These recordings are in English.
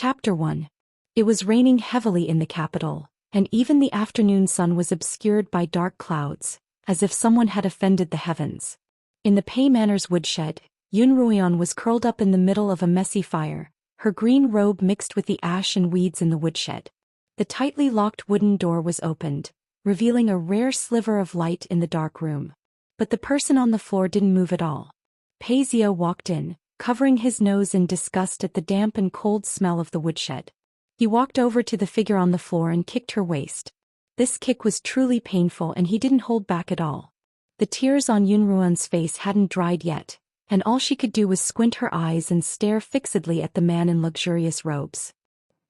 Chapter 1. It was raining heavily in the capital, and even the afternoon sun was obscured by dark clouds, as if someone had offended the heavens. In the Pei Manor's woodshed, Yun Ruoyan was curled up in the middle of a messy fire, her green robe mixed with the ash and weeds in the woodshed. The tightly locked wooden door was opened, revealing a rare sliver of light in the dark room. But the person on the floor didn't move at all. Pei Zio walked in, covering his nose in disgust at the damp and cold smell of the woodshed. He walked over to the figure on the floor and kicked her waist. This kick was truly painful and he didn't hold back at all. The tears on Yun Ruoyan's face hadn't dried yet, and all she could do was squint her eyes and stare fixedly at the man in luxurious robes.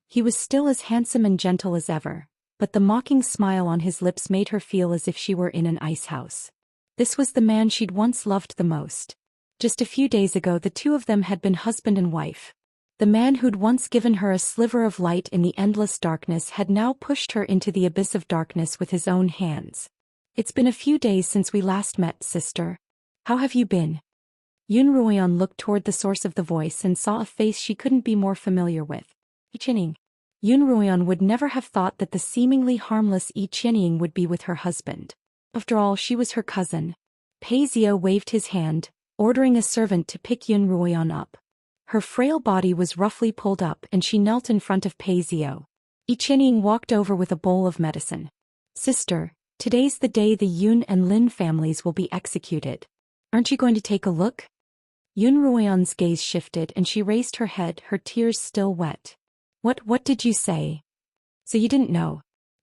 He was still as handsome and gentle as ever, but the mocking smile on his lips made her feel as if she were in an ice house. This was the man she'd once loved the most. Just a few days ago the two of them had been husband and wife. The man who'd once given her a sliver of light in the endless darkness had now pushed her into the abyss of darkness with his own hands. "It's been a few days since we last met, sister. How have you been?" Yun Ruoyan looked toward the source of the voice and saw a face she couldn't be more familiar with. Yi Qianying. Yun Ruoyan would never have thought that the seemingly harmless Yi Qianying would be with her husband. After all, she was her cousin. Pei Zio waved his hand, ordering a servant to pick Yun Ruoyan up. Her frail body was roughly pulled up and she knelt in front of Pei Zio. Yi Qianying walked over with a bowl of medicine. "Sister, today's the day the Yun and Lin families will be executed. Aren't you going to take a look?" Yun Ruoyan's gaze shifted and she raised her head, her tears still wet. What did you say? So you didn't know?"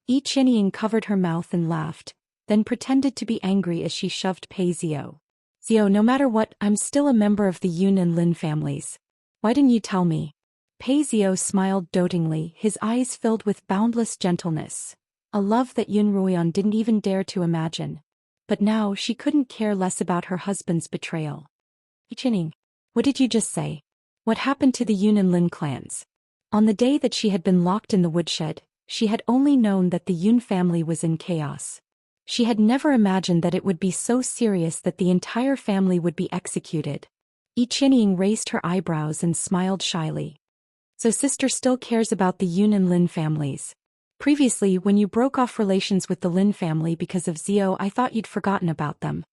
Yi Qianying covered her mouth and laughed, then pretended to be angry as she shoved Pei Zio. "Zio, no matter what, I'm still a member of the Yun and Lin families. Why didn't you tell me?" Pei Zio smiled dotingly, his eyes filled with boundless gentleness, a love that Yun Ruoyan didn't even dare to imagine. But now she couldn't care less about her husband's betrayal. "Yi Qianying, what did you just say? What happened to the Yun and Lin clans?" On the day that she had been locked in the woodshed, she had only known that the Yun family was in chaos. She had never imagined that it would be so serious that the entire family would be executed. Yi Qianying raised her eyebrows and smiled shyly. "So sister still cares about the Yun and Lin families. Previously, when you broke off relations with the Lin family because of Zio, I thought you'd forgotten about them.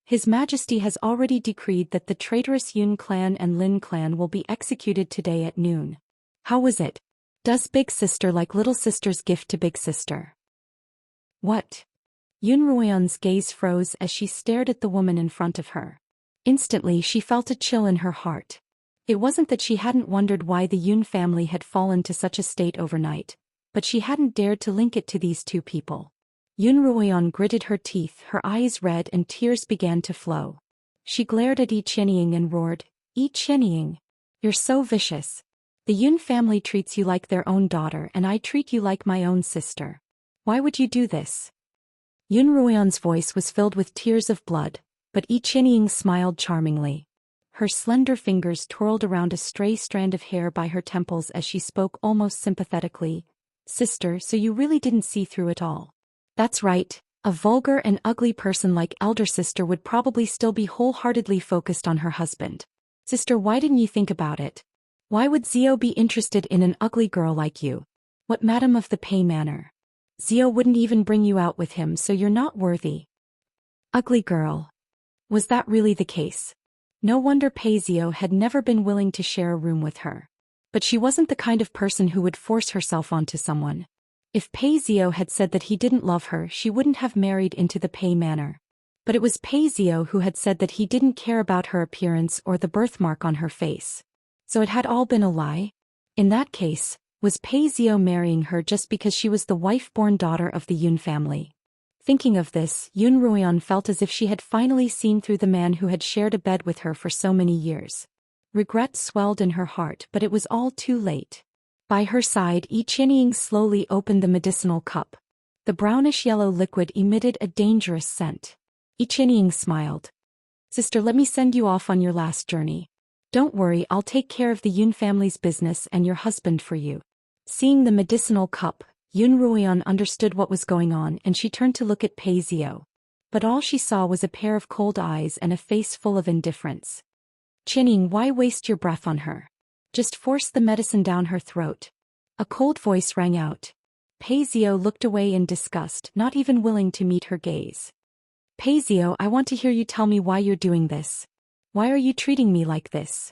His Majesty has already decreed that the traitorous Yun clan and Lin clan will be executed today at noon. How was it? Does big sister like little sister's gift to big sister?" "What?" Yun Ruoyan's gaze froze as she stared at the woman in front of her. Instantly she felt a chill in her heart. It wasn't that she hadn't wondered why the Yun family had fallen to such a state overnight, but she hadn't dared to link it to these two people. Yun Ruoyan gritted her teeth, her eyes red and tears began to flow. She glared at Yi Qianying and roared, "Yi Qianying, you're so vicious. The Yun family treats you like their own daughter and I treat you like my own sister. Why would you do this?" Yun Ruoyan's voice was filled with tears of blood, but Yi Qianying smiled charmingly. Her slender fingers twirled around a stray strand of hair by her temples as she spoke almost sympathetically. "Sister, so you really didn't see through it all." "That's right. A vulgar and ugly person like elder sister would probably still be wholeheartedly focused on her husband. Sister, why didn't you think about it? Why would Zio be interested in an ugly girl like you? What Madam of the Pei Manor? Zio wouldn't even bring you out with him, so you're not worthy." Ugly girl. Was that really the case? No wonder Pei Zio had never been willing to share a room with her. But she wasn't the kind of person who would force herself onto someone. If Pei Zio had said that he didn't love her, she wouldn't have married into the Pei Manor. But it was Pei Zio who had said that he didn't care about her appearance or the birthmark on her face. So it had all been a lie? In that case, was Pei Zio marrying her just because she was the wife-born daughter of the Yun family? Thinking of this, Yun Ruoyan felt as if she had finally seen through the man who had shared a bed with her for so many years. Regret swelled in her heart, but it was all too late. By her side, Yi Qianying slowly opened the medicinal cup. The brownish-yellow liquid emitted a dangerous scent. Yi Qianying smiled. "Sister, let me send you off on your last journey. Don't worry, I'll take care of the Yun family's business and your husband for you." Seeing the medicinal cup, Yun Ruoyan understood what was going on and she turned to look at Pei Zio. But all she saw was a pair of cold eyes and a face full of indifference. "Qianying, why waste your breath on her? Just force the medicine down her throat. A cold voice rang out. Pei Zhou looked away in disgust, not even willing to meet her gaze. Pei Zhou, I want to hear you tell me why you're doing this. Why are you treating me like this?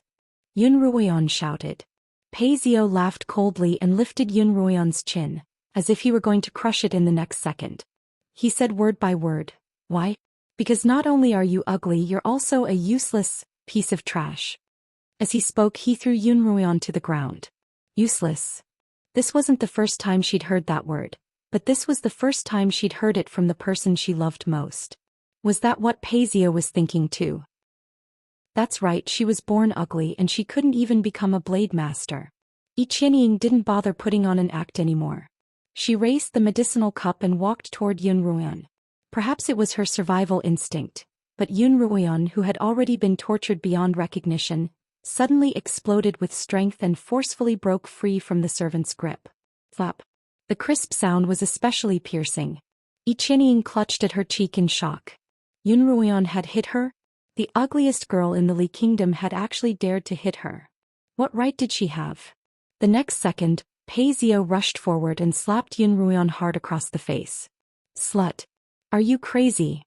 Yun Ruoyan shouted. Pei Zhou laughed coldly and lifted Yun Ruoyan's chin, as if he were going to crush it in the next second. He said word by word, why? Because not only are you ugly, you're also a useless piece of trash. As he spoke, he threw Yun Ruoyan to the ground. Useless. This wasn't the first time she'd heard that word, but this was the first time she'd heard it from the person she loved most. Was that what Pei Zhou was thinking too? That's right, she was born ugly and she couldn't even become a blade master. Xianxia didn't bother putting on an act anymore. She raised the medicinal cup and walked toward Yun Ruoyan. Perhaps it was her survival instinct, but Yun Ruoyan, who had already been tortured beyond recognition, suddenly exploded with strength and forcefully broke free from the servant's grip. Flap. The crisp sound was especially piercing. Xianxia clutched at her cheek in shock. Yun Ruoyan had hit her? The ugliest girl in the Li Kingdom had actually dared to hit her. What right did she have? The next second, Pei Zhou rushed forward and slapped Yun Ruoyan hard across the face. Slut. Are you crazy?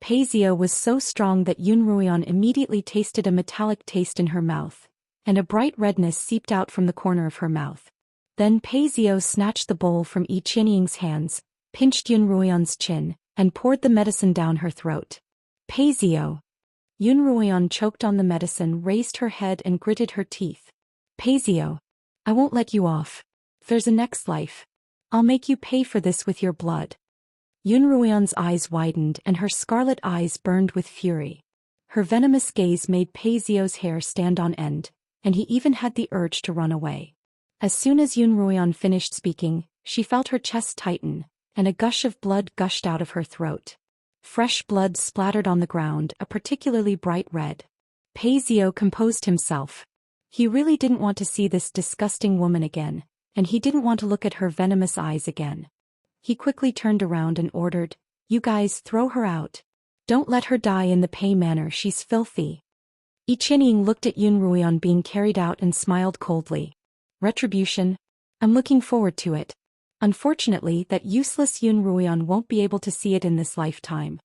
Pei Zhou was so strong that Yun Ruoyan immediately tasted a metallic taste in her mouth, and a bright redness seeped out from the corner of her mouth. Then Pei Zhou snatched the bowl from Xianxia's hands, pinched Yun Ruoyan's chin, and poured the medicine down her throat. Pei Zhou. Yun Ruoyan choked on the medicine, raised her head and gritted her teeth. Pei Zhou. I won't let you off. There's a next life. I'll make you pay for this with your blood. Yun Ruoyan's eyes widened and her scarlet eyes burned with fury. Her venomous gaze made Pei Zhou's hair stand on end, and he even had the urge to run away. As soon as Yun Ruoyan finished speaking, she felt her chest tighten, and a gush of blood gushed out of her throat. Fresh blood splattered on the ground, a particularly bright red. Pei Zhou composed himself. He really didn't want to see this disgusting woman again, and he didn't want to look at her venomous eyes again. He quickly turned around and ordered, "You guys throw her out. Don't let her die in the Pei Manor, she's filthy." Xianxia looked at Yun Ruoyan being carried out and smiled coldly. Retribution? I'm looking forward to it. Unfortunately, that useless Yun Ruoyan won't be able to see it in this lifetime.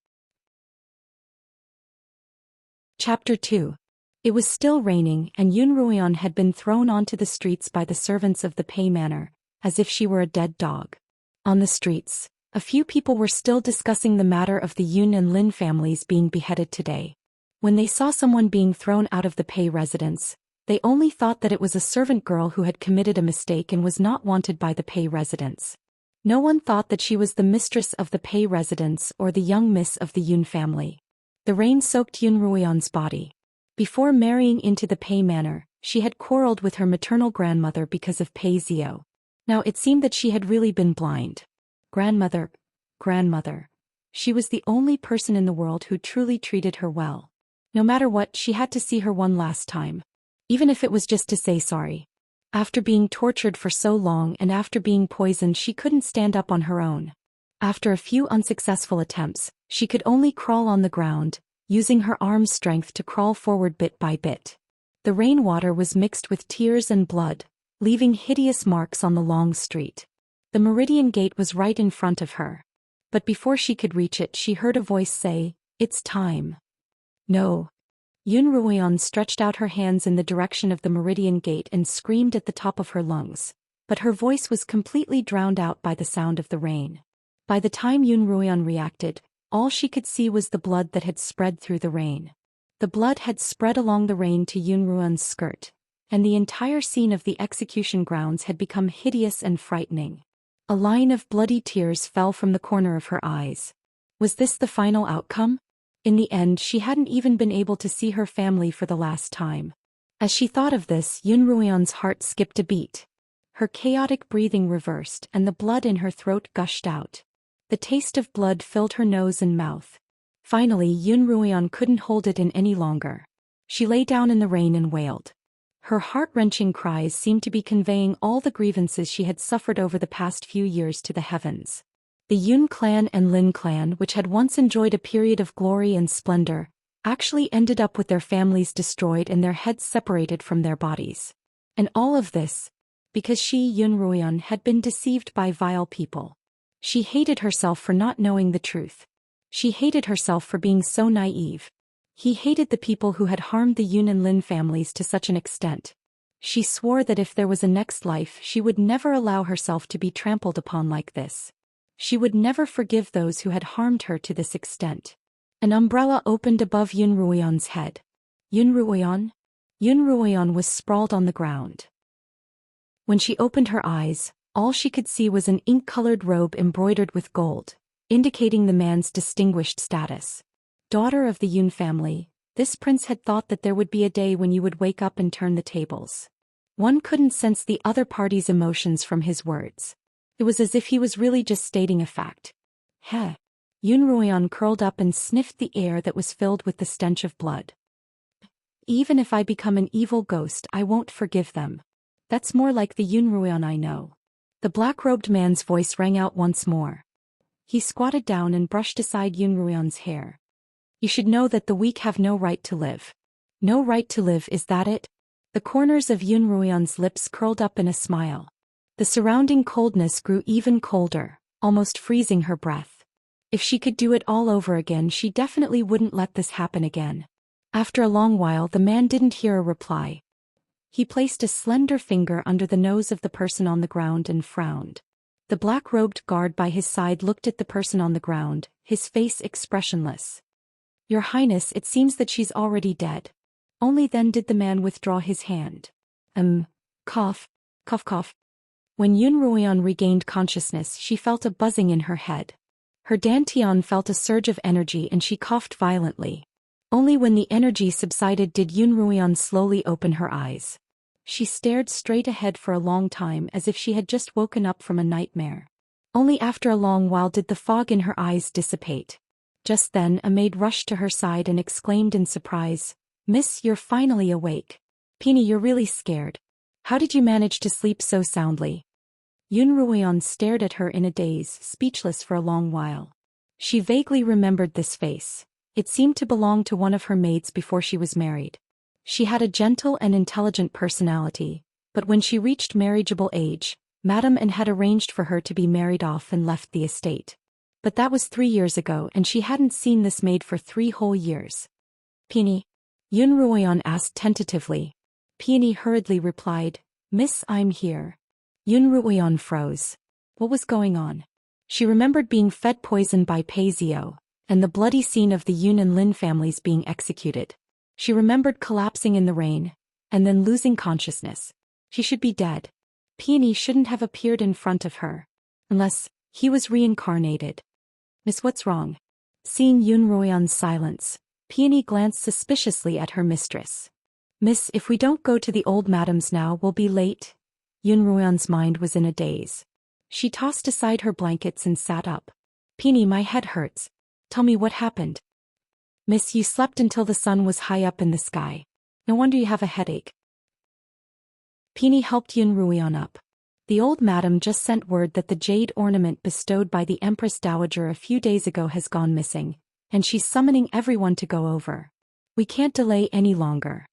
Chapter 2. It was still raining and Yun Ruoyan had been thrown onto the streets by the servants of the Pei Manor, as if she were a dead dog. On the streets, a few people were still discussing the matter of the Yun and Lin families being beheaded today. When they saw someone being thrown out of the Pei residence, they only thought that it was a servant girl who had committed a mistake and was not wanted by the Pei residence. No one thought that she was the mistress of the Pei residence or the young miss of the Yun family. The rain soaked Yun Ruoyan's body. Before marrying into the Pei Manor, she had quarreled with her maternal grandmother because of Pei Zhou. Now it seemed that she had really been blind. Grandmother. She was the only person in the world who truly treated her well. No matter what, she had to see her one last time. Even if it was just to say sorry. After being tortured for so long and after being poisoned, she couldn't stand up on her own. After a few unsuccessful attempts, she could only crawl on the ground, using her arm's strength to crawl forward bit by bit. The rainwater was mixed with tears and blood, leaving hideous marks on the long street. The Meridian Gate was right in front of her. But before she could reach it, she heard a voice say, "It's time." No. Yun Ruoyan stretched out her hands in the direction of the Meridian Gate and screamed at the top of her lungs, but her voice was completely drowned out by the sound of the rain. By the time Yun Ruoyan reacted, all she could see was the blood that had spread through the rain. The blood had spread along the rain to Yun Ruoyan's skirt, and the entire scene of the execution grounds had become hideous and frightening. A line of bloody tears fell from the corner of her eyes. Was this the final outcome? In the end, she hadn't even been able to see her family for the last time. As she thought of this, Yun Ruoyan's heart skipped a beat. Her chaotic breathing reversed and the blood in her throat gushed out. The taste of blood filled her nose and mouth. Finally, Yun Ruoyan couldn't hold it in any longer. She lay down in the rain and wailed. Her heart-wrenching cries seemed to be conveying all the grievances she had suffered over the past few years to the heavens. The Yun clan and Lin clan, which had once enjoyed a period of glory and splendor, actually ended up with their families destroyed and their heads separated from their bodies. And all of this, because she, Yunruoyan, had been deceived by vile people. She hated herself for not knowing the truth. She hated herself for being so naive. He hated the people who had harmed the Yun and Lin families to such an extent. She swore that if there was a next life she would never allow herself to be trampled upon like this. She would never forgive those who had harmed her to this extent. An umbrella opened above Yunruoyan's head. Yunruoyan? Yunruoyan was sprawled on the ground. When she opened her eyes, all she could see was an ink-colored robe embroidered with gold, indicating the man's distinguished status. Daughter of the Yun family, this prince had thought that there would be a day when you would wake up and turn the tables. One couldn't sense the other party's emotions from his words. It was as if he was really just stating a fact. Heh. Yunruoyan curled up and sniffed the air that was filled with the stench of blood. Even if I become an evil ghost, I won't forgive them. That's more like the Yunruoyan I know. The black-robed man's voice rang out once more. He squatted down and brushed aside Yunruoyan's hair. You should know that the weak have no right to live. No right to live, is that it? The corners of Yunruoyan's lips curled up in a smile. The surrounding coldness grew even colder, almost freezing her breath. If she could do it all over again, she definitely wouldn't let this happen again. After a long while, the man didn't hear a reply. He placed a slender finger under the nose of the person on the ground and frowned. The black-robed guard by his side looked at the person on the ground, his face expressionless. Your Highness, it seems that she's already dead. Only then did the man withdraw his hand. Cough, cough, cough. When Yunruoyan regained consciousness, she felt a buzzing in her head. Her dantian felt a surge of energy and she coughed violently. Only when the energy subsided did Yunruoyan slowly open her eyes. She stared straight ahead for a long time as if she had just woken up from a nightmare. Only after a long while did the fog in her eyes dissipate. Just then a maid rushed to her side and exclaimed in surprise, "Miss, you're finally awake. Peony, you're really scared. How did you manage to sleep so soundly?" Yunruoyan stared at her in a daze, speechless for a long while. She vaguely remembered this face. It seemed to belong to one of her maids before she was married. She had a gentle and intelligent personality, but when she reached marriageable age, Madame An had arranged for her to be married off and left the estate. But that was 3 years ago and she hadn't seen this maid for 3 whole years. Peony? Yunruoyan asked tentatively. Peony hurriedly replied, "Miss, I'm here." Yunruoyan froze. What was going on? She remembered being fed poison by Paizio, and the bloody scene of the Yun and Lin families being executed. She remembered collapsing in the rain, and then losing consciousness. She should be dead. Peony shouldn't have appeared in front of her. Unless he was reincarnated. Miss, what's wrong? Seeing Yunruoyan's silence, Peony glanced suspiciously at her mistress. Miss, if we don't go to the old madam's now, we'll be late. Yunruoyan's mind was in a daze. She tossed aside her blankets and sat up. Peony, my head hurts. Tell me what happened. Miss, you slept until the sun was high up in the sky. No wonder you have a headache. Peony helped Yunruoyan up. The old madam just sent word that the jade ornament bestowed by the Empress Dowager a few days ago has gone missing, and she's summoning everyone to go over. We can't delay any longer.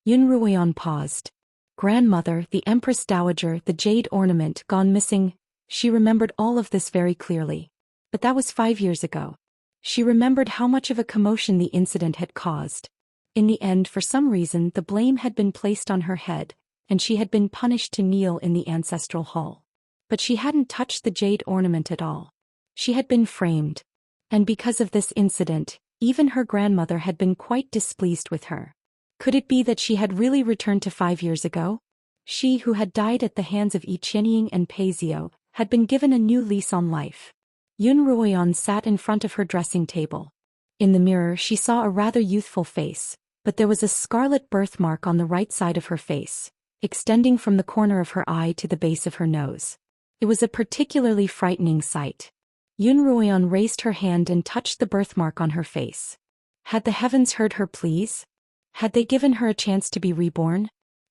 Yunruoyan paused. Grandmother, the Empress Dowager, the jade ornament gone missing. She remembered all of this very clearly. But that was 5 years ago. She remembered how much of a commotion the incident had caused. In the end, for some reason, the blame had been placed on her head, and she had been punished to kneel in the ancestral hall. But she hadn't touched the jade ornament at all. She had been framed. And because of this incident, even her grandmother had been quite displeased with her. Could it be that she had really returned to 5 years ago? She who had died at the hands of Xianxia and Paizio had been given a new lease on life. Yunruoyan sat in front of her dressing table. In the mirror she saw a rather youthful face, but there was a scarlet birthmark on the right side of her face, extending from the corner of her eye to the base of her nose. It was a particularly frightening sight. Yunruoyan raised her hand and touched the birthmark on her face. Had the heavens heard her pleas? Had they given her a chance to be reborn?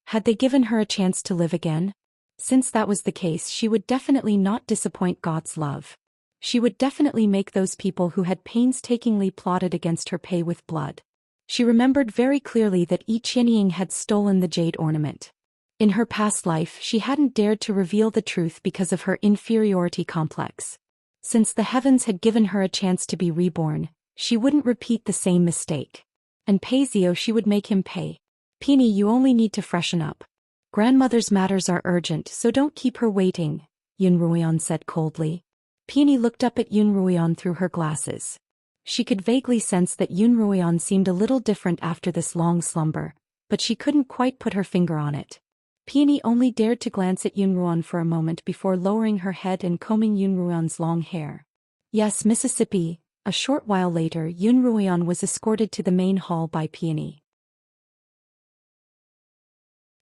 Had they given her a chance to live again? Since that was the case, she would definitely not disappoint God's love. She would definitely make those people who had painstakingly plotted against her pay with blood. She remembered very clearly that Xianxia had stolen the jade ornament. In her past life she hadn't dared to reveal the truth because of her inferiority complex. Since the heavens had given her a chance to be reborn, she wouldn't repeat the same mistake. And Paisio she would make him pay. Peony, you only need to freshen up. Grandmother's matters are urgent, so don't keep her waiting, Yun Ruian said coldly. Peony looked up at Yun Ruian through her glasses. She could vaguely sense that Yun Ruian seemed a little different after this long slumber, but she couldn't quite put her finger on it. Peony only dared to glance at Yun Ruian for a moment before lowering her head and combing Yun Ruian's long hair. Yes, Mississippi. A short while later Yun Ruian was escorted to the main hall by Peony.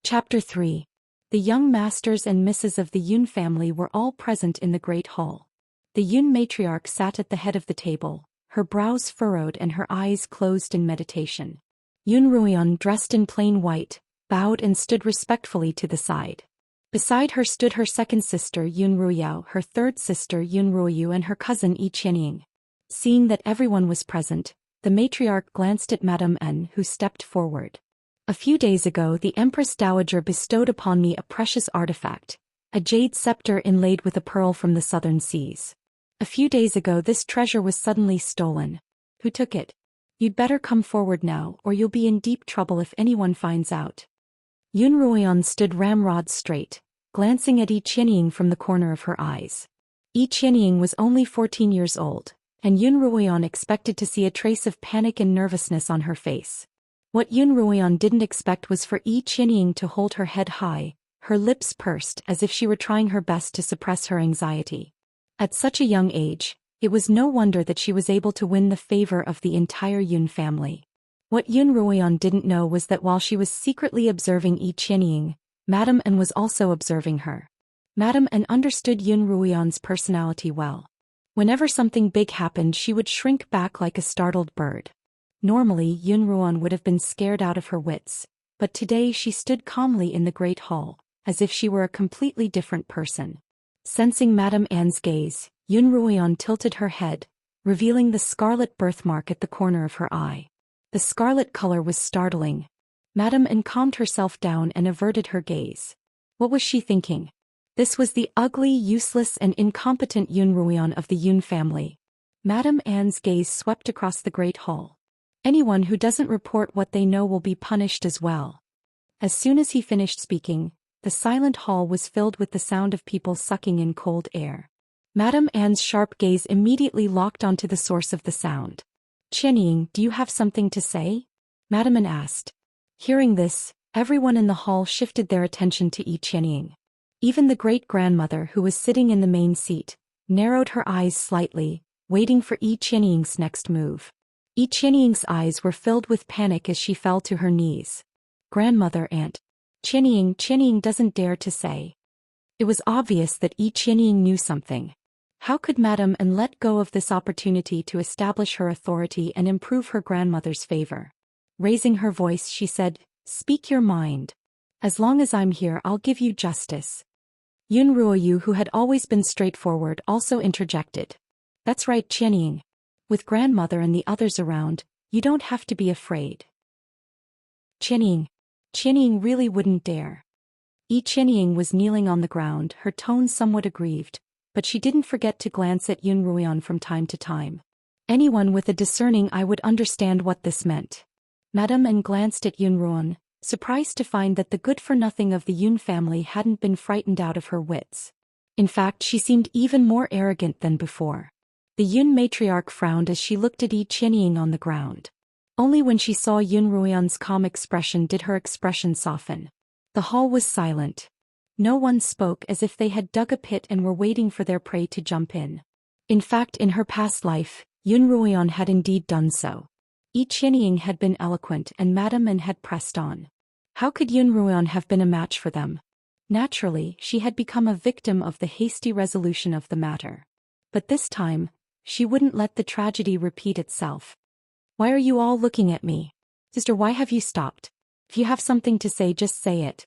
Chapter 3. The young masters and misses of the Yun family were all present in the great hall. The Yun matriarch sat at the head of the table, her brows furrowed and her eyes closed in meditation. Yun Ruian, dressed in plain white, bowed and stood respectfully to the side. Beside her stood her second sister Yun Ruiyao, her third sister Yun Ruoyu and her cousin Yi Qianying. Seeing that everyone was present, the matriarch glanced at Madame N, who stepped forward. A few days ago the Empress Dowager bestowed upon me a precious artifact, a jade scepter inlaid with a pearl from the southern seas. A few days ago this treasure was suddenly stolen. Who took it? You'd better come forward now or you'll be in deep trouble if anyone finds out. Yun Ruian stood ramrod straight, glancing at Yi Qianying from the corner of her eyes. Yi Qianying was only 14 years old, and Yun Ruian expected to see a trace of panic and nervousness on her face. What Yun Ruian didn't expect was for Yi Qianying to hold her head high, her lips pursed as if she were trying her best to suppress her anxiety. At such a young age, it was no wonder that she was able to win the favor of the entire Yun family. What Yun Ruian didn't know was that while she was secretly observing Yi Qianying, Madame N was also observing her. Madame N understood Yun Ruian's personality well. Whenever something big happened she would shrink back like a startled bird. Normally Yun Ruian would have been scared out of her wits, but today she stood calmly in the great hall, as if she were a completely different person. Sensing Madame Anne's gaze, Yun Ruian tilted her head, revealing the scarlet birthmark at the corner of her eye. The scarlet color was startling. Madame Anne calmed herself down and averted her gaze. What was she thinking? This was the ugly, useless and incompetent Yun Ruian of the Yun family. Madame Anne's gaze swept across the great hall. Anyone who doesn't report what they know will be punished as well. As soon as he finished speaking, the silent hall was filled with the sound of people sucking in cold air. Madame Anne's sharp gaze immediately locked onto the source of the sound. Qianying, do you have something to say? Madame Anne asked. Hearing this, everyone in the hall shifted their attention to Yi Qianying. Even the great-grandmother who was sitting in the main seat, narrowed her eyes slightly, waiting for Yi Qianying's next move. Yi Qianying's eyes were filled with panic as she fell to her knees. Grandmother Aunt. Qianying doesn't dare to say. It was obvious that Yi Qianying knew something. How could Madame Anne let go of this opportunity to establish her authority and improve her grandmother's favor? Raising her voice she said, Speak your mind. As long as I'm here I'll give you justice. Yun Ruoyu, who had always been straightforward, also interjected. That's right, Qianying. With grandmother and the others around, you don't have to be afraid. Qianying really wouldn't dare. Yi Qianying was kneeling on the ground, her tone somewhat aggrieved, but she didn't forget to glance at Yun Ruian from time to time. Anyone with a discerning eye would understand what this meant. Madame Anne glanced at Yun Ruian, surprised to find that the good-for-nothing of the Yun family hadn't been frightened out of her wits. In fact, she seemed even more arrogant than before. The Yun matriarch frowned as she looked at Yi Qianying on the ground. Only when she saw Yun Ruian's calm expression did her expression soften. The hall was silent. No one spoke, as if they had dug a pit and were waiting for their prey to jump in. In fact, in her past life, Yun Ruian had indeed done so. Yi Qianying had been eloquent and Madame Anne had pressed on. How could Yun Ruian have been a match for them? Naturally, she had become a victim of the hasty resolution of the matter. But this time, she wouldn't let the tragedy repeat itself. Why are you all looking at me? Sister, why have you stopped? If you have something to say, just say it.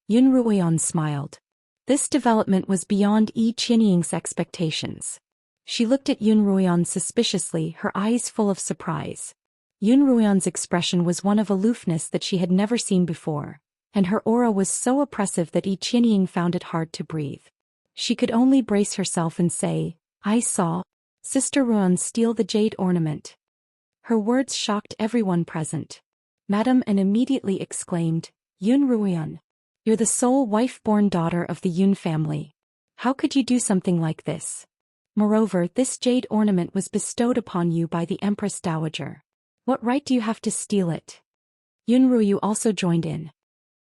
Yun Ruian smiled. This development was beyond Yi Qianying's expectations. She looked at Yun Ruian suspiciously, her eyes full of surprise. Yun Ruian's expression was one of aloofness that she had never seen before, and her aura was so oppressive that Xianxia found it hard to breathe. She could only brace herself and say, "I saw Sister Ruan steal the jade ornament." Her words shocked everyone present. Madame An immediately exclaimed, "Yun Ruyan. You're the sole wife-born daughter of the Yun family. How could you do something like this? Moreover, this jade ornament was bestowed upon you by the Empress Dowager. What right do you have to steal it?" Yun Ruyu also joined in.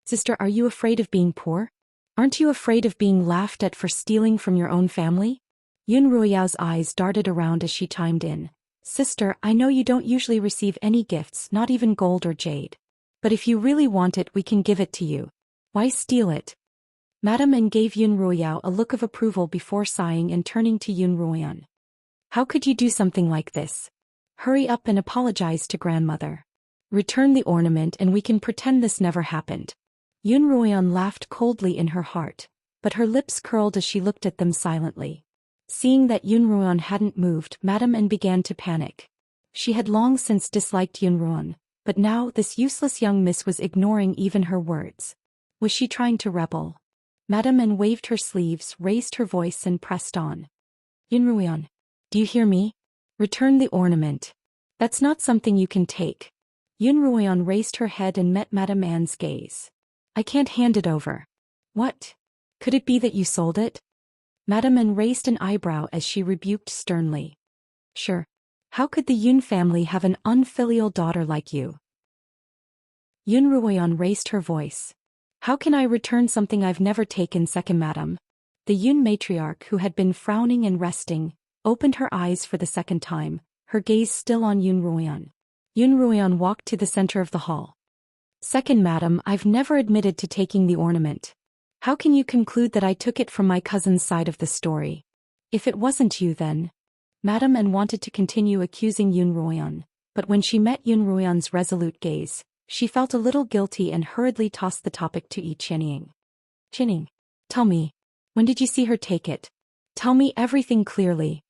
"Sister, are you afraid of being poor? Aren't you afraid of being laughed at for stealing from your own family?" Yun Ruyao's eyes darted around as she chimed in. "Sister, I know you don't usually receive any gifts, not even gold or jade. But if you really want it, we can give it to you. Why steal it?" Madame An gave Yun Ruyao a look of approval before sighing and turning to Yun Ruyan. "How could you do something like this? Hurry up and apologize to grandmother. Return the ornament and we can pretend this never happened." Yun Ruyan laughed coldly in her heart, but her lips curled as she looked at them silently. Seeing that Yun Ruyan hadn't moved, Madame An began to panic. She had long since disliked Yun Ruyan, but now this useless young miss was ignoring even her words. Was she trying to rebel? Madame An waved her sleeves, raised her voice and pressed on. "Yun Ruyan, do you hear me? Return the ornament. That's not something you can take." Yun Ruyan raised her head and met Madame An's gaze. "I can't hand it over." "What? Could it be that you sold it?" Madame An raised an eyebrow as she rebuked sternly. "Sure. How could the Yun family have an unfilial daughter like you?" Yun Ruyan raised her voice. "How can I return something I've never taken, second madam?" The Yun matriarch, who had been frowning and resting, opened her eyes for the second time, her gaze still on Yun Ruyan. Yun Ruyan walked to the center of the hall. "Second madam, I've never admitted to taking the ornament. How can you conclude that I took it from my cousin's side of the story? If it wasn't you then..." Madame An wanted to continue accusing Yun Ruyan, but when she met Yun Ruyan's resolute gaze, she felt a little guilty and hurriedly tossed the topic to Xianxia. "Xianxia, tell me, when did you see her take it? Tell me everything clearly."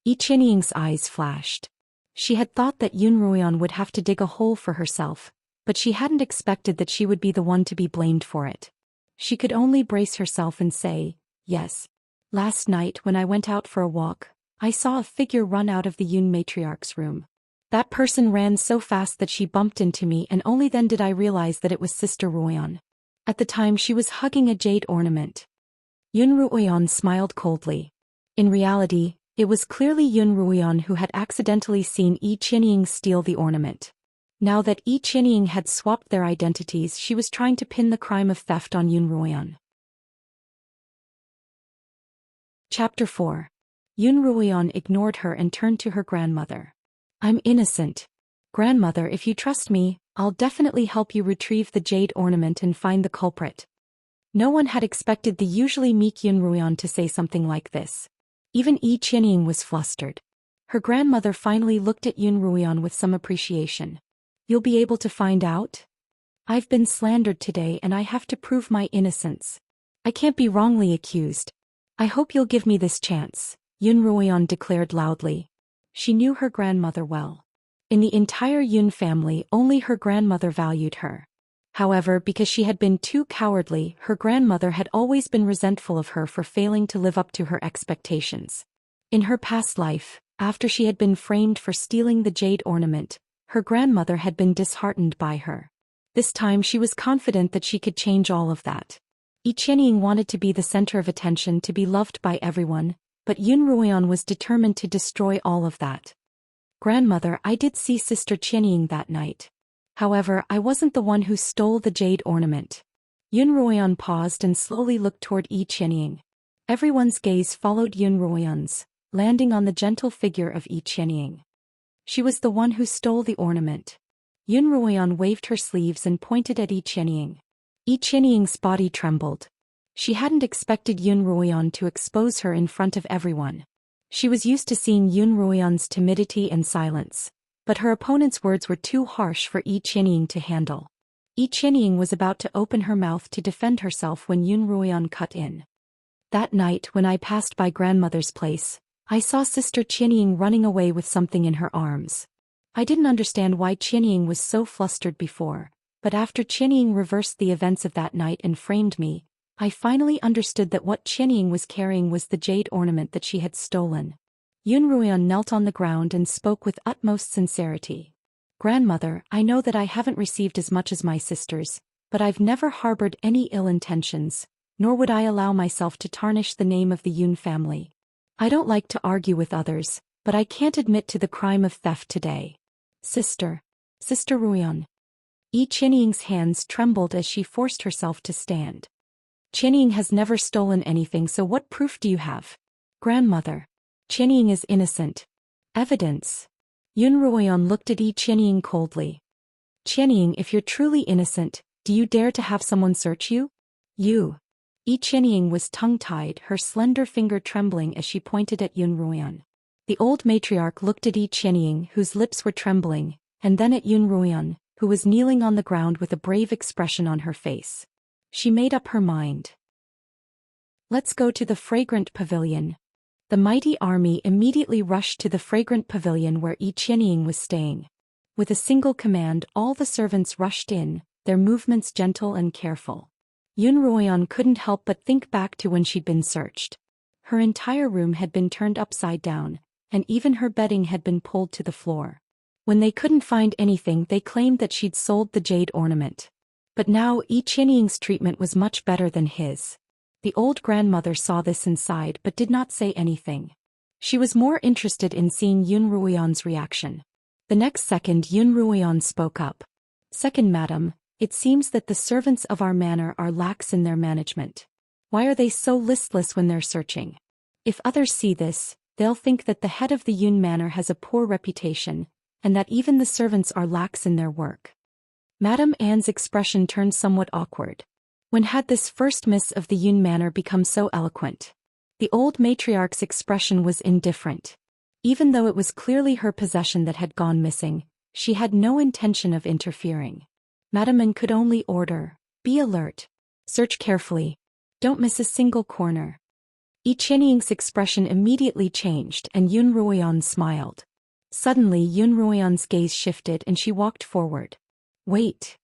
Xianxia's eyes flashed. She had thought that Yun Ruyan would have to dig a hole for herself, but she hadn't expected that she would be the one to be blamed for it. She could only brace herself and say, "Yes. Last night when I went out for a walk, I saw a figure run out of the Yun matriarch's room. That person ran so fast that she bumped into me, and only then did I realize that it was Sister Ruyan. At the time she was hugging a jade ornament." Yun Ruyan smiled coldly. In reality, it was clearly Yun Ruyan who had accidentally seen Xianxia steal the ornament. Now that Xianxia had swapped their identities, she was trying to pin the crime of theft on Yun Ruyan. Chapter 4. Yun Ruyan ignored her and turned to her grandmother. "I'm innocent. Grandmother, if you trust me, I'll definitely help you retrieve the jade ornament and find the culprit." No one had expected the usually meek Yun Ruyan to say something like this. Even Xianxia was flustered. Her grandmother finally looked at Yun Ruyan with some appreciation. "You'll be able to find out? I've been slandered today and I have to prove my innocence. I can't be wrongly accused. I hope you'll give me this chance," Yun Ruyan declared loudly. She knew her grandmother well. In the entire Yun family, only her grandmother valued her. However, because she had been too cowardly, her grandmother had always been resentful of her for failing to live up to her expectations. In her past life, after she had been framed for stealing the jade ornament, her grandmother had been disheartened by her. This time she was confident that she could change all of that. Xianxia wanted to be the center of attention, to be loved by everyone, but Yun Ruyan was determined to destroy all of that. "Grandmother, I did see Sister Xianxia that night. However, I wasn't the one who stole the jade ornament." Yun Ruyan paused and slowly looked toward Xianxia. Everyone's gaze followed Yun Ruyan's, landing on the gentle figure of Xianxia. "She was the one who stole the ornament." Yun Ruyan waved her sleeves and pointed at Xianxia. Xianxia's body trembled. She hadn't expected Yun Ruyan to expose her in front of everyone. She was used to seeing Yun Ruyan's timidity and silence, but her opponent's words were too harsh for Xianxia to handle. Xianxia was about to open her mouth to defend herself when Yun Ruyan cut in. "That night when I passed by grandmother's place, I saw Sister Xianxia running away with something in her arms. I didn't understand why Xianxia was so flustered before, But after Qianying reversed the events of that night and framed me, I finally understood that what Qianying was carrying was the jade ornament that she had stolen. Yun Ruoyan knelt on the ground and spoke with utmost sincerity. Grandmother, I know that I haven't received as much as my sisters, but I've never harbored any ill intentions, nor would I allow myself to tarnish the name of the Yun family. I don't like to argue with others, but I can't admit to the crime of theft today. Sister Ruoyan. Qianying's hands trembled as she forced herself to stand. Qianying has never stolen anything, so what proof do you have? Grandmother. Qianying is innocent. Evidence. Yun Ruoyan looked at Qianying coldly. Qianying, if you're truly innocent, do you dare to have someone search you? You. Qianying was tongue-tied, her slender finger trembling as she pointed at Yun Ruoyan. The old matriarch looked at Qianying, whose lips were trembling, and then at Yun Ruoyan, who was kneeling on the ground with a brave expression on her face. She made up her mind. Let's go to the fragrant pavilion. The mighty army immediately rushed to the fragrant pavilion where Qianying was staying. With a single command, all the servants rushed in, their movements gentle and careful. Yun Ruoyan couldn't help but think back to when she'd been searched. Her entire room had been turned upside down, and even her bedding had been pulled to the floor. When they couldn't find anything, they claimed that she'd sold the jade ornament. But now Qianying's treatment was much better than his. The old grandmother saw this and sighed but did not say anything. She was more interested in seeing Yun Ruoyan's reaction. The next second Yun Ruoyan spoke up. Second madam, it seems that the servants of our manor are lax in their management. Why are they so listless when they're searching? If others see this, they'll think that the head of the Yun manor has a poor reputation, and that even the servants are lax in their work. Madame Anne's expression turned somewhat awkward. When had this first miss of the Yun manor become so eloquent? The old matriarch's expression was indifferent. Even though it was clearly her possession that had gone missing, she had no intention of interfering. Madame Anne could only order, be alert. Search carefully. Don't miss a single corner. Qianying's expression immediately changed and Yun Ruoyan smiled. Suddenly Yun Ruoyan's gaze shifted and she walked forward. Wait.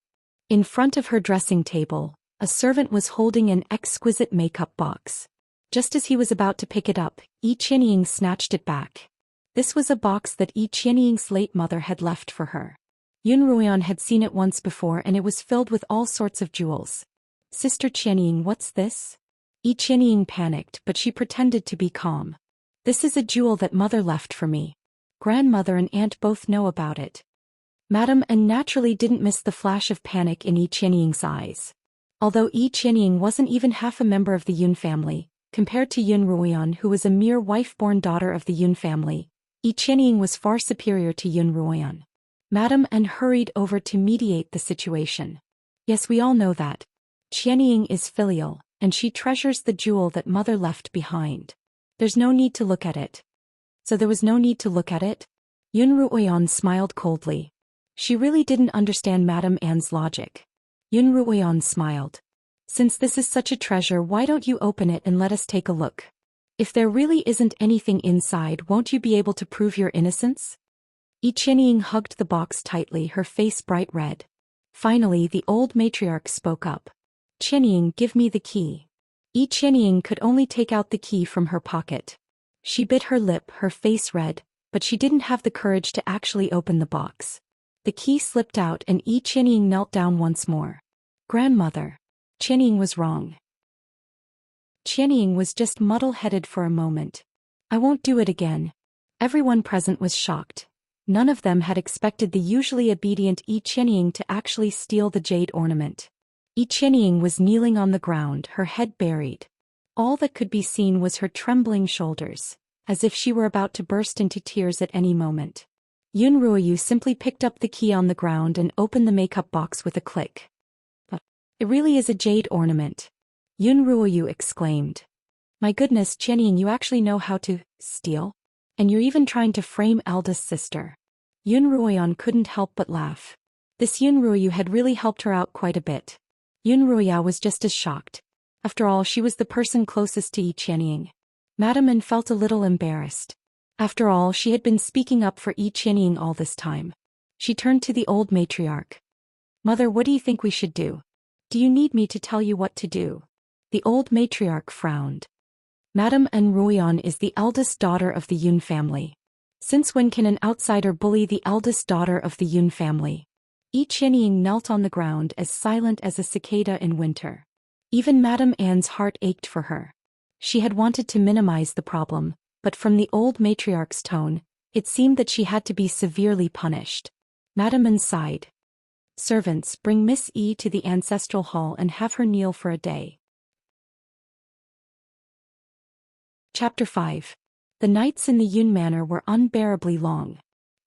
In front of her dressing table, a servant was holding an exquisite makeup box. Just as he was about to pick it up, Qianying snatched it back. This was a box that Qianying's late mother had left for her. Yun Ruoyan had seen it once before and it was filled with all sorts of jewels. Sister Qianying, what's this? Qianying panicked, but she pretended to be calm. This is a jewel that mother left for me. Grandmother and aunt both know about it. Madame Anne naturally didn't miss the flash of panic in Qianying's eyes. Although Qianying wasn't even half a member of the Yun family, compared to Yun Ruoyan, who was a mere wife-born daughter of the Yun family, Qianying was far superior to Yun Ruoyan. Madame Anne hurried over to mediate the situation. Yes, we all know that. Qianying is filial, and she treasures the jewel that mother left behind. There's no need to look at it. So there was no need to look at it? Yun Ruoyan smiled coldly. She really didn't understand Madame Anne's logic. Yun Ruoyan smiled. Since this is such a treasure, why don't you open it and let us take a look? If there really isn't anything inside, won't you be able to prove your innocence? Qianying hugged the box tightly, her face bright red. Finally, the old matriarch spoke up. Qianying, give me the key. Qianying could only take out the key from her pocket. She bit her lip, her face red, but she didn't have the courage to actually open the box. The key slipped out and Qianying knelt down once more. Grandmother. Qianying was wrong. Qianying was just muddle-headed for a moment. I won't do it again. Everyone present was shocked. None of them had expected the usually obedient Qianying to actually steal the jade ornament. Qianying was kneeling on the ground, her head buried. All that could be seen was her trembling shoulders, as if she were about to burst into tears at any moment. Yun Ruoyu simply picked up the key on the ground and opened the makeup box with a click. But it really is a jade ornament. Yun Ruoyu exclaimed. My goodness, Qianying, you actually know how to steal? And you're even trying to frame eldest sister. Yun Ruoyan couldn't help but laugh. This Yun Ruoyu had really helped her out quite a bit. Yun Ruoya was just as shocked. After all, she was the person closest to Qianying. Madame Anne felt a little embarrassed. After all, she had been speaking up for Qianying all this time. She turned to the old matriarch. Mother, what do you think we should do? Do you need me to tell you what to do? The old matriarch frowned. Madame N. Ruoyan is the eldest daughter of the Yun family. Since when can an outsider bully the eldest daughter of the Yun family? Yi Qianying knelt on the ground as silent as a cicada in winter. Even Madame Anne's heart ached for her. She had wanted to minimize the problem, but from the old matriarch's tone, it seemed that she had to be severely punished. Madame Anne sighed. Servants, bring Miss E to the ancestral hall and have her kneel for a day. Chapter 5. The nights in the Yun manor were unbearably long.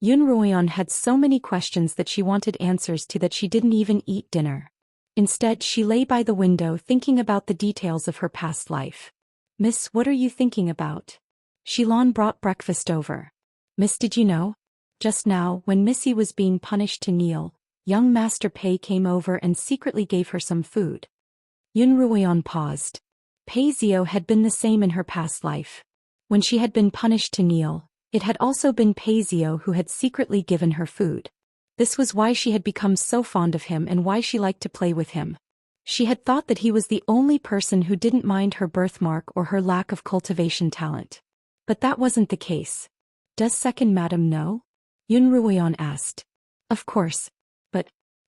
Yun Ruoyan had so many questions that she wanted answers to that she didn't even eat dinner. Instead, she lay by the window thinking about the details of her past life. Miss, what are you thinking about? Xilan brought breakfast over. Miss, did you know? Just now, when Missy was being punished to kneel, young Master Pei came over and secretly gave her some food. Yun Ruoyan paused. Pei Zio had been the same in her past life. When she had been punished to kneel, it had also been Pei Zio who had secretly given her food. This was why she had become so fond of him and why she liked to play with him. She had thought that he was the only person who didn't mind her birthmark or her lack of cultivation talent. But that wasn't the case. Does second madam know? Yun Ruoyan asked. Of course. But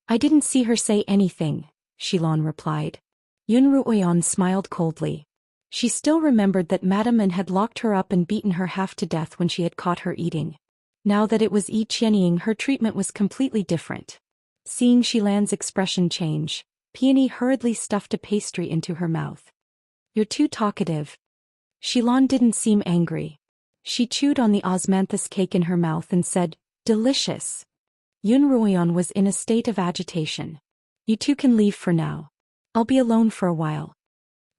I didn't see her say anything, Xilan replied. Yun Ruoyan smiled coldly. She still remembered that Madame An had locked her up and beaten her half to death when she had caught her eating. Now that it was Yi Qianying, her treatment was completely different. Seeing Xilan's expression change, Peony hurriedly stuffed a pastry into her mouth. You're too talkative. Xilan didn't seem angry. She chewed on the osmanthus cake in her mouth and said, delicious. Yun Ruoyan was in a state of agitation. You two can leave for now. I'll be alone for a while.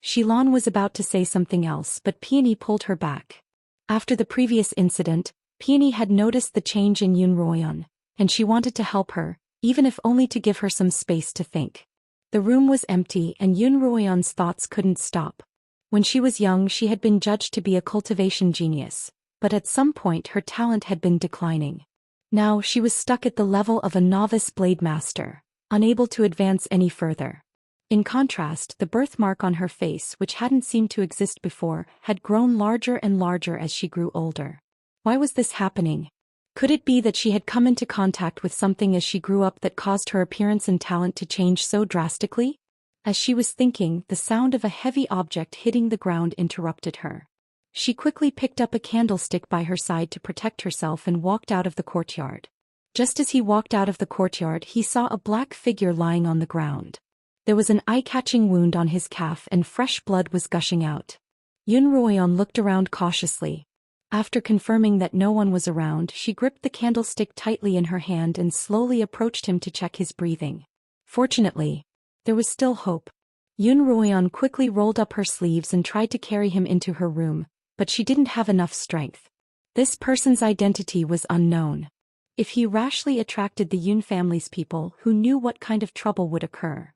Xilan was about to say something else, but Peony pulled her back. After the previous incident, Peony had noticed the change in Yun Ruoyan, and she wanted to help her, even if only to give her some space to think. The room was empty and Yun Ruoyan's thoughts couldn't stop. When she was young, she had been judged to be a cultivation genius, but at some point her talent had been declining. Now she was stuck at the level of a novice blade master, unable to advance any further. In contrast, the birthmark on her face, which hadn't seemed to exist before, had grown larger and larger as she grew older. Why was this happening? Could it be that she had come into contact with something as she grew up that caused her appearance and talent to change so drastically? As she was thinking, the sound of a heavy object hitting the ground interrupted her. She quickly picked up a candlestick by her side to protect herself and walked out of the courtyard. Just as he walked out of the courtyard, he saw a black figure lying on the ground. There was an eye-catching wound on his calf and fresh blood was gushing out. Yun Ruoyan looked around cautiously. After confirming that no one was around, she gripped the candlestick tightly in her hand and slowly approached him to check his breathing. Fortunately, there was still hope. Yun Ruoyan quickly rolled up her sleeves and tried to carry him into her room, but she didn't have enough strength. This person's identity was unknown. If he rashly attracted the Yun family's people, who knew what kind of trouble would occur?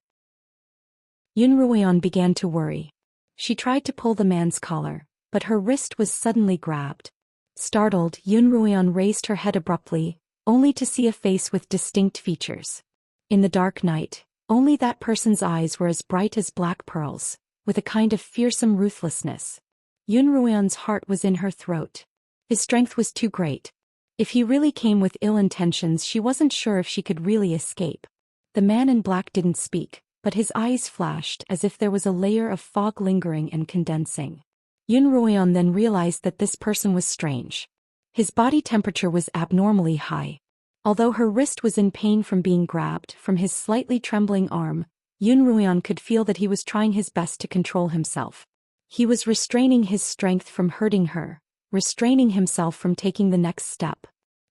Yun Ruoyan began to worry. She tried to pull the man's collar, but her wrist was suddenly grabbed. Startled, Yun Ruoyan raised her head abruptly, only to see a face with distinct features. In the dark night, only that person's eyes were as bright as black pearls, with a kind of fearsome ruthlessness. Yun Ruoyan's heart was in her throat. His strength was too great. If he really came with ill intentions, she wasn't sure if she could really escape. The man in black didn't speak, but his eyes flashed as if there was a layer of fog lingering and condensing. Yun Ruoyan then realized that this person was strange. His body temperature was abnormally high. Although her wrist was in pain from being grabbed from his slightly trembling arm, Yun Ruoyan could feel that he was trying his best to control himself. He was restraining his strength from hurting her, restraining himself from taking the next step.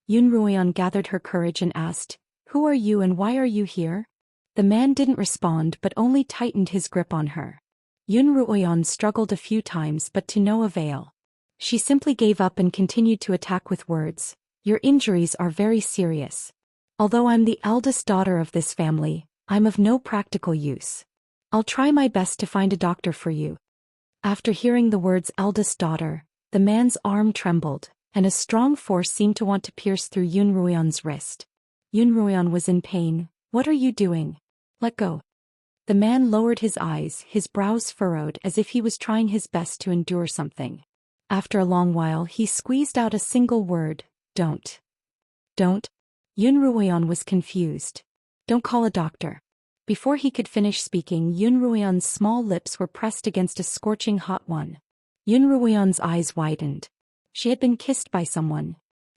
Yun Ruoyan gathered her courage and asked, "Who are you and why are you here?" The man didn't respond but only tightened his grip on her. Yun Ruoyan struggled a few times but to no avail. She simply gave up and continued to attack with words. "Your injuries are very serious. Although I'm the eldest daughter of this family, I'm of no practical use. I'll try my best to find a doctor for you." After hearing the words eldest daughter, the man's arm trembled, and a strong force seemed to want to pierce through Yun Ruoyan's wrist. Yun Ruoyan was in pain. What are you doing? Let go. The man lowered his eyes, his brows furrowed as if he was trying his best to endure something. After a long while he squeezed out a single word, don't. Don't? Yun Ruoyan was confused. Don't call a doctor. Before he could finish speaking, Yun Ruoyan's small lips were pressed against a scorching hot one. Yun Ruoyan's eyes widened. She had been kissed by someone.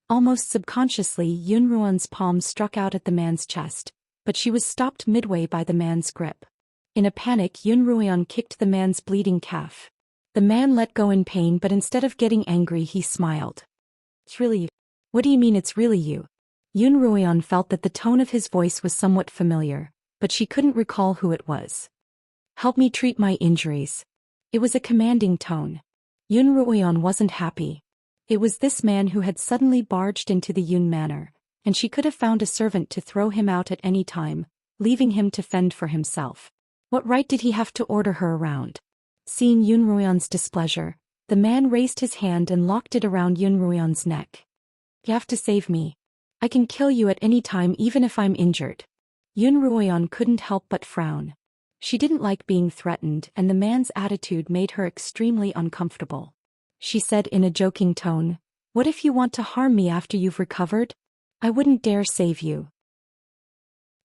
Almost subconsciously, Yun Ruoyan's palm struck out at the man's chest, but she was stopped midway by the man's grip. In a panic, Yun Ruoyan kicked the man's bleeding calf. The man let go in pain, but instead of getting angry he smiled. It's really you. What do you mean it's really you? Yun Ruoyan felt that the tone of his voice was somewhat familiar, but she couldn't recall who it was. Help me treat my injuries. It was a commanding tone. Yun Ruoyan wasn't happy. It was this man who had suddenly barged into the Yun manor, and she could have found a servant to throw him out at any time, leaving him to fend for himself. What right did he have to order her around? Seeing Yun Ruoyan's displeasure, the man raised his hand and locked it around Yun Ruoyan's neck. You have to save me. I can kill you at any time even if I'm injured. Yun Ruoyan couldn't help but frown. She didn't like being threatened, and the man's attitude made her extremely uncomfortable. She said in a joking tone, "What if you want to harm me after you've recovered? I wouldn't dare save you."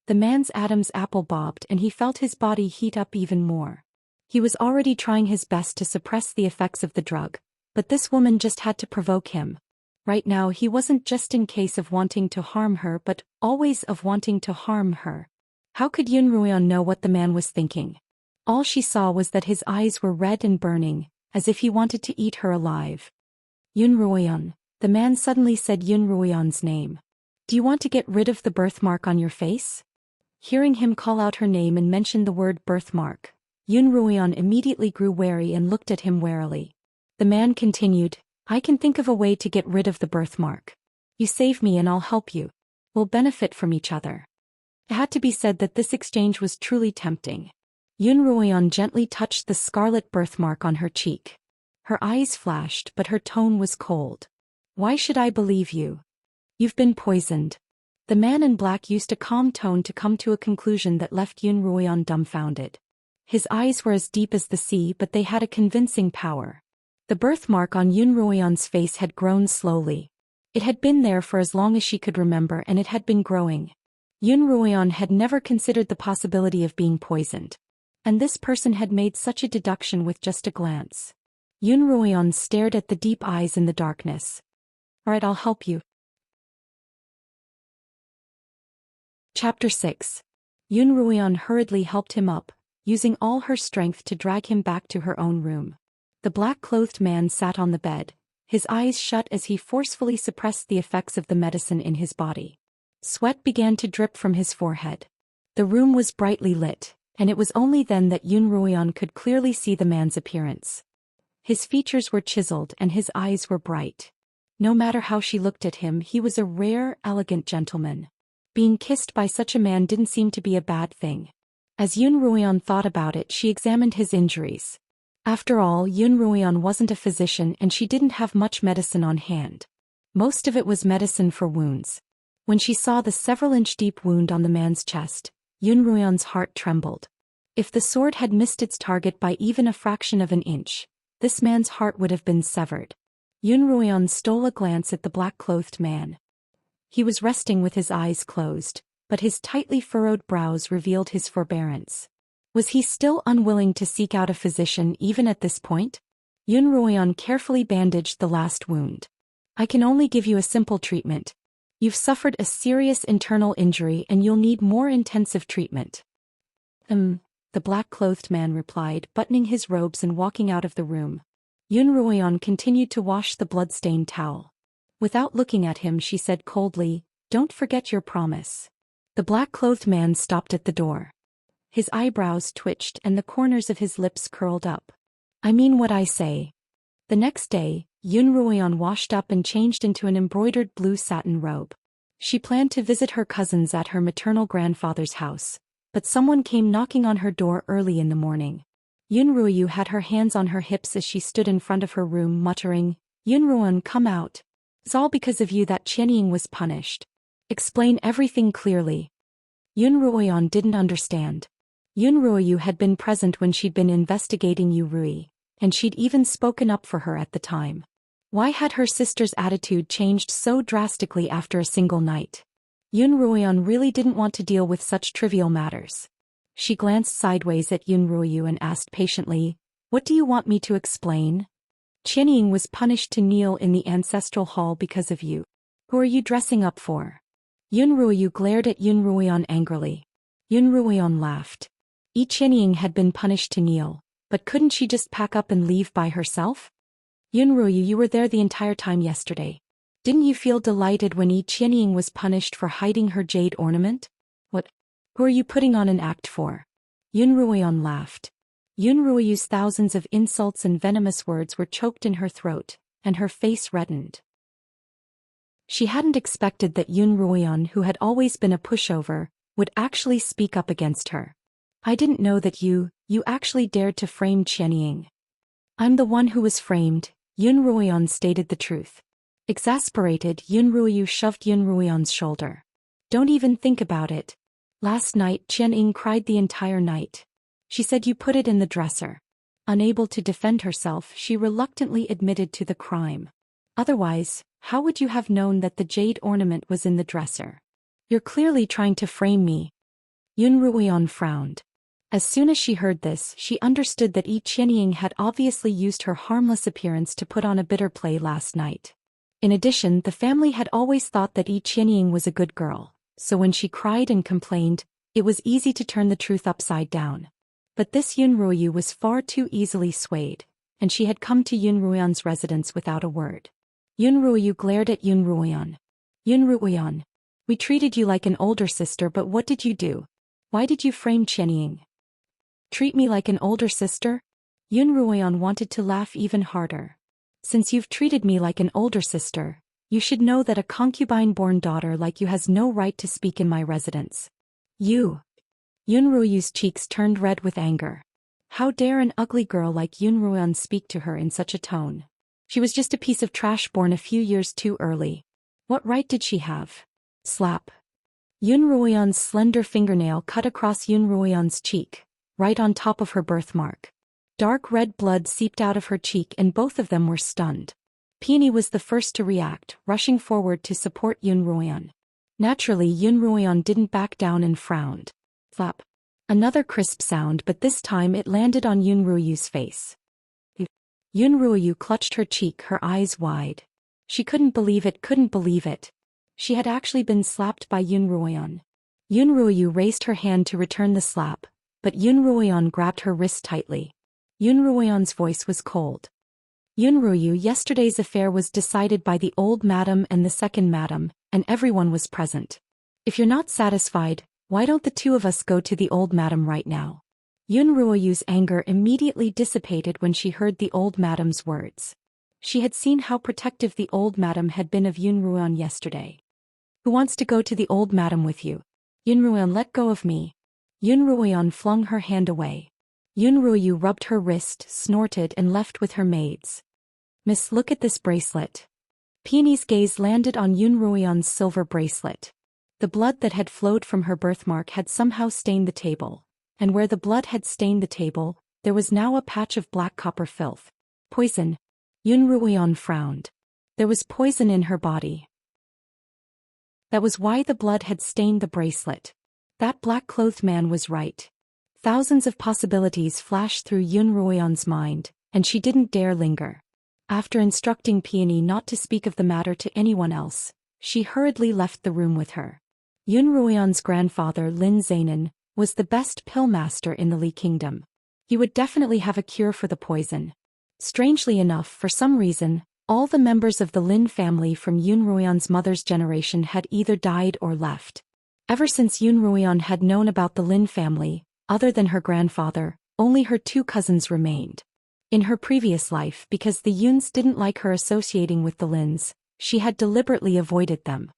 The man's Adam's apple bobbed and he felt his body heat up even more. He was already trying his best to suppress the effects of the drug, but this woman just had to provoke him. Right now he wasn't just in case of wanting to harm her but always of wanting to harm her. How could Yun Ruoyan know what the man was thinking? All she saw was that his eyes were red and burning, as if he wanted to eat her alive. Yun Ruoyan, the man suddenly said Yun Ruoyan's name. Do you want to get rid of the birthmark on your face? Hearing him call out her name and mention the word birthmark, Yun Ruoyan immediately grew wary and looked at him warily. The man continued, I can think of a way to get rid of the birthmark. You save me and I'll help you. We'll benefit from each other. It had to be said that this exchange was truly tempting. Yun Ruoyan gently touched the scarlet birthmark on her cheek. Her eyes flashed, but her tone was cold. Why should I believe you? You've been poisoned. The man in black used a calm tone to come to a conclusion that left Yun Ruoyan dumbfounded. His eyes were as deep as the sea, but they had a convincing power. The birthmark on Yun Ruoyan's face had grown slowly. It had been there for as long as she could remember, and it had been growing. Yun Ruoyan had never considered the possibility of being poisoned. And this person had made such a deduction with just a glance. Yun Ruoyan stared at the deep eyes in the darkness. Alright, I'll help you. Chapter 6. Yun Ruoyan hurriedly helped him up, using all her strength to drag him back to her own room. The black-clothed man sat on the bed, his eyes shut as he forcefully suppressed the effects of the medicine in his body. Sweat began to drip from his forehead. The room was brightly lit, and it was only then that Yun Ruoyan could clearly see the man's appearance. His features were chiseled and his eyes were bright. No matter how she looked at him, he was a rare, elegant gentleman. Being kissed by such a man didn't seem to be a bad thing. As Yun Ruoyan thought about it, she examined his injuries. After all, Yun Ruoyan wasn't a physician and she didn't have much medicine on hand. Most of it was medicine for wounds. When she saw the several-inch deep wound on the man's chest, Yun Ruoyan's heart trembled. If the sword had missed its target by even a fraction of an inch, this man's heart would have been severed. Yun Ruoyan stole a glance at the black-clothed man. He was resting with his eyes closed, but his tightly furrowed brows revealed his forbearance. Was he still unwilling to seek out a physician even at this point? Yun Ruoyan carefully bandaged the last wound. I can only give you a simple treatment. You've suffered a serious internal injury and you'll need more intensive treatment. The black-clothed man replied, buttoning his robes and walking out of the room. Yun Ruoyan continued to wash the blood-stained towel. Without looking at him, she said coldly, Don't forget your promise. The black-clothed man stopped at the door. His eyebrows twitched and the corners of his lips curled up. I mean what I say. The next day, Yun Ruoyan washed up and changed into an embroidered blue satin robe. She planned to visit her cousins at her maternal grandfather's house, but someone came knocking on her door early in the morning. Yun Ruoyu had her hands on her hips as she stood in front of her room, muttering, Yun Ruoyan, come out. It's all because of you that Qianying was punished. Explain everything clearly. Yun Ruoyan didn't understand. Yun Ruoyu had been present when she'd been investigating Yu Rui, and she'd even spoken up for her at the time. Why had her sister's attitude changed so drastically after a single night? Yun Ruoyan really didn't want to deal with such trivial matters. She glanced sideways at Yun Ruoyu and asked patiently, "What do you want me to explain?" Qianying was punished to kneel in the ancestral hall because of you. Who are you dressing up for? Yun Ruoyu glared at Yun Ruoyan angrily. Yun Ruoyan laughed. Qianying had been punished to kneel, but couldn't she just pack up and leave by herself? Yun Ruoyu, you were there the entire time yesterday. Didn't you feel delighted when Qianying was punished for hiding her jade ornament? What? Who are you putting on an act for? Yun Ruoyan laughed. Yun Ruoyu's thousands of insults and venomous words were choked in her throat, and her face reddened. She hadn't expected that Yun Ruoyan, who had always been a pushover, would actually speak up against her. I didn't know that you actually dared to frame Qianying. I'm the one who was framed, Yun Ruoyan stated the truth. Exasperated, Yun Ruoyu shoved Yun Ruoyan's shoulder. Don't even think about it. Last night Qianying cried the entire night. She said you put it in the dresser. Unable to defend herself, she reluctantly admitted to the crime. Otherwise, how would you have known that the jade ornament was in the dresser? You're clearly trying to frame me. Yun Ruoyan frowned. As soon as she heard this, she understood that Qianying had obviously used her harmless appearance to put on a bitter play last night. In addition, the family had always thought that Qianying was a good girl, so when she cried and complained, it was easy to turn the truth upside down. But this Yun Ruoyu was far too easily swayed, and she had come to Yun Ruoyan's residence without a word. Yun Ruoyu glared at Yun Ruoyan. Yun Ruoyan, we treated you like an older sister, but what did you do? Why did you frame Qianying? Treat me like an older sister? Yun Ruoyan wanted to laugh even harder. Since you've treated me like an older sister, you should know that a concubine-born daughter like you has no right to speak in my residence. You. Yun Ruoyu's cheeks turned red with anger. How dare an ugly girl like Yun Ruoyan speak to her in such a tone? She was just a piece of trash born a few years too early. What right did she have? Slap. Yun Ruoyan's slender fingernail cut across Yun Ruoyan's cheek, right on top of her birthmark. Dark red blood seeped out of her cheek and both of them were stunned. Peony was the first to react, rushing forward to support Yun Ruoyan. Naturally, Yun Ruoyan didn't back down and frowned. Flap. Another crisp sound, but this time it landed on Yun Ruoyu's face. Yun Ruoyu clutched her cheek, her eyes wide. She couldn't believe it. She had actually been slapped by Yun Ruoyan. Yun Ruoyu raised her hand to return the slap, but Yun Ruoyan grabbed her wrist tightly. Yun Ruoyan's voice was cold. Yun Ruoyu, yesterday's affair was decided by the old madam and the second madam, and everyone was present. If you're not satisfied, why don't the two of us go to the old madam right now? Yun Ruoyu's anger immediately dissipated when she heard the old madam's words. She had seen how protective the old madam had been of Yun Ruoyan yesterday. Who wants to go to the old madam with you? Yun Ruoyan, let go of me. Yun Ruoyan flung her hand away. Yun Ruoyu rubbed her wrist, snorted and left with her maids. Miss, look at this bracelet. Peony's gaze landed on Yun Ruoyan's silver bracelet. The blood that had flowed from her birthmark had somehow stained the table, and where the blood had stained the table, there was now a patch of black copper filth. Poison. Yun Ruoyan frowned. There was poison in her body. That was why the blood had stained the bracelet. That black-clothed man was right. Thousands of possibilities flashed through Yun Ruoyan's mind, and she didn't dare linger. After instructing Peony not to speak of the matter to anyone else, she hurriedly left the room with her. Yun Ruoyan's grandfather, Lin Zainan, was the best pill master in the Li Kingdom. He would definitely have a cure for the poison. Strangely enough, for some reason, all the members of the Lin family from Yun Ruoyan's mother's generation had either died or left. Ever since Yun Ruoyan had known about the Lin family, other than her grandfather, only her two cousins remained. In her previous life, because the Yuns didn't like her associating with the Lins, she had deliberately avoided them.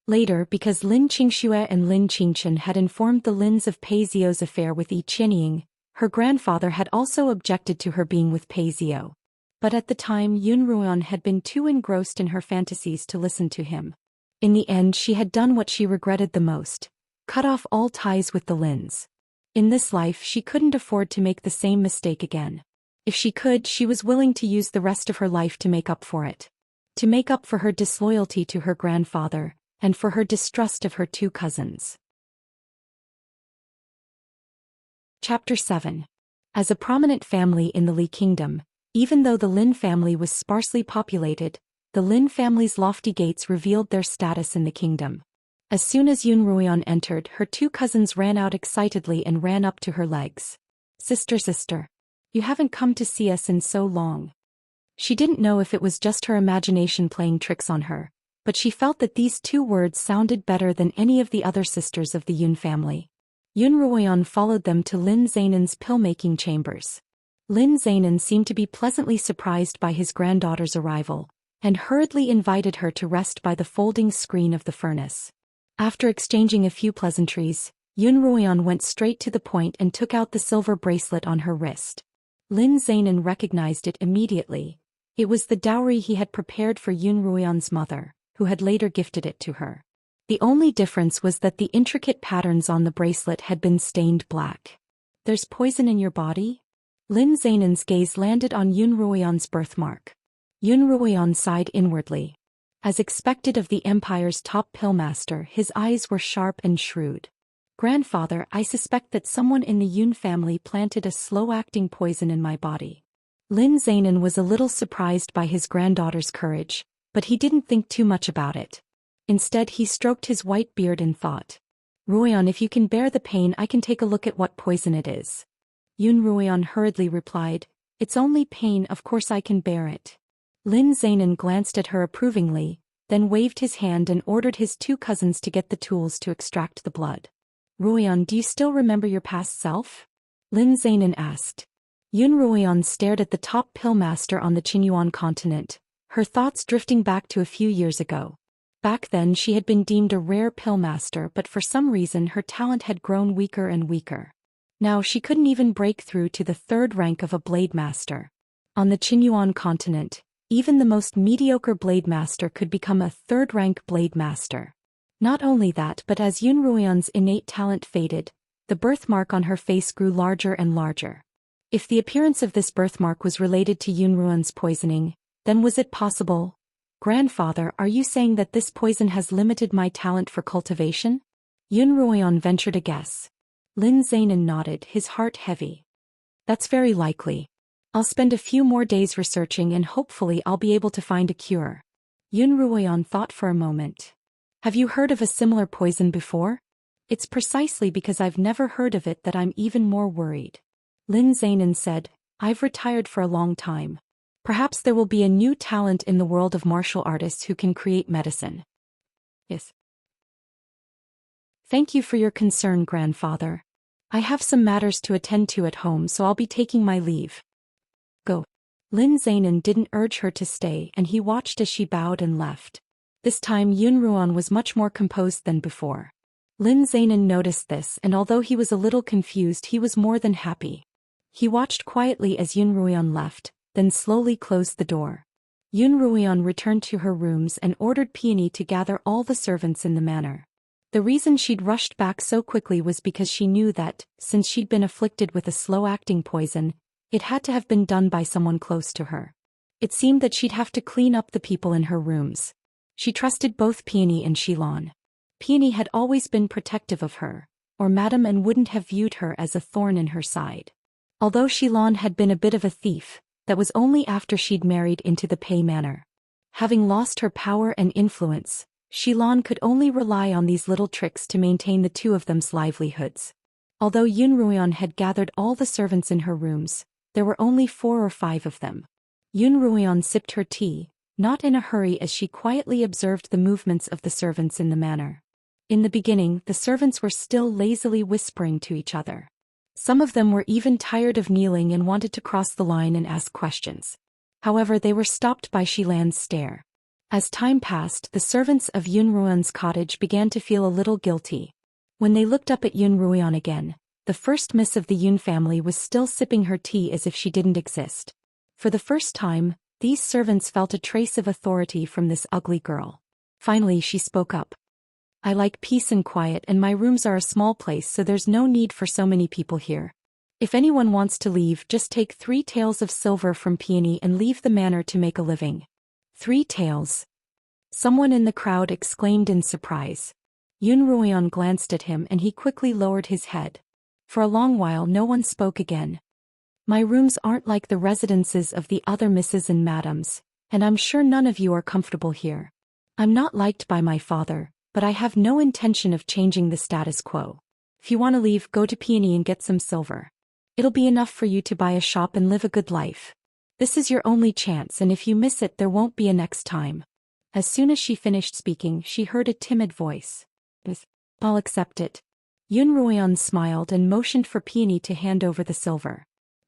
Later, because Lin Qingxue and Lin Qingchen had informed the Lins of Pei Zio's affair with Qianying, her grandfather had also objected to her being with Pei Zio. But at the time, Yun Ruoyan had been too engrossed in her fantasies to listen to him. In the end, she had done what she regretted the most. cut off all ties with the Lins. In this life she couldn't afford to make the same mistake again. If she could, she was willing to use the rest of her life to make up for it. To make up for her disloyalty to her grandfather, and for her distrust of her two cousins. Chapter 7. As a prominent family in the Li Kingdom, even though the Lin family was sparsely populated, the Lin family's lofty gates revealed their status in the kingdom. As soon as Yun Ruoyan entered, her two cousins ran out excitedly and ran up to her legs. Sister, you haven't come to see us in so long." She didn't know if it was just her imagination playing tricks on her, but she felt that these two words sounded better than any of the other sisters of the Yun family. Yun Ruoyan followed them to Lin Zainan's pill-making chambers. Lin Zainan seemed to be pleasantly surprised by his granddaughter's arrival, and hurriedly invited her to rest by the folding screen of the furnace. After exchanging a few pleasantries, Yun Ruoyan went straight to the point and took out the silver bracelet on her wrist. Lin Zainan recognized it immediately. It was the dowry he had prepared for Yun Ruoyan's mother, who had later gifted it to her. The only difference was that the intricate patterns on the bracelet had been stained black. "There's poison in your body?" Lin Zainan's gaze landed on Yun Ruoyan's birthmark. Yun Ruoyan sighed inwardly. As expected of the Empire's top pillmaster, his eyes were sharp and shrewd. "Grandfather, I suspect that someone in the Yun family planted a slow-acting poison in my body." Lin Zainan was a little surprised by his granddaughter's courage, but he didn't think too much about it. Instead, he stroked his white beard in thought. "Ruoyan, if you can bear the pain, I can take a look at what poison it is." Yun Ruoyan hurriedly replied, "It's only pain, of course I can bear it." Lin Zainan glanced at her approvingly, then waved his hand and ordered his two cousins to get the tools to extract the blood. "Ruoyan, do you still remember your past self?" Lin Zainan asked. Yun Ruoyan stared at the top pillmaster on the Qinyuan continent, her thoughts drifting back to a few years ago. Back then she had been deemed a rare pillmaster, but for some reason her talent had grown weaker and weaker. Now she couldn't even break through to the third rank of a blade master. On the Qinyuan continent, even the most mediocre blade master could become a third-rank blade master. Not only that, but as Yun Ruoyan's innate talent faded, the birthmark on her face grew larger and larger. If the appearance of this birthmark was related to Yun Ruoyan's poisoning, then was it possible? "Grandfather, are you saying that this poison has limited my talent for cultivation?" Yun Ruoyan ventured a guess. Lin Zainan nodded, his heart heavy. "That's very likely. I'll spend a few more days researching and hopefully I'll be able to find a cure." Yun Ruoyan thought for a moment. "Have you heard of a similar poison before?" "It's precisely because I've never heard of it that I'm even more worried." Lin Zainan said, "I've retired for a long time. Perhaps there will be a new talent in the world of martial artists who can create medicine." "Yes. Thank you for your concern, grandfather. I have some matters to attend to at home, so I'll be taking my leave." "Go." Lin Zainan didn't urge her to stay, and he watched as she bowed and left. This time Yun Ruoyan was much more composed than before. Lin Zainan noticed this, and although he was a little confused, he was more than happy. He watched quietly as Yun Ruoyan left, then slowly closed the door. Yun Ruoyan returned to her rooms and ordered Peony to gather all the servants in the manor. The reason she'd rushed back so quickly was because she knew that, since she'd been afflicted with a slow-acting poison, it had to have been done by someone close to her. It seemed that she'd have to clean up the people in her rooms. She trusted both Peony and Xilan. Peony had always been protective of her, or Madame and wouldn't have viewed her as a thorn in her side. Although Xilan had been a bit of a thief, that was only after she'd married into the Pei Manor. Having lost her power and influence, Xilan could only rely on these little tricks to maintain the two of them's livelihoods. Although Yun Ruoyan had gathered all the servants in her rooms, there were only 4 or 5 of them. Yun Ruoyan sipped her tea, not in a hurry, as she quietly observed the movements of the servants in the manor. In the beginning, the servants were still lazily whispering to each other. Some of them were even tired of kneeling and wanted to cross the line and ask questions. However, they were stopped by Xilan's stare. As time passed, the servants of Yun Ruoyan's cottage began to feel a little guilty. When they looked up at Yun Ruoyan again, the first miss of the Yun family was still sipping her tea as if she didn't exist. For the first time, these servants felt a trace of authority from this ugly girl. Finally, she spoke up. I like peace and quiet, and my rooms are a small place, so there's no need for so many people here. If anyone wants to leave, just take 3 taels of silver from Peony and leave the manor to make a living. 3 taels. Someone in the crowd exclaimed in surprise. Yun Ruoyan glanced at him and he quickly lowered his head. For a long while no one spoke again. My rooms aren't like the residences of the other misses and madams, and I'm sure none of you are comfortable here. I'm not liked by my father, but I have no intention of changing the status quo. If you want to leave, go to Peony and get some silver. It'll be enough for you to buy a shop and live a good life. This is your only chance, and if you miss it, there won't be a next time. As soon as she finished speaking, she heard a timid voice. I'll accept it. Yun Ruoyan smiled and motioned for Peony to hand over the silver.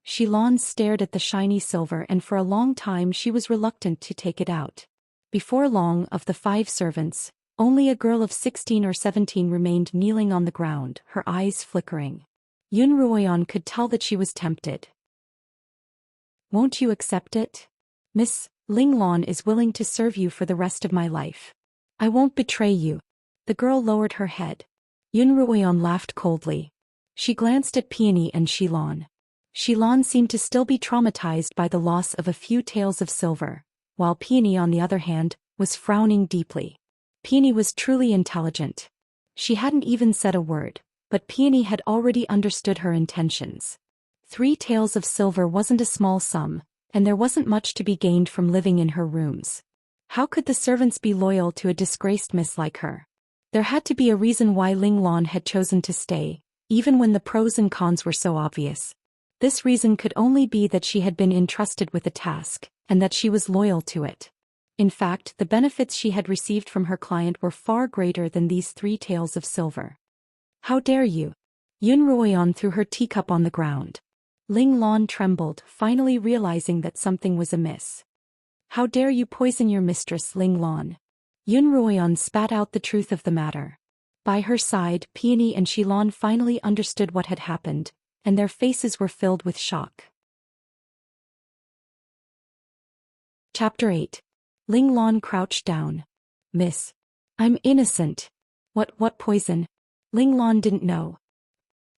Xilan stared at the shiny silver, and for a long time she was reluctant to take it out. Before long, of the 5 servants, only a girl of 16 or 17 remained kneeling on the ground, her eyes flickering. Yun Ruoyan could tell that she was tempted. Won't you accept it? Miss Ling Lan is willing to serve you for the rest of my life. I won't betray you. The girl lowered her head. Yun Ruoyan laughed coldly. She glanced at Peony and Xilan. Xilan seemed to still be traumatized by the loss of a few taels of silver, while Peony, on the other hand, was frowning deeply. Peony was truly intelligent. She hadn't even said a word, but Peony had already understood her intentions. 3 taels of silver wasn't a small sum, and there wasn't much to be gained from living in her rooms. How could the servants be loyal to a disgraced miss like her? There had to be a reason why Ling Lan had chosen to stay, even when the pros and cons were so obvious. This reason could only be that she had been entrusted with a task, and that she was loyal to it. In fact, the benefits she had received from her client were far greater than these 3 taels of silver. How dare you? Yun Ruoyan threw her teacup on the ground. Ling Lan trembled, finally realizing that something was amiss. How dare you poison your mistress, Ling Lan? Yun Ruoyan spat out the truth of the matter. By her side, Peony and Xilan finally understood what had happened, and their faces were filled with shock. Chapter 8. Ling Lan crouched down. Miss. I'm innocent. What poison? Ling Lan didn't know.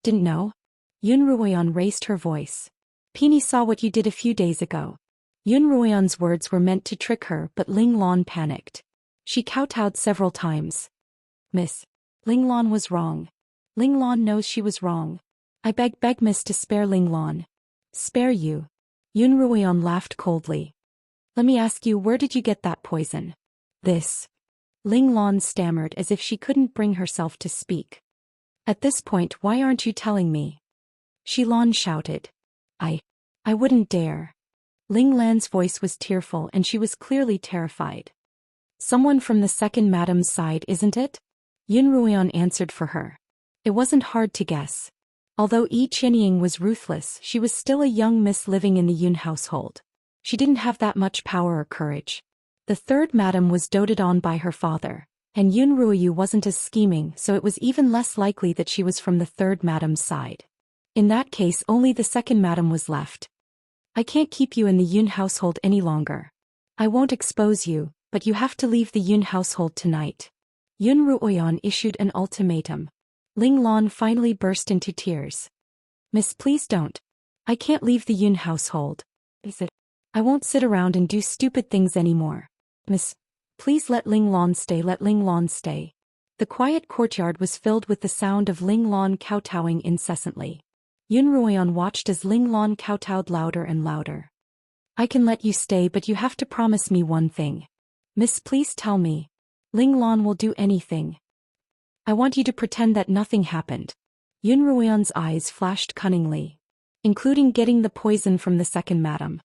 Didn't know? Yun Ruoyan raised her voice. Peony saw what you did a few days ago. Yun Ruoyan's words were meant to trick her, but Ling Lan panicked. She kowtowed several times. Miss. Ling Lan was wrong. Ling Lan knows she was wrong. I beg Miss to spare Ling Lan. Spare you? Yun Ruoyan laughed coldly. Let me ask you, where did you get that poison? This. Ling Lan stammered as if she couldn't bring herself to speak. At this point, why aren't you telling me? Xilan shouted. I wouldn't dare. Ling Lan's voice was tearful and she was clearly terrified. Someone from the second madam's side, isn't it? Yun Ruoyan answered for her. It wasn't hard to guess. Although Yi Qianying was ruthless, she was still a young miss living in the Yun household. She didn't have that much power or courage. The third madam was doted on by her father, and Yun Ruoyu wasn't as scheming, so it was even less likely that she was from the third madam's side. In that case, only the second madam was left. I can't keep you in the Yun household any longer. I won't expose you, but you have to leave the Yun household tonight. Yun Ruoyan issued an ultimatum. Ling Lan finally burst into tears. Miss, please don't. I can't leave the Yun household. Is it? I won't sit around and do stupid things anymore. Miss, please let Ling Lan stay, let Ling Lan stay. The quiet courtyard was filled with the sound of Ling Lan kowtowing incessantly. Yun Ruoyan watched as Ling Lan kowtowed louder and louder. I can let you stay, but you have to promise me one thing. Miss, please tell me. Ling Lan will do anything. I want you to pretend that nothing happened. Yun Ruoyan's eyes flashed cunningly. Including getting the poison from the second madam.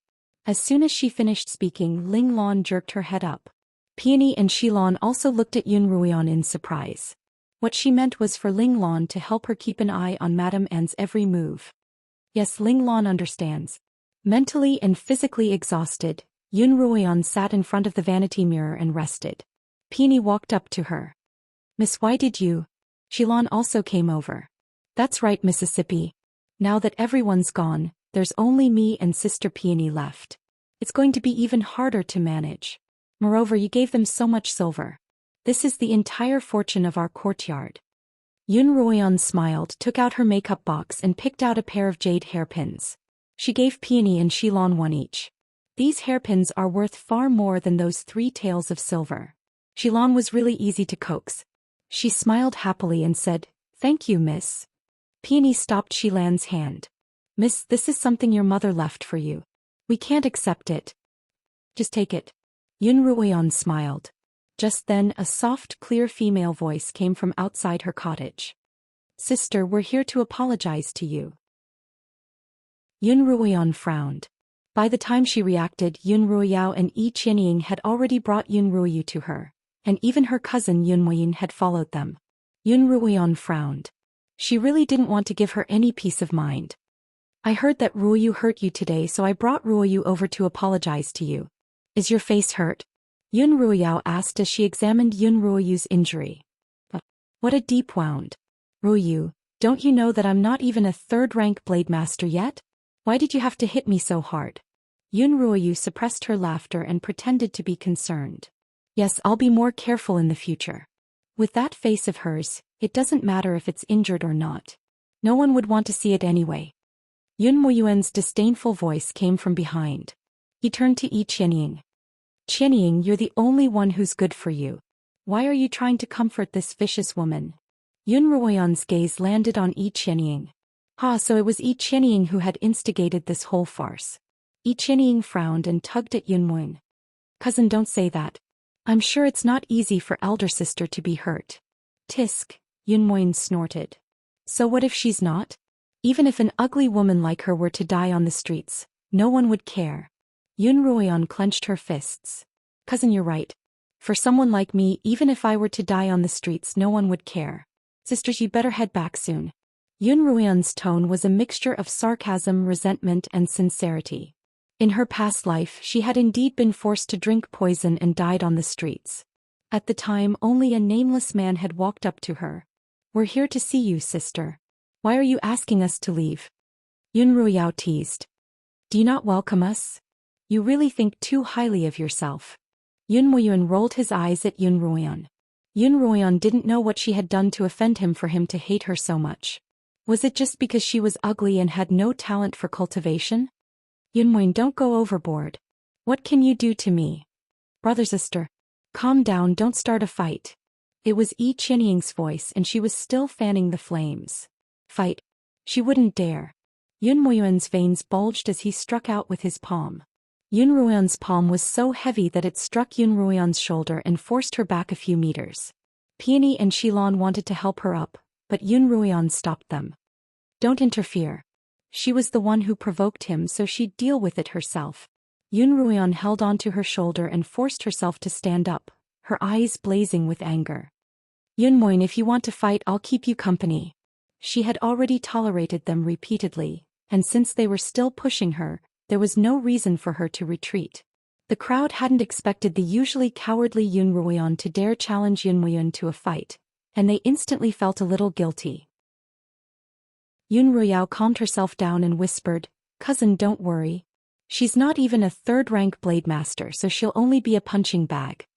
As soon as she finished speaking, Ling Lan jerked her head up. Peony and Xilan also looked at Yun Ruoyan in surprise. What she meant was for Ling Lan to help her keep an eye on Madame An's every move. Yes, Ling Lan understands. Mentally and physically exhausted, Yun Ruoyan sat in front of the vanity mirror and rested. Peony walked up to her. Miss, why did you? Xilan also came over. That's right, Mississippi. Now that everyone's gone, there's only me and Sister Peony left. It's going to be even harder to manage. Moreover, you gave them so much silver. This is the entire fortune of our courtyard. Yun Ruoyan smiled, took out her makeup box and picked out a pair of jade hairpins. She gave Peony and Shilon one each. These hairpins are worth far more than those 3 taels of silver. Shilon was really easy to coax. She smiled happily and said, "Thank you, miss." Peony stopped Shilan's hand. "Miss, this is something your mother left for you. We can't accept it. Just take it." Yun Ruoyan smiled. Just then a soft, clear female voice came from outside her cottage. "Sister, we're here to apologize to you." Yun Ruoyan frowned. By the time she reacted, Yun Ruoyao and Yi Qianying had already brought Yun Ruoyu to her, and even her cousin Yun Moyin had followed them. Yun Ruoyan frowned. She really didn't want to give her any peace of mind. "I heard that Ruoyu hurt you today, so I brought Ruoyu over to apologize to you. Is your face hurt?" Yun Ruoyao asked as she examined Yun Ruoyu's injury. "What a deep wound. Ruoyu, don't you know that I'm not even a 3rd-rank blade master yet? Why did you have to hit me so hard?" Yun Ruoyu suppressed her laughter and pretended to be concerned. "Yes, I'll be more careful in the future. With that face of hers, it doesn't matter if it's injured or not. No one would want to see it anyway." Yun Moyuan's disdainful voice came from behind. He turned to Yi Qianying. "Qianying, you're the only one who's good for you. Why are you trying to comfort this vicious woman?" Yun Ruoyan's gaze landed on Yi Qianying. So it was Yi Qianying who had instigated this whole farce. Yi Qianying frowned and tugged at Yun Moyin. "Cousin, don't say that. I'm sure it's not easy for elder sister to be hurt." "Tisk," Yun Moyin snorted. "So what if she's not? Even if an ugly woman like her were to die on the streets, no one would care." Yun Ruoyan clenched her fists. "Cousin, you're right. For someone like me, even if I were to die on the streets, no one would care. Sisters, you better head back soon." Yun Ruoyan's tone was a mixture of sarcasm, resentment, and sincerity. In her past life, she had indeed been forced to drink poison and died on the streets. At the time, only a nameless man had walked up to her. "We're here to see you, sister. Why are you asking us to leave?" Yun Ruoyao teased. "Do you not welcome us? You really think too highly of yourself." Yun Moyuan rolled his eyes at Yun Ruoyan. Yun Ruoyan didn't know what she had done to offend him for him to hate her so much. Was it just because she was ugly and had no talent for cultivation? "Yun Moyin, don't go overboard. What can you do to me?" "Brother, sister. Calm down, don't start a fight." It was Yi Qianying's voice and she was still fanning the flames. "Fight? She wouldn't dare." Yun Moyuan's veins bulged as he struck out with his palm. Yun Ruoyan's palm was so heavy that it struck Yun Ruoyan's shoulder and forced her back a few meters. Peony and Shilon wanted to help her up, but Yun Ruoyan stopped them. "Don't interfere. She was the one who provoked him, so she'd deal with it herself." Yun Ruoyan held onto her shoulder and forced herself to stand up, her eyes blazing with anger. "Yun Moyin, if you want to fight, I'll keep you company." She had already tolerated them repeatedly, and since they were still pushing her, there was no reason for her to retreat. The crowd hadn't expected the usually cowardly Yun Ruoyan to dare challenge Yun Moyin to a fight, and they instantly felt a little guilty. Yun Ruoyao calmed herself down and whispered, "Cousin, don't worry. She's not even a 3rd-rank blade master, so she'll only be a punching bag."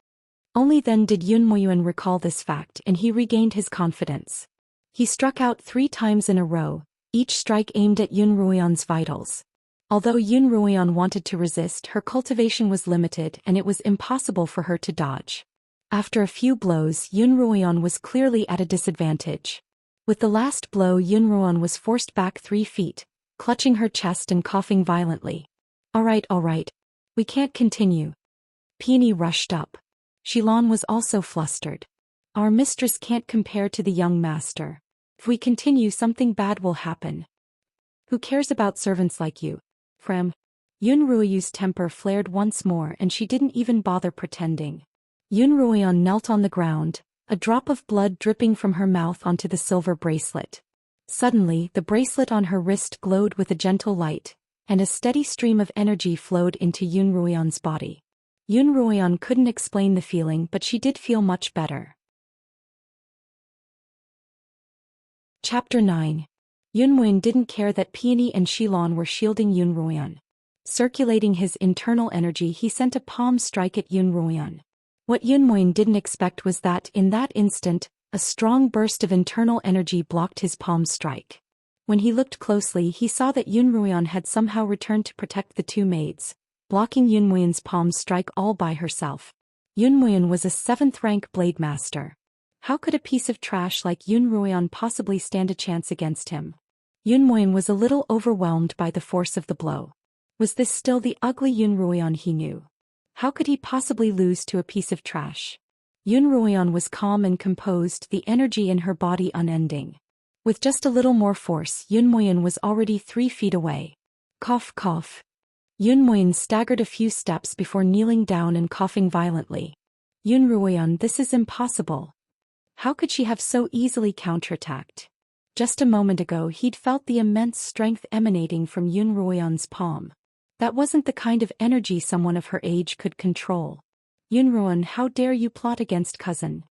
Only then did Yun Moyuan recall this fact and he regained his confidence. He struck out 3 times in a row, each strike aimed at Yun Ruoyan's vitals. Although Yun Ruoyan wanted to resist, her cultivation was limited and it was impossible for her to dodge. After a few blows, Yun Ruoyan was clearly at a disadvantage. With the last blow, Yun Ruoyan was forced back 3 feet, clutching her chest and coughing violently. All right. We can't continue." Peony rushed up. Shilon was also flustered. "Our mistress can't compare to the young master. If we continue, something bad will happen. Who cares about servants like you? Frem." Yun Ruoyu's temper flared once more and she didn't even bother pretending. Yun Ruoyan knelt on the ground, a drop of blood dripping from her mouth onto the silver bracelet. Suddenly, the bracelet on her wrist glowed with a gentle light, and a steady stream of energy flowed into Yun Ruoyan's body. Yun Ruoyan couldn't explain the feeling, but she did feel much better. Chapter 9. Yun Moyin didn't care that Peony and Shilon were shielding Yun Ruoyan. Circulating his internal energy, he sent a palm strike at Yun Ruoyan. What Yunmoyun didn't expect was that, in that instant, a strong burst of internal energy blocked his palm strike. When he looked closely, he saw that Yunruoyan had somehow returned to protect the two maids, blocking Yunmoyun's palm strike all by herself. Yunmoyun was a 7th-rank blade master. How could a piece of trash like Yunruoyan possibly stand a chance against him? Yunmoyun was a little overwhelmed by the force of the blow. Was this still the ugly Yunruoyan he knew? How could he possibly lose to a piece of trash? Yunruoyan was calm and composed, the energy in her body unending. With just a little more force, Yunmoyun was already 3 feet away. Cough, cough. Yunmoyun staggered a few steps before kneeling down and coughing violently. Yunruoyan, this is impossible. How could she have so easily counterattacked? Just a moment ago he'd felt the immense strength emanating from Yunruoyan's palm. That wasn't the kind of energy someone of her age could control. Yunruoyan, how dare you plot against cousin?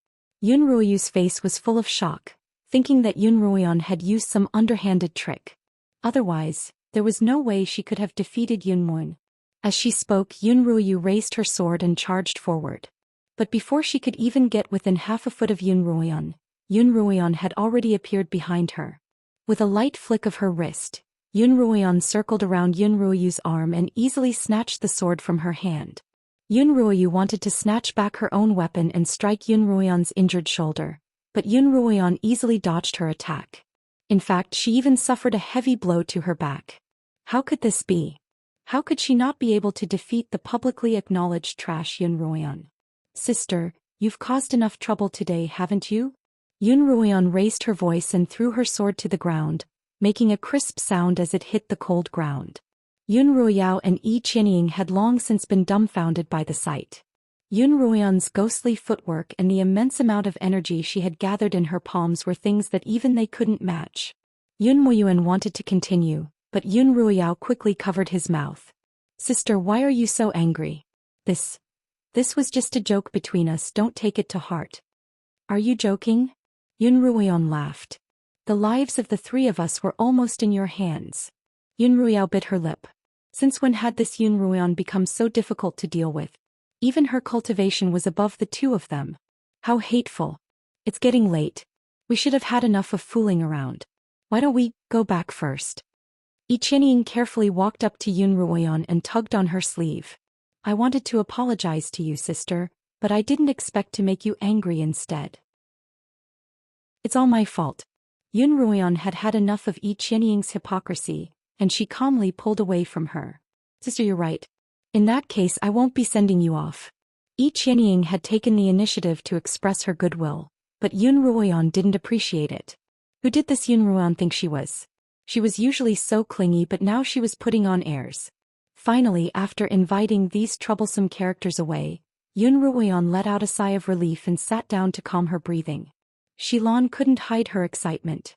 Yunruoyu's face was full of shock, thinking that Yunruoyan had used some underhanded trick. Otherwise, there was no way she could have defeated Yunmoyun. As she spoke, Yunruoyu raised her sword and charged forward. But before she could even get within half a foot of Yunruoyan, Yunruoyan had already appeared behind her. With a light flick of her wrist, Yunruoyan circled around Yunruoyu's arm and easily snatched the sword from her hand. Yunruoyu wanted to snatch back her own weapon and strike Yunruoyan's injured shoulder, but Yunruoyan easily dodged her attack. In fact, she even suffered a heavy blow to her back. How could this be? How could she not be able to defeat the publicly acknowledged trash Yunruoyan? Sister, you've caused enough trouble today, haven't you? Yunruoyan raised her voice and threw her sword to the ground, making a crisp sound as it hit the cold ground. Yunruoyao and Yi Qianying had long since been dumbfounded by the sight. Yunruoyan's ghostly footwork and the immense amount of energy she had gathered in her palms were things that even they couldn't match. Yunmoyuan wanted to continue, but Yunruoyao quickly covered his mouth. Sister, why are you so angry? This was just a joke between us, don't take it to heart. Are you joking? Yunruoyan laughed. The lives of the 3 of us were almost in your hands. Yunruoyao bit her lip. Since when had this Yunruoyan become so difficult to deal with? Even her cultivation was above the 2 of them. How hateful. It's getting late. We should have had enough of fooling around. Why don't we go back first? Yi Qianying carefully walked up to Yunruoyan and tugged on her sleeve. I wanted to apologize to you, sister, but I didn't expect to make you angry instead. It's all my fault. Yunruoyan had had enough of Yi Qianying's hypocrisy, and she calmly pulled away from her. Sister, you're right. In that case, I won't be sending you off. Yi Qianying had taken the initiative to express her goodwill, but Yunruoyan didn't appreciate it. Who did this Yunruoyan think she was? She was usually so clingy, but now she was putting on airs. Finally, after inviting these troublesome characters away, Yunruoyan let out a sigh of relief and sat down to calm her breathing. Xilan couldn't hide her excitement.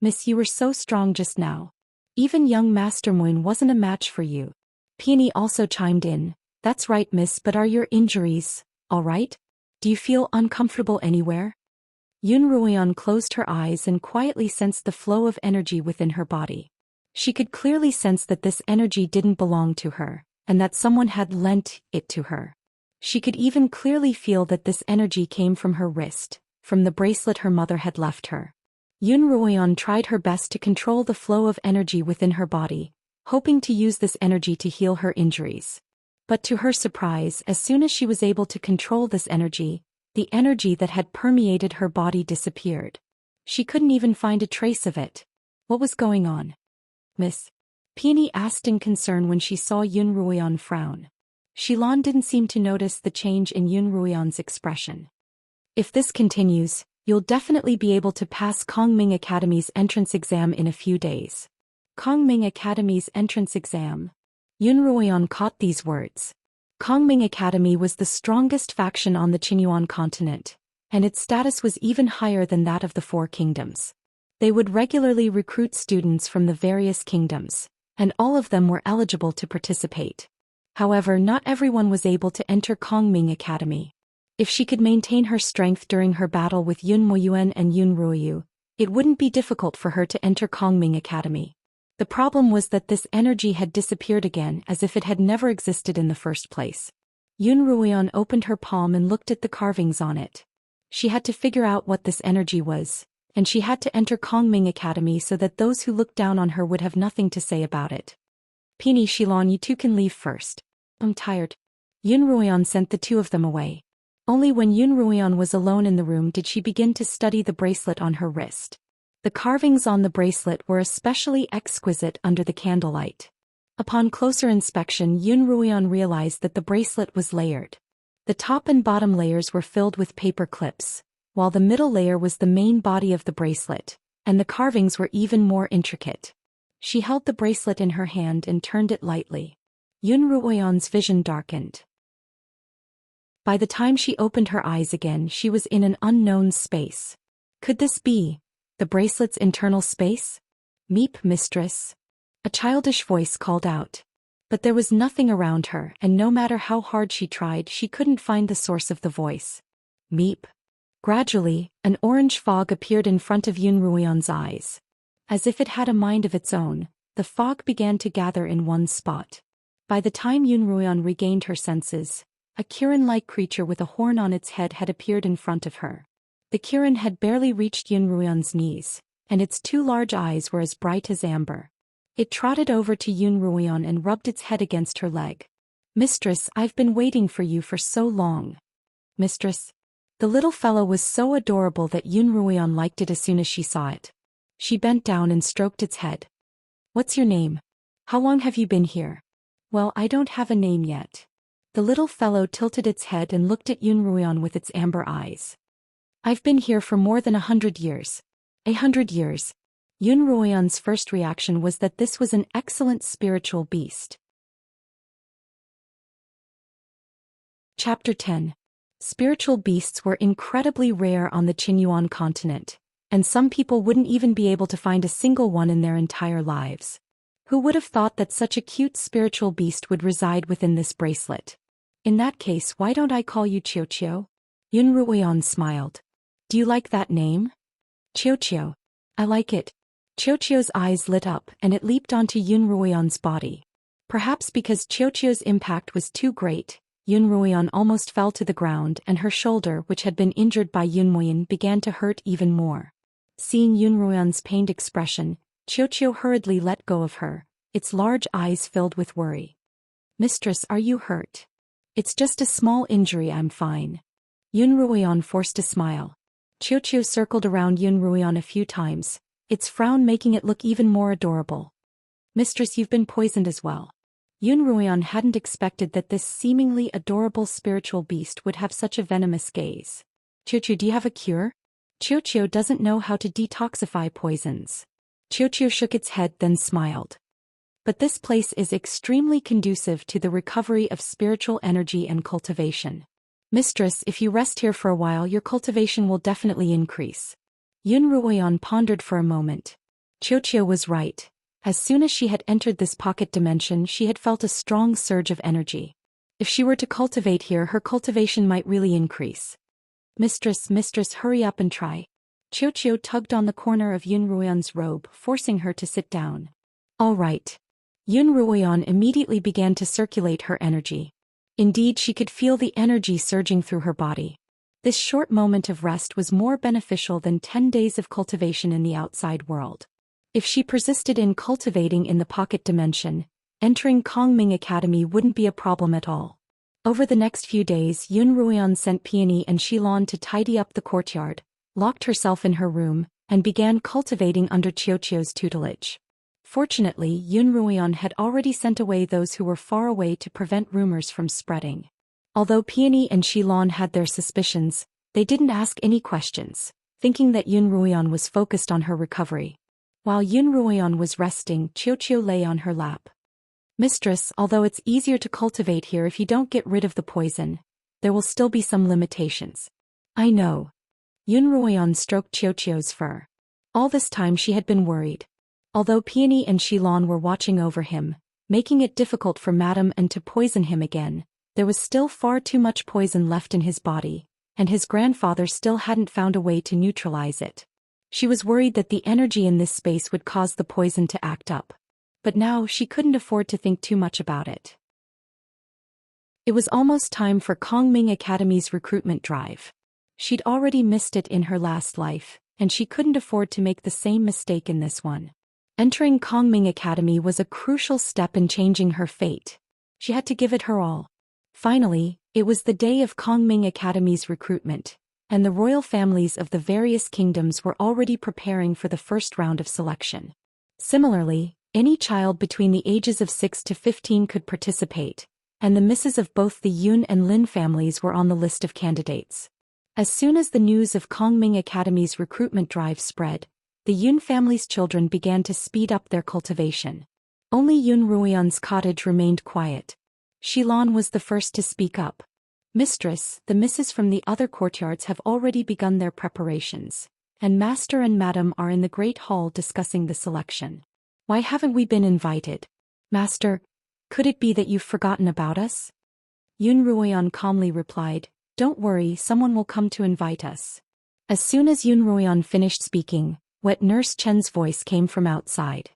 Miss, you were so strong just now. Even young Master Moon wasn't a match for you. Peony also chimed in. That's right, miss, but are your injuries all right? Do you feel uncomfortable anywhere? Yunruoyan closed her eyes and quietly sensed the flow of energy within her body. She could clearly sense that this energy didn't belong to her, and that someone had lent it to her. She could even clearly feel that this energy came from her wrist, from the bracelet her mother had left her. Yunruoyan tried her best to control the flow of energy within her body, hoping to use this energy to heal her injuries. But to her surprise, as soon as she was able to control this energy, the energy that had permeated her body disappeared. She couldn't even find a trace of it. What was going on? Miss? Peony asked in concern when she saw Yunruoyan frown. Xilan didn't seem to notice the change in Yunruoyan's expression. If this continues, you'll definitely be able to pass Kongming Academy's entrance exam in a few days. Kongming Academy's entrance exam. Yunruoyan caught these words. Kongming Academy was the strongest faction on the Qinyuan continent, and its status was even higher than that of the 4 kingdoms. They would regularly recruit students from the various kingdoms, and all of them were eligible to participate. However, not everyone was able to enter Kongming Academy. If she could maintain her strength during her battle with Yunmoyuan and Yunruoyu, it wouldn't be difficult for her to enter Kongming Academy. The problem was that this energy had disappeared again, as if it had never existed in the first place. Yun Ruoyan opened her palm and looked at the carvings on it. She had to figure out what this energy was, and she had to enter Kongming Academy so that those who looked down on her would have nothing to say about it. Peony Xilan, you two can leave first. I'm tired. Yun Ruoyan sent the two of them away. Only when Yun Ruoyan was alone in the room did she begin to study the bracelet on her wrist. The carvings on the bracelet were especially exquisite under the candlelight. Upon closer inspection, Yun Ruoyan realized that the bracelet was layered. The top and bottom layers were filled with paper clips, while the middle layer was the main body of the bracelet, and the carvings were even more intricate. She held the bracelet in her hand and turned it lightly. Yun Ruoyan's vision darkened. By the time she opened her eyes again, she was in an unknown space. Could this be the bracelet's internal space? Meep, mistress. A childish voice called out. But there was nothing around her, and no matter how hard she tried, she couldn't find the source of the voice. Meep. Gradually, an orange fog appeared in front of Yun Ruoyan's eyes. As if it had a mind of its own, the fog began to gather in one spot. By the time Yun Ruoyan regained her senses, a Kirin-like creature with a horn on its head had appeared in front of her. The Kirin had barely reached Yun Ruoyan's knees, and its two large eyes were as bright as amber. It trotted over to Yun Ruoyan and rubbed its head against her leg. Mistress, I've been waiting for you for so long. Mistress. The little fellow was so adorable that Yun Ruoyan liked it as soon as she saw it. She bent down and stroked its head. What's your name? How long have you been here? Well, I don't have a name yet. The little fellow tilted its head and looked at Yun Ruoyan with its amber eyes. I've been here for more than 100 years. 100 years. Yun Ruoyan's first reaction was that this was an excellent spiritual beast. Chapter 10. Spiritual beasts were incredibly rare on the Qinyuan continent, and some people wouldn't even be able to find a single one in their entire lives. Who would have thought that such a cute spiritual beast would reside within this bracelet? In that case, why don't I call you Qiu? Yun Ruoyan smiled. Do you like that name? Qiu. I like it. Qiu's eyes lit up and it leaped onto Yun Ruoyan's body. Perhaps because Qiu's impact was too great, Yun Ruoyan almost fell to the ground and her shoulder, which had been injured by Yun Muyin, began to hurt even more. Seeing Yun Ruoyan's pained expression, Qiu hurriedly let go of her, its large eyes filled with worry. Mistress, are you hurt? It's just a small injury, I'm fine. Yun Ruoyan forced a smile. Qiu circled around Yun Ruoyan a few times, its frown making it look even more adorable. Mistress, you've been poisoned as well. Yun Ruoyan hadn't expected that this seemingly adorable spiritual beast would have such a venomous gaze. Qiu, do you have a cure? Qiu doesn't know how to detoxify poisons. Qiu shook its head then smiled. But this place is extremely conducive to the recovery of spiritual energy and cultivation. Mistress, if you rest here for a while, your cultivation will definitely increase. Yun Ruoyan pondered for a moment. Qiu was right. As soon as she had entered this pocket dimension, she had felt a strong surge of energy. If she were to cultivate here, her cultivation might really increase. Mistress, hurry up and try. Qiu tugged on the corner of Yun Ruoyan's robe, forcing her to sit down. All right. Yun Ruoyan immediately began to circulate her energy. Indeed, she could feel the energy surging through her body. This short moment of rest was more beneficial than 10 days of cultivation in the outside world. If she persisted in cultivating in the pocket dimension, entering Kongming Academy wouldn't be a problem at all. Over the next few days, Yun Ruoyan sent Peony and Xilan to tidy up the courtyard, locked herself in her room, and began cultivating under Qiu's tutelage. Fortunately, Yun Ruoyan had already sent away those who were far away to prevent rumors from spreading. Although Peony and Xilan had their suspicions, they didn't ask any questions, thinking that Yun Ruoyan was focused on her recovery. While Yun Ruoyan was resting, Qiu lay on her lap. Mistress, although it's easier to cultivate here if you don't get rid of the poison, there will still be some limitations. I know. Yun Ruoyan stroked Qiu's fur. All this time she had been worried. Although Peony and Xilan were watching over him, making it difficult for Madame and to poison him again, there was still far too much poison left in his body, and his grandfather still hadn't found a way to neutralize it. She was worried that the energy in this space would cause the poison to act up. But now she couldn't afford to think too much about it. It was almost time for Kongming Academy's recruitment drive. She'd already missed it in her last life, and she couldn't afford to make the same mistake in this one. Entering Kongming Academy was a crucial step in changing her fate. She had to give it her all. Finally, it was the day of Kongming Academy's recruitment, and the royal families of the various kingdoms were already preparing for the first round of selection. Similarly, any child between the ages of 6 to 15 could participate, and the misses of both the Yun and Lin families were on the list of candidates. As soon as the news of Kongming Academy's recruitment drive spread, the Yun family's children began to speed up their cultivation. Only Yun Ruoyan's cottage remained quiet. Xilan was the first to speak up. Mistress, the misses from the other courtyards have already begun their preparations, and Master and Madam are in the Great Hall discussing the selection. Why haven't we been invited? Master, could it be that you've forgotten about us? Yun Ruoyan calmly replied, Don't worry, someone will come to invite us. As soon as Yun Ruoyan finished speaking, Wet Nurse Chen's voice came from outside.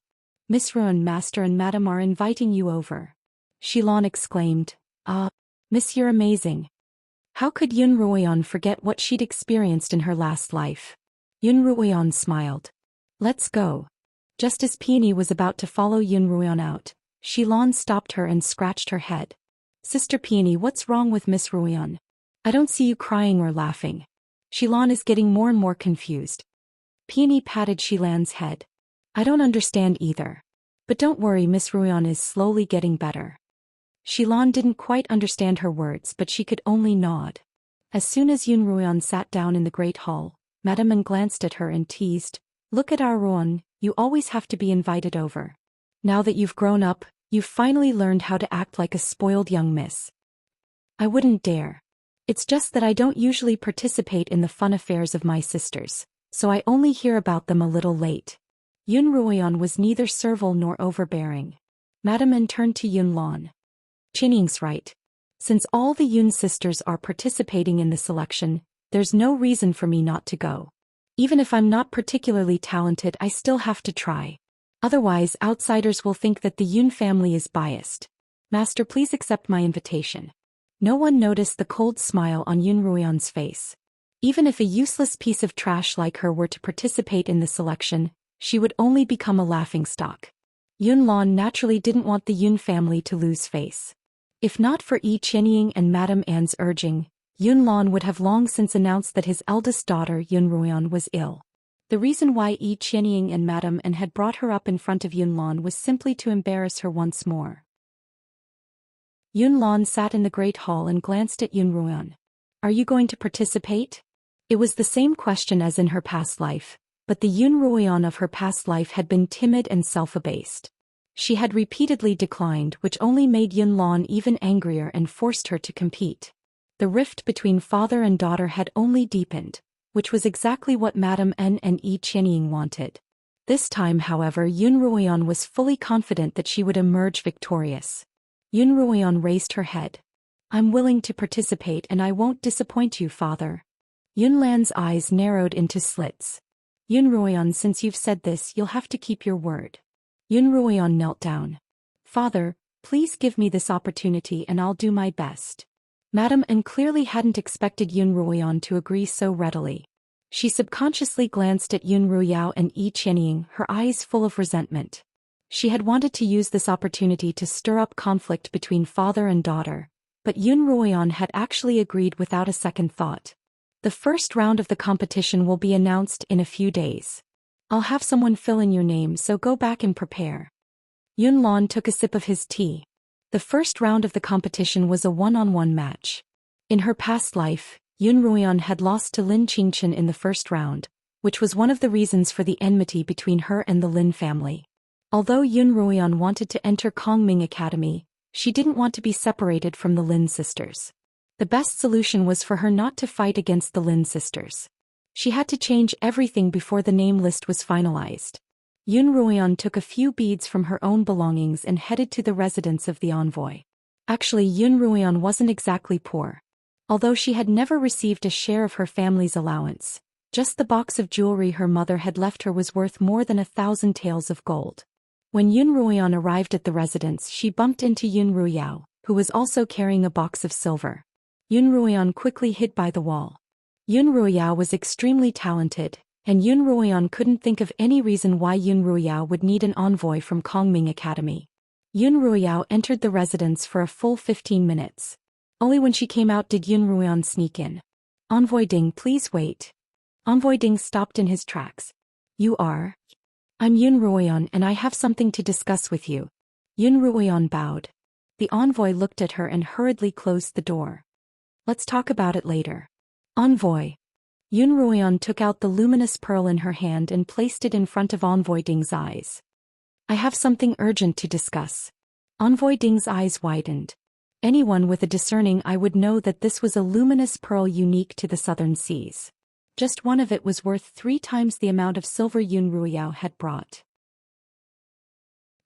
Miss Ruoyan, Master and Madam are inviting you over. Xilan exclaimed, Ah, Miss, you're amazing. How could Yun Ruoyan forget what she'd experienced in her last life? Yun Ruoyan smiled. Let's go. Just as Peony was about to follow Yun Ruoyan out, Xilan stopped her and scratched her head. Sister Peony, what's wrong with Miss Ruoyan? I don't see you crying or laughing. Xilan is getting more and more confused. Peony patted Xilan's head. I don't understand either. But don't worry, Miss Ruoyan is slowly getting better. Xilan didn't quite understand her words, but she could only nod. As soon as Yun Ruoyan sat down in the Great Hall, Madame An glanced at her and teased, Look at our Ruoyan, you always have to be invited over. Now that you've grown up, you've finally learned how to act like a spoiled young miss. I wouldn't dare. It's just that I don't usually participate in the fun affairs of my sisters, so I only hear about them a little late. Yun Ruoyan was neither servile nor overbearing. Madame An turned to Yun Lan. Qinying's right. Since all the Yun sisters are participating in the selection, there's no reason for me not to go. Even if I'm not particularly talented, I still have to try. Otherwise, outsiders will think that the Yun family is biased. Master, please accept my invitation. No one noticed the cold smile on Yun Ruoyan's face. Even if a useless piece of trash like her were to participate in the selection, she would only become a laughingstock. Yun Lan naturally didn't want the Yun family to lose face. If not for Yi Qianying and Madame An's urging, Yun Lan would have long since announced that his eldest daughter Yun Ruoyan was ill. The reason why Yi Qianying and Madame An had brought her up in front of Yun Lan was simply to embarrass her once more. Yun Lan sat in the Great Hall and glanced at Yun Ruoyan. Are you going to participate? It was the same question as in her past life, but the Yun Ruoyan of her past life had been timid and self-abased. She had repeatedly declined, which only made Yun Lan even angrier and forced her to compete. The rift between father and daughter had only deepened, which was exactly what Madame An and Yi Qianying wanted. This time, however, Yun Ruoyan was fully confident that she would emerge victorious. Yun Ruoyan raised her head. I'm willing to participate and I won't disappoint you, father. Yun Lan's eyes narrowed into slits. Yun Ruoyan, since you've said this, you'll have to keep your word. Yun Ruoyan knelt down. Father, please give me this opportunity and I'll do my best. Madame An clearly hadn't expected Yun Ruoyan to agree so readily. She subconsciously glanced at Yun Ruoyao and Yi Qianying, her eyes full of resentment. She had wanted to use this opportunity to stir up conflict between father and daughter, but Yun Ruoyan had actually agreed without a second thought. The first round of the competition will be announced in a few days. I'll have someone fill in your name, so go back and prepare. Yun Lan took a sip of his tea. The first round of the competition was a one-on-one match. In her past life, Yun Ruoyan had lost to Lin Qingchen in the first round, which was one of the reasons for the enmity between her and the Lin family. Although Yun Ruoyan wanted to enter Kongming Academy, she didn't want to be separated from the Lin sisters. The best solution was for her not to fight against the Lin sisters. She had to change everything before the name list was finalized. Yun Ruoyan took a few beads from her own belongings and headed to the residence of the envoy. Actually, Yun Ruoyan wasn't exactly poor. Although she had never received a share of her family's allowance, just the box of jewelry her mother had left her was worth more than 1,000 taels of gold. When Yun Ruoyan arrived at the residence, she bumped into Yun Ruoyao, who was also carrying a box of silver. Yun Ruoyan quickly hid by the wall. Yun Ruoyao was extremely talented, and Yun Ruoyan couldn't think of any reason why Yun Ruoyao would need an envoy from Kongming Academy. Yun Ruoyao entered the residence for a full 15 minutes. Only when she came out did Yun Ruoyan sneak in. "Envoy Ding, please wait." Envoy Ding stopped in his tracks. "You are?" "I'm Yun Ruoyan and I have something to discuss with you." Yun Ruoyan bowed. The envoy looked at her and hurriedly closed the door. "Let's talk about it later." "Envoy." Yun Ruoyan took out the luminous pearl in her hand and placed it in front of Envoy Ding's eyes. "I have something urgent to discuss." Envoy Ding's eyes widened. Anyone with a discerning eye would know that this was a luminous pearl unique to the southern seas. Just one of it was worth 3 times the amount of silver Yun Ruoyao had brought.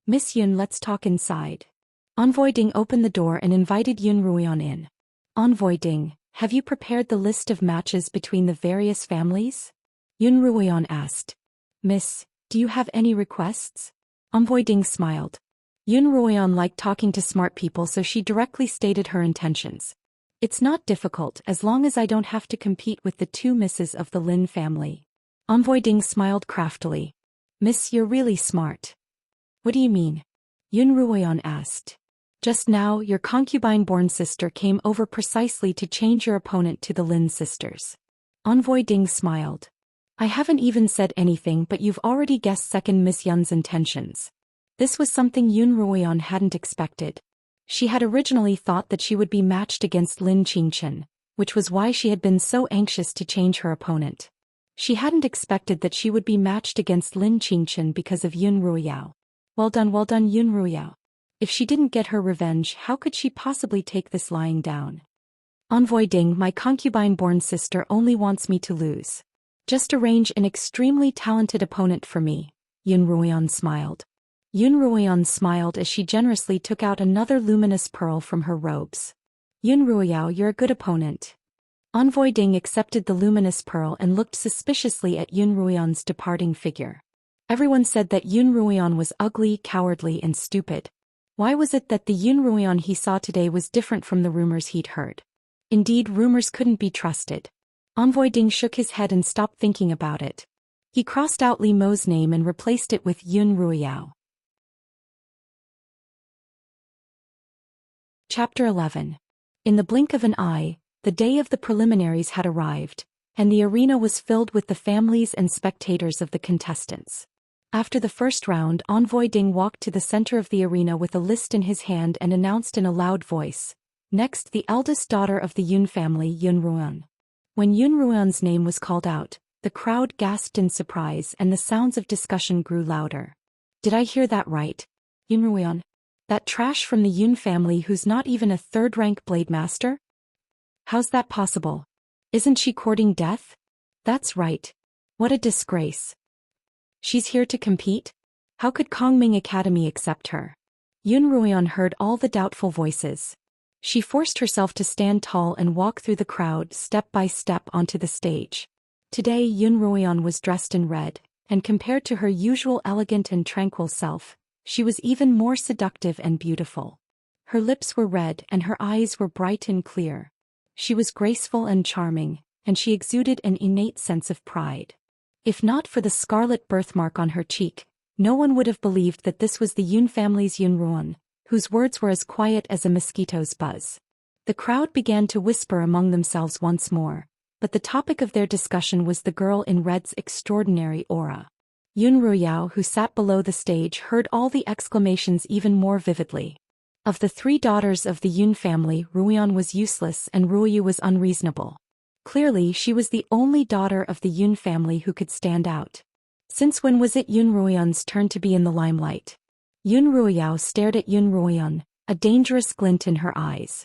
"Miss Yun, let's talk inside." Envoy Ding opened the door and invited Yun Ruoyan in. "Envoy Ding, have you prepared the list of matches between the various families?" Yun Ruoyan asked. "Miss, do you have any requests?" Envoy Ding smiled. Yun Ruoyan liked talking to smart people, so she directly stated her intentions. "It's not difficult as long as I don't have to compete with the 2 misses of the Lin family." Envoy Ding smiled craftily. "Miss, you're really smart." "What do you mean?" Yun Ruoyan asked. "Just now, your concubine-born sister came over precisely to change your opponent to the Lin sisters." Envoy Ding smiled. "I haven't even said anything, but you've already guessed second Miss Yun's intentions." This was something Yun Ruoyan hadn't expected. She had originally thought that she would be matched against Lin Qingchen, which was why she had been so anxious to change her opponent. She hadn't expected that she would be matched against Lin Qingchen because of Yun Ruoyao. Well done, Yun Ruoyao. If she didn't get her revenge, how could she possibly take this lying down? "Envoy Ding, my concubine-born sister only wants me to lose. Just arrange an extremely talented opponent for me." Yun Ruoyan smiled. Yun Ruoyan smiled as she generously took out another luminous pearl from her robes. "Yun Ruoyao, you're a good opponent." Envoy Ding accepted the luminous pearl and looked suspiciously at Yun Ruoyan's departing figure. Everyone said that Yun Ruoyan was ugly, cowardly, and stupid. Why was it that the Yun Ruoyan he saw today was different from the rumors he'd heard? Indeed, rumors couldn't be trusted. Envoy Ding shook his head and stopped thinking about it. He crossed out Li Mo's name and replaced it with Yun Ruoyao. Chapter 11. In the blink of an eye, the day of the preliminaries had arrived, and the arena was filled with the families and spectators of the contestants. After the first round, Envoy Ding walked to the center of the arena with a list in his hand and announced in a loud voice, "Next, the eldest daughter of the Yun family, Yun Ruoyan." When Yun Ruoyan's name was called out, the crowd gasped in surprise and the sounds of discussion grew louder. "Did I hear that right? Yun Ruoyan? That trash from the Yun family who's not even a third-rank blade master? How's that possible? Isn't she courting death? That's right. What a disgrace. She's here to compete? How could Kongming Academy accept her?" Yun Ruoyan heard all the doubtful voices. She forced herself to stand tall and walk through the crowd step by step onto the stage. Today Yun Ruoyan was dressed in red, and compared to her usual elegant and tranquil self, she was even more seductive and beautiful. Her lips were red and her eyes were bright and clear. She was graceful and charming, and she exuded an innate sense of pride. If not for the scarlet birthmark on her cheek, no one would have believed that this was the Yun family's Yun Ruoyan, whose words were as quiet as a mosquito's buzz. The crowd began to whisper among themselves once more, but the topic of their discussion was the girl in red's extraordinary aura. Yun Ruoyao, who sat below the stage, heard all the exclamations even more vividly. Of the 3 daughters of the Yun family, Ruoyan was useless and Ruoyu was unreasonable. Clearly, she was the only daughter of the Yun family who could stand out. Since when was it Yun Ruoyan's turn to be in the limelight? Yun Ruoyao stared at Yun Ruoyan, a dangerous glint in her eyes.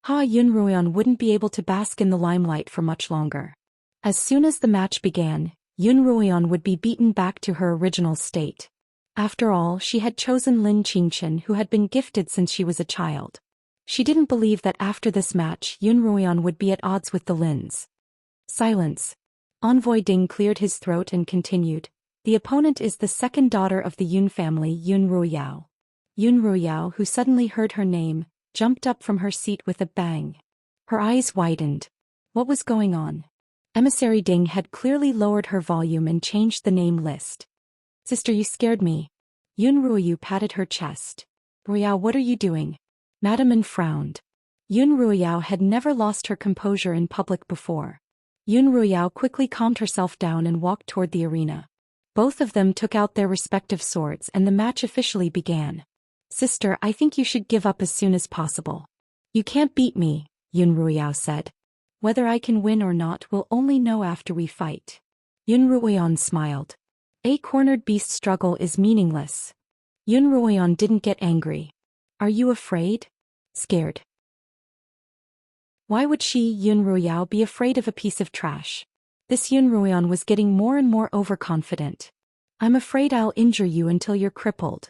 Yun Ruoyan wouldn't be able to bask in the limelight for much longer. As soon as the match began, Yun Ruoyan would be beaten back to her original state. After all, she had chosen Lin Qingchen, who had been gifted since she was a child. She didn't believe that after this match Yun Ruoyan would be at odds with the Lins. Silence. Envoy Ding cleared his throat and continued. The opponent is the second daughter of the Yun family, Yun Ruoyao. Yun Ruoyao, who suddenly heard her name, jumped up from her seat with a bang. Her eyes widened. What was going on? Emissary Ding had clearly lowered her volume and changed the name list. Sister, you scared me. Yun Ruoyu patted her chest. Ruoyao, what are you doing? Madam An frowned. Yun Ruoyao had never lost her composure in public before. Yun Ruoyao quickly calmed herself down and walked toward the arena. Both of them took out their respective swords and the match officially began. Sister, I think you should give up as soon as possible. You can't beat me, Yun Ruoyao said. Whether I can win or not we'll only know after we fight. Yun Ruoyan smiled. A cornered beast struggle is meaningless. Yun Ruoyan didn't get angry. Are you afraid? Scared. Why would she, Yun Ruoyao, be afraid of a piece of trash? This Yun Ruoyan was getting more and more overconfident. I'm afraid I'll injure you until you're crippled.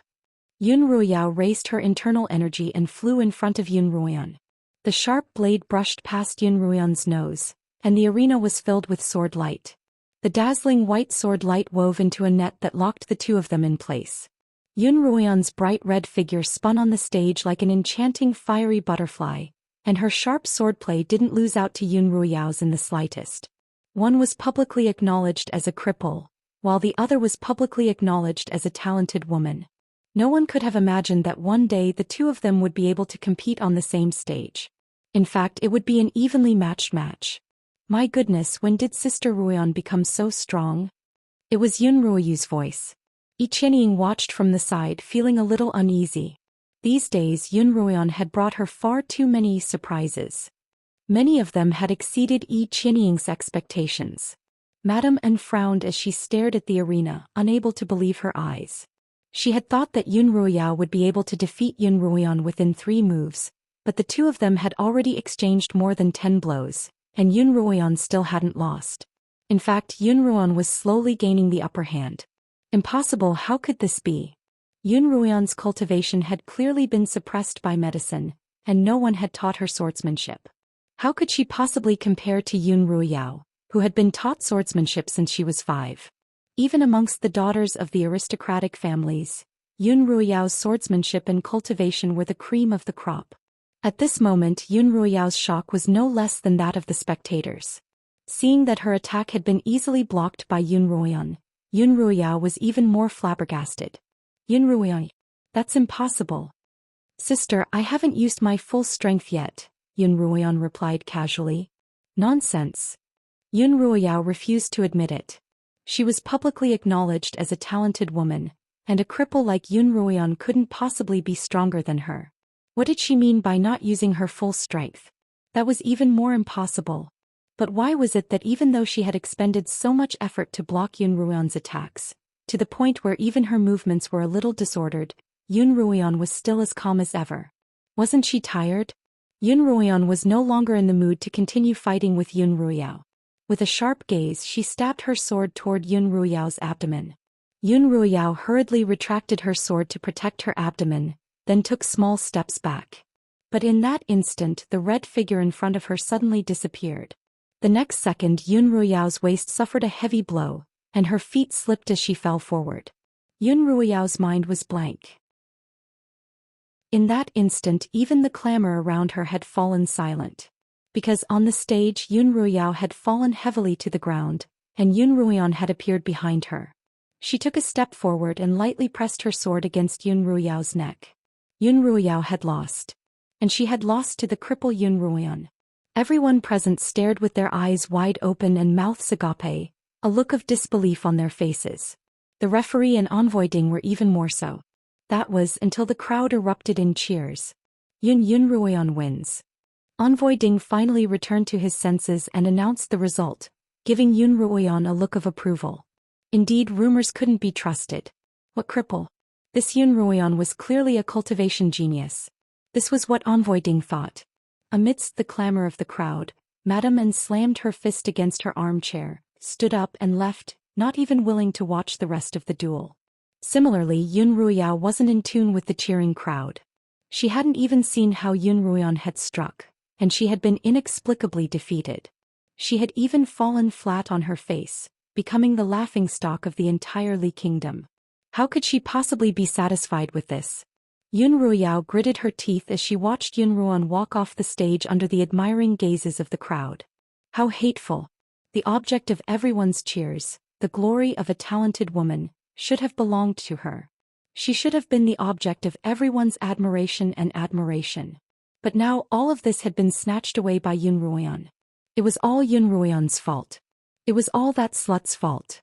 Yun Ruoyao raised her internal energy and flew in front of Yun Ruoyan. The sharp blade brushed past Yun Ruoyan's nose, and the arena was filled with sword light. The dazzling white sword light wove into a net that locked the two of them in place. Yun Ruoyan's bright red figure spun on the stage like an enchanting fiery butterfly, and her sharp swordplay didn't lose out to Yun Ruoyao's in the slightest. One was publicly acknowledged as a cripple, while the other was publicly acknowledged as a talented woman. No one could have imagined that one day the two of them would be able to compete on the same stage. In fact, it would be an evenly matched match. My goodness, when did Sister Ruoyan become so strong? It was Yun Ruoyu's voice. Yi Qianying watched from the side, feeling a little uneasy. These days Yun Ruoyan had brought her far too many surprises. Many of them had exceeded Yi Qianying's expectations. Madame An frowned as she stared at the arena, unable to believe her eyes. She had thought that Yun Ruoyao would be able to defeat Yun Ruoyan within 3 moves, but the two of them had already exchanged more than 10 blows, and Yun Ruoyan still hadn't lost. In fact, Yun Ruoyan was slowly gaining the upper hand. Impossible, how could this be? Yun Ruoyan's cultivation had clearly been suppressed by medicine, and no one had taught her swordsmanship. How could she possibly compare to Yun Ruoyao, who had been taught swordsmanship since she was 5? Even amongst the daughters of the aristocratic families, Yun Ruoyao's swordsmanship and cultivation were the cream of the crop. At this moment Yun Ruoyao's shock was no less than that of the spectators. Seeing that her attack had been easily blocked by Yun Ruoyan, Yun Ruoyao was even more flabbergasted. Yun Ruoyan, that's impossible. Sister, I haven't used my full strength yet, Yun Ruoyan replied casually. Nonsense. Yun Ruoyao refused to admit it. She was publicly acknowledged as a talented woman, and a cripple like Yun Ruoyan couldn't possibly be stronger than her. What did she mean by not using her full strength? That was even more impossible. But why was it that even though she had expended so much effort to block Yun Ruoyan's attacks, to the point where even her movements were a little disordered, Yun Ruoyan was still as calm as ever? Wasn't she tired? Yun Ruoyan was no longer in the mood to continue fighting with Yun Ruoyao. With a sharp gaze she stabbed her sword toward Yun Ruoyao's abdomen. Yun Ruoyao hurriedly retracted her sword to protect her abdomen, then took small steps back. But in that instant the red figure in front of her suddenly disappeared. The next second Yun Ruoyao's waist suffered a heavy blow, and her feet slipped as she fell forward. Yun Ruoyao's mind was blank. In that instant even the clamor around her had fallen silent. Because on the stage Yun Ruoyao had fallen heavily to the ground, and Yun Ruoyan had appeared behind her. She took a step forward and lightly pressed her sword against Yun Ruoyao's neck. Yun Ruoyao had lost. And she had lost to the cripple Yun Ruoyan. Everyone present stared with their eyes wide open and mouths agape, a look of disbelief on their faces. The referee and Envoy Ding were even more so. That was until the crowd erupted in cheers. Yun Ruoyan wins. Envoy Ding finally returned to his senses and announced the result, giving Yun Ruoyan a look of approval. Indeed, rumors couldn't be trusted. What cripple? This Yun Ruoyan was clearly a cultivation genius. This was what Envoy Ding thought. Amidst the clamor of the crowd, Madame An slammed her fist against her armchair, stood up and left, not even willing to watch the rest of the duel. Similarly, Yun Ruoyao wasn't in tune with the cheering crowd. She hadn't even seen how Yun Ruoyan had struck, and she had been inexplicably defeated. She had even fallen flat on her face, becoming the laughingstock of the entire Li Kingdom. How could she possibly be satisfied with this? Yun Ruoyao gritted her teeth as she watched Yun Ruoan walk off the stage under the admiring gazes of the crowd. How hateful. The object of everyone's cheers, the glory of a talented woman, should have belonged to her. She should have been the object of everyone's admiration and admiration. But now all of this had been snatched away by Yun Ruoyan. It was all Yun Ruoyan's fault. It was all that slut's fault.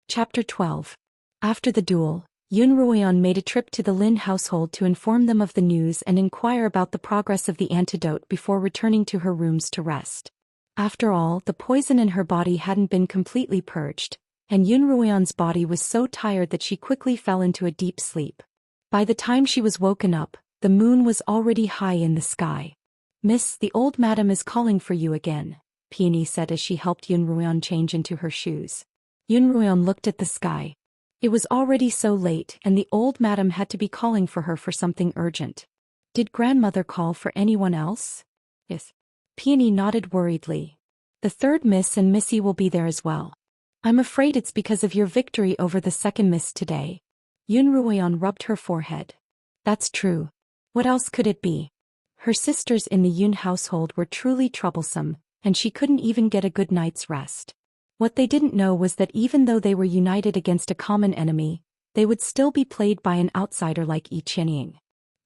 Chapter 12. After the duel, Yun Ruoyan made a trip to the Lin household to inform them of the news and inquire about the progress of the antidote before returning to her rooms to rest. After all, the poison in her body hadn't been completely purged, and Yun Ruoyan's body was so tired that she quickly fell into a deep sleep. By the time she was woken up, the moon was already high in the sky. "Miss, the old madam is calling for you again," Peony said as she helped Yun Ruoyan change into her shoes. Yun Ruoyan looked at the sky. It was already so late and the old madam had to be calling for her for something urgent. "Did grandmother call for anyone else?" "Yes." Peony nodded worriedly. "The third miss and Missy will be there as well. I'm afraid it's because of your victory over the second miss today." Yun Ruoyan rubbed her forehead. "That's true. What else could it be?" Her sisters in the Yun household were truly troublesome, and she couldn't even get a good night's rest. What they didn't know was that even though they were united against a common enemy, they would still be played by an outsider like Yi Qianying.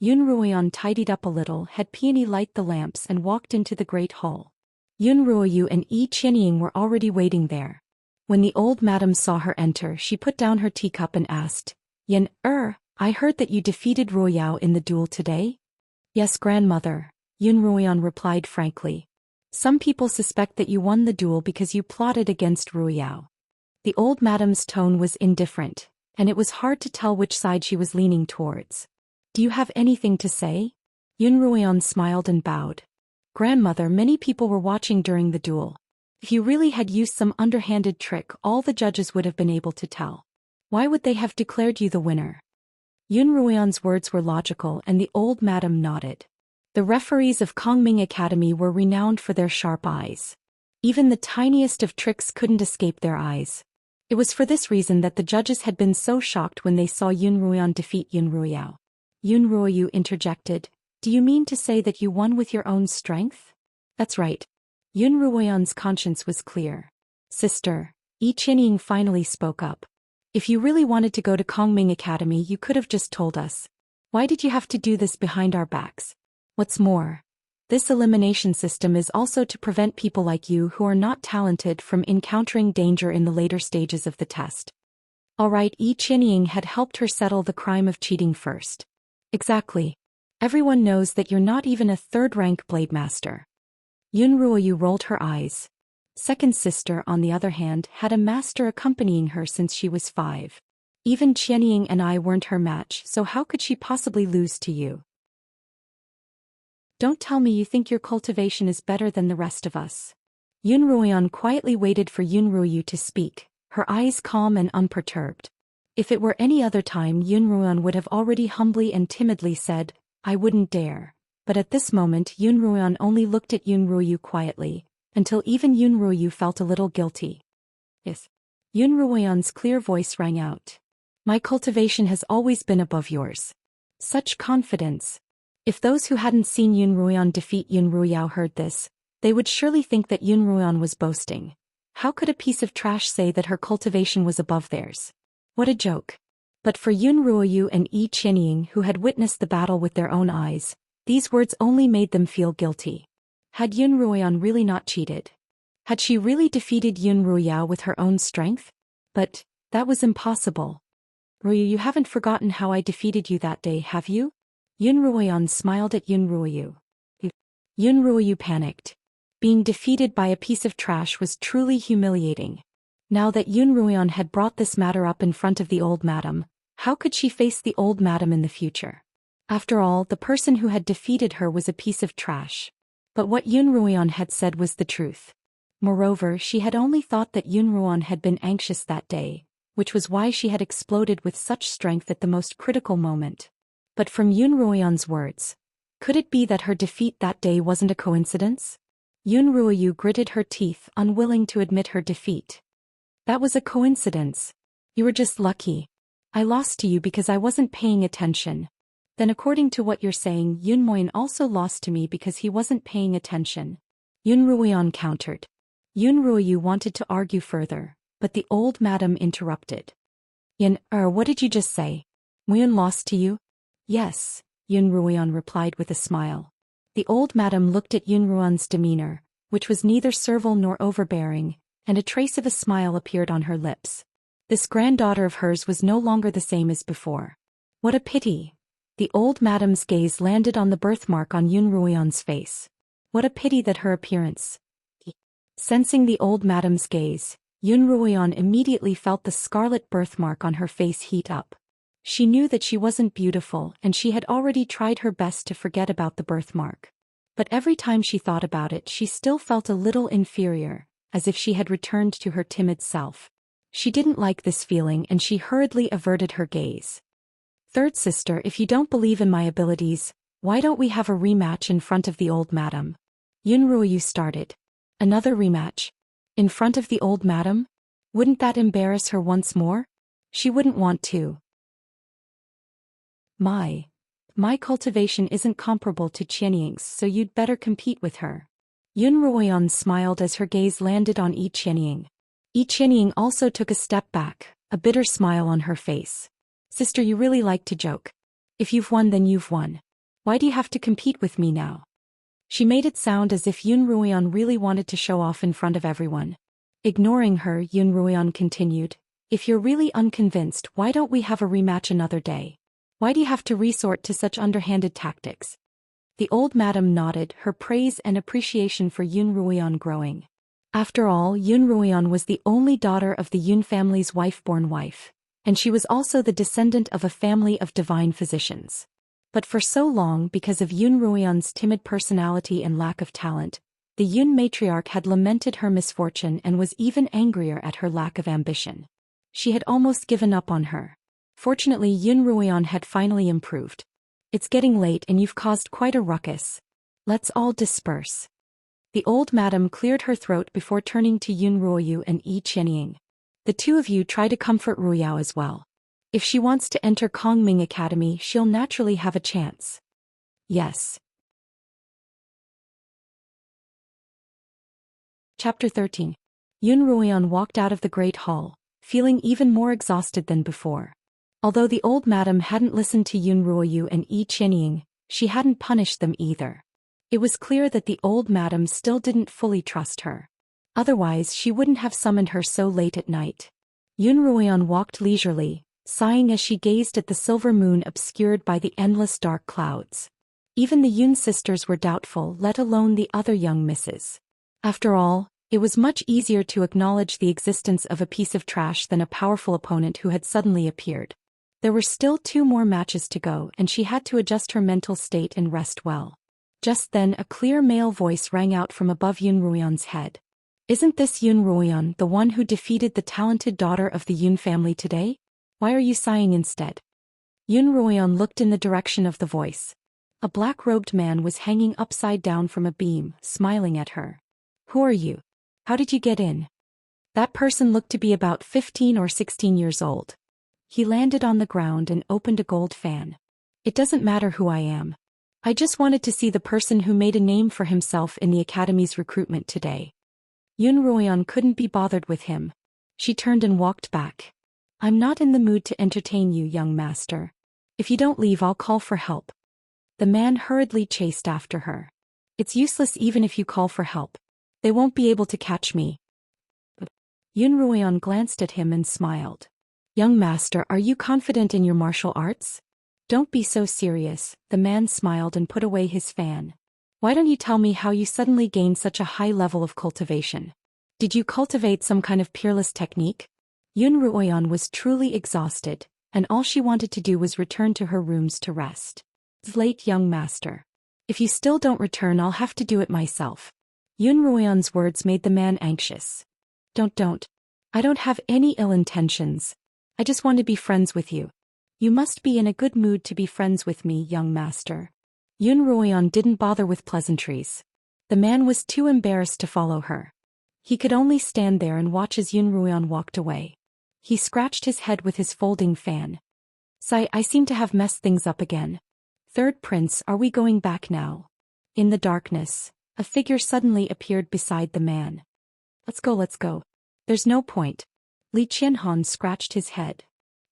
Yun Ruoyan tidied up a little, had Peony light the lamps and walked into the great hall. Yun Ruoyu and Yi Qianying were already waiting there. When the old madam saw her enter, she put down her teacup and asked, "Yen, I heard that you defeated Ruoyao in the duel today?" "Yes, grandmother," Yun Ruoyan replied frankly. "Some people suspect that you won the duel because you plotted against Ruoyao." The old madam's tone was indifferent, and it was hard to tell which side she was leaning towards. "Do you have anything to say?" Yun Ruoyan smiled and bowed. "Grandmother, many people were watching during the duel. If you really had used some underhanded trick, all the judges would have been able to tell. Why would they have declared you the winner?" Yun Ruoyan's words were logical and the old madam nodded. The referees of Kongming Academy were renowned for their sharp eyes. Even the tiniest of tricks couldn't escape their eyes. It was for this reason that the judges had been so shocked when they saw Yun Ruoyan defeat Yun Ruoyao. Yun Ruoyu interjected, "Do you mean to say that you won with your own strength?" "That's right." Yun Ruoyan's conscience was clear. "Sister," Yi Qianying finally spoke up. "If you really wanted to go to Kongming Academy, you could have just told us. Why did you have to do this behind our backs? What's more, this elimination system is also to prevent people like you who are not talented from encountering danger in the later stages of the test." All right, Yi Qianying had helped her settle the crime of cheating first. "Exactly. Everyone knows that you're not even a third-rank blade master." Yun Ruoyu rolled her eyes. Second sister, on the other hand, had a master accompanying her since she was 5. Even Qianying and I weren't her match, so how could she possibly lose to you? "Don't tell me you think your cultivation is better than the rest of us." Yun Ruoyan quietly waited for Yun Ruoyu to speak, her eyes calm and unperturbed. If it were any other time, Yun Ruoyan would have already humbly and timidly said, "I wouldn't dare." But at this moment Yun Ruoyan only looked at Yun Ruoyu quietly, until even Yun Ruoyu felt a little guilty. "Yes." Yun Ruoyan's clear voice rang out. "My cultivation has always been above yours." Such confidence. If those who hadn't seen Yun Ruoyan defeat Yun Ruoyao heard this, they would surely think that Yun Ruoyan was boasting. How could a piece of trash say that her cultivation was above theirs? What a joke. But for Yun Ruoyu and Yi Qianying, who had witnessed the battle with their own eyes, these words only made them feel guilty. Had Yun Ruoyan really not cheated? Had she really defeated Yun Ruoyao with her own strength? But that was impossible. "Ruoyu, you haven't forgotten how I defeated you that day, have you?" Yun Ruoyan smiled at Yun Ruoyu. Yun Ruoyu panicked. Being defeated by a piece of trash was truly humiliating. Now that Yun Ruoyan had brought this matter up in front of the old madam, how could she face the old madam in the future? After all, the person who had defeated her was a piece of trash. But what Yun Ruoyan had said was the truth. Moreover, she had only thought that Yun Ruoyan had been anxious that day, which was why she had exploded with such strength at the most critical moment. But from Yun Ruoyan's words, could it be that her defeat that day wasn't a coincidence? Yun Ruoyu gritted her teeth, unwilling to admit her defeat. "That was a coincidence. You were just lucky." I lost to you because I wasn't paying attention. Then according to what you're saying, Yun Moyin also lost to me because he wasn't paying attention. Yun Ruoyan countered. Yun Ruoyu wanted to argue further, but the old madam interrupted. What did you just say? Moyin lost to you? Yes, Yun Ruoyan replied with a smile. The old madam looked at Yun Ruoyan's demeanor, which was neither servile nor overbearing, and a trace of a smile appeared on her lips. This granddaughter of hers was no longer the same as before. What a pity. The old madam's gaze landed on the birthmark on Yun Ruoyan's face. What a pity that her appearance. Sensing the old madam's gaze, Yun Ruoyan immediately felt the scarlet birthmark on her face heat up. She knew that she wasn't beautiful and she had already tried her best to forget about the birthmark. But every time she thought about it, she still felt a little inferior, as if she had returned to her timid self. She didn't like this feeling and she hurriedly averted her gaze. Third sister, if you don't believe in my abilities, why don't we have a rematch in front of the old madam? Yun Ruoyu started. Another rematch? In front of the old madam? Wouldn't that embarrass her once more? She wouldn't want to. My cultivation isn't comparable to Qianying's, so you'd better compete with her. Yun Ruoyan smiled as her gaze landed on Yi Qianying. Yi Qianying also took a step back, a bitter smile on her face. Sister, you really like to joke. If you've won, then you've won. Why do you have to compete with me now? She made it sound as if Yun Ruoyan really wanted to show off in front of everyone. Ignoring her, Yun Ruoyan continued, if you're really unconvinced, why don't we have a rematch another day? Why do you have to resort to such underhanded tactics? The old madam nodded, her praise and appreciation for Yun Ruoyan growing. After all, Yun Ruoyan was the only daughter of the Yun family's wife-born wife, and she was also the descendant of a family of divine physicians. But for so long, because of Yun Ruoyan's timid personality and lack of talent, the Yun matriarch had lamented her misfortune and was even angrier at her lack of ambition. She had almost given up on her. Fortunately, Yun Ruoyan had finally improved. It's getting late and you've caused quite a ruckus. Let's all disperse. The old madam cleared her throat before turning to Yun Ruoyu and Yi Qianying. The two of you try to comfort Ruyao as well. If she wants to enter Kongming Academy, she'll naturally have a chance. Yes. Chapter 13. Yun Ruoyan walked out of the Great Hall, feeling even more exhausted than before. Although the old madam hadn't listened to Yun Ruoyu and Yi Qianying, she hadn't punished them either. It was clear that the old madam still didn't fully trust her. Otherwise, she wouldn't have summoned her so late at night. Yun Ruoyan walked leisurely, sighing as she gazed at the silver moon obscured by the endless dark clouds. Even the Yun sisters were doubtful, let alone the other young misses. After all, it was much easier to acknowledge the existence of a piece of trash than a powerful opponent who had suddenly appeared. There were still 2 more matches to go and she had to adjust her mental state and rest well. Just then a clear male voice rang out from above Yun Ruoyan's head. Isn't this Yun Ruoyan, the one who defeated the talented daughter of the Yun family today? Why are you sighing instead? Yun Ruoyan looked in the direction of the voice. A black-robed man was hanging upside down from a beam, smiling at her. Who are you? How did you get in? That person looked to be about 15 or 16 years old. He landed on the ground and opened a gold fan. It doesn't matter who I am. I just wanted to see the person who made a name for himself in the academy's recruitment today. Yun Ruoyan couldn't be bothered with him. She turned and walked back. I'm not in the mood to entertain you, young master. If you don't leave, I'll call for help. The man hurriedly chased after her. It's useless even if you call for help. They won't be able to catch me. Yun Ruoyan glanced at him and smiled. Young master, are you confident in your martial arts? Don't be so serious, the man smiled and put away his fan. Why don't you tell me how you suddenly gained such a high level of cultivation? Did you cultivate some kind of peerless technique? Yun Ruoyan was truly exhausted, and all she wanted to do was return to her rooms to rest. It's late, young master. If you still don't return, I'll have to do it myself. Yun Ruoyan's words made the man anxious. Don't. I don't have any ill intentions. I just want to be friends with you. You must be in a good mood to be friends with me, young master. Yun Ruoyan didn't bother with pleasantries. The man was too embarrassed to follow her. He could only stand there and watch as Yun Ruoyan walked away. He scratched his head with his folding fan. Sigh, I seem to have messed things up again. Third prince, are we going back now? In the darkness, a figure suddenly appeared beside the man. Let's go, let's go. There's no point. Li Qianhan scratched his head.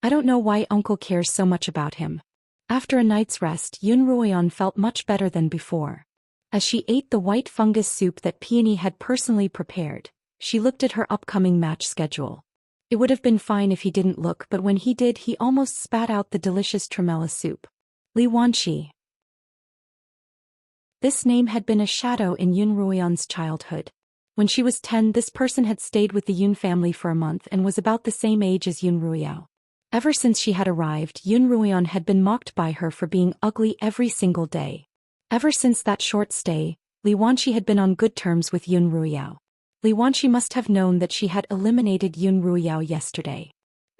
I don't know why uncle cares so much about him. After a night's rest, Yun Ruoyan felt much better than before. As she ate the white fungus soup that Peony had personally prepared, she looked at her upcoming match schedule. It would have been fine if he didn't look, but when he did, he almost spat out the delicious tremella soup. Li Wanqi. This name had been a shadow in Yun Ruoyan's childhood. When she was 10, this person had stayed with the Yun family for a month and was about the same age as Yun Ruoyao. Ever since she had arrived, Yun Ruoyan had been mocked by her for being ugly every single day. Ever since that short stay, Li Wanqi had been on good terms with Yun Ruoyao. Li Wanqi must have known that she had eliminated Yun Ruoyao yesterday.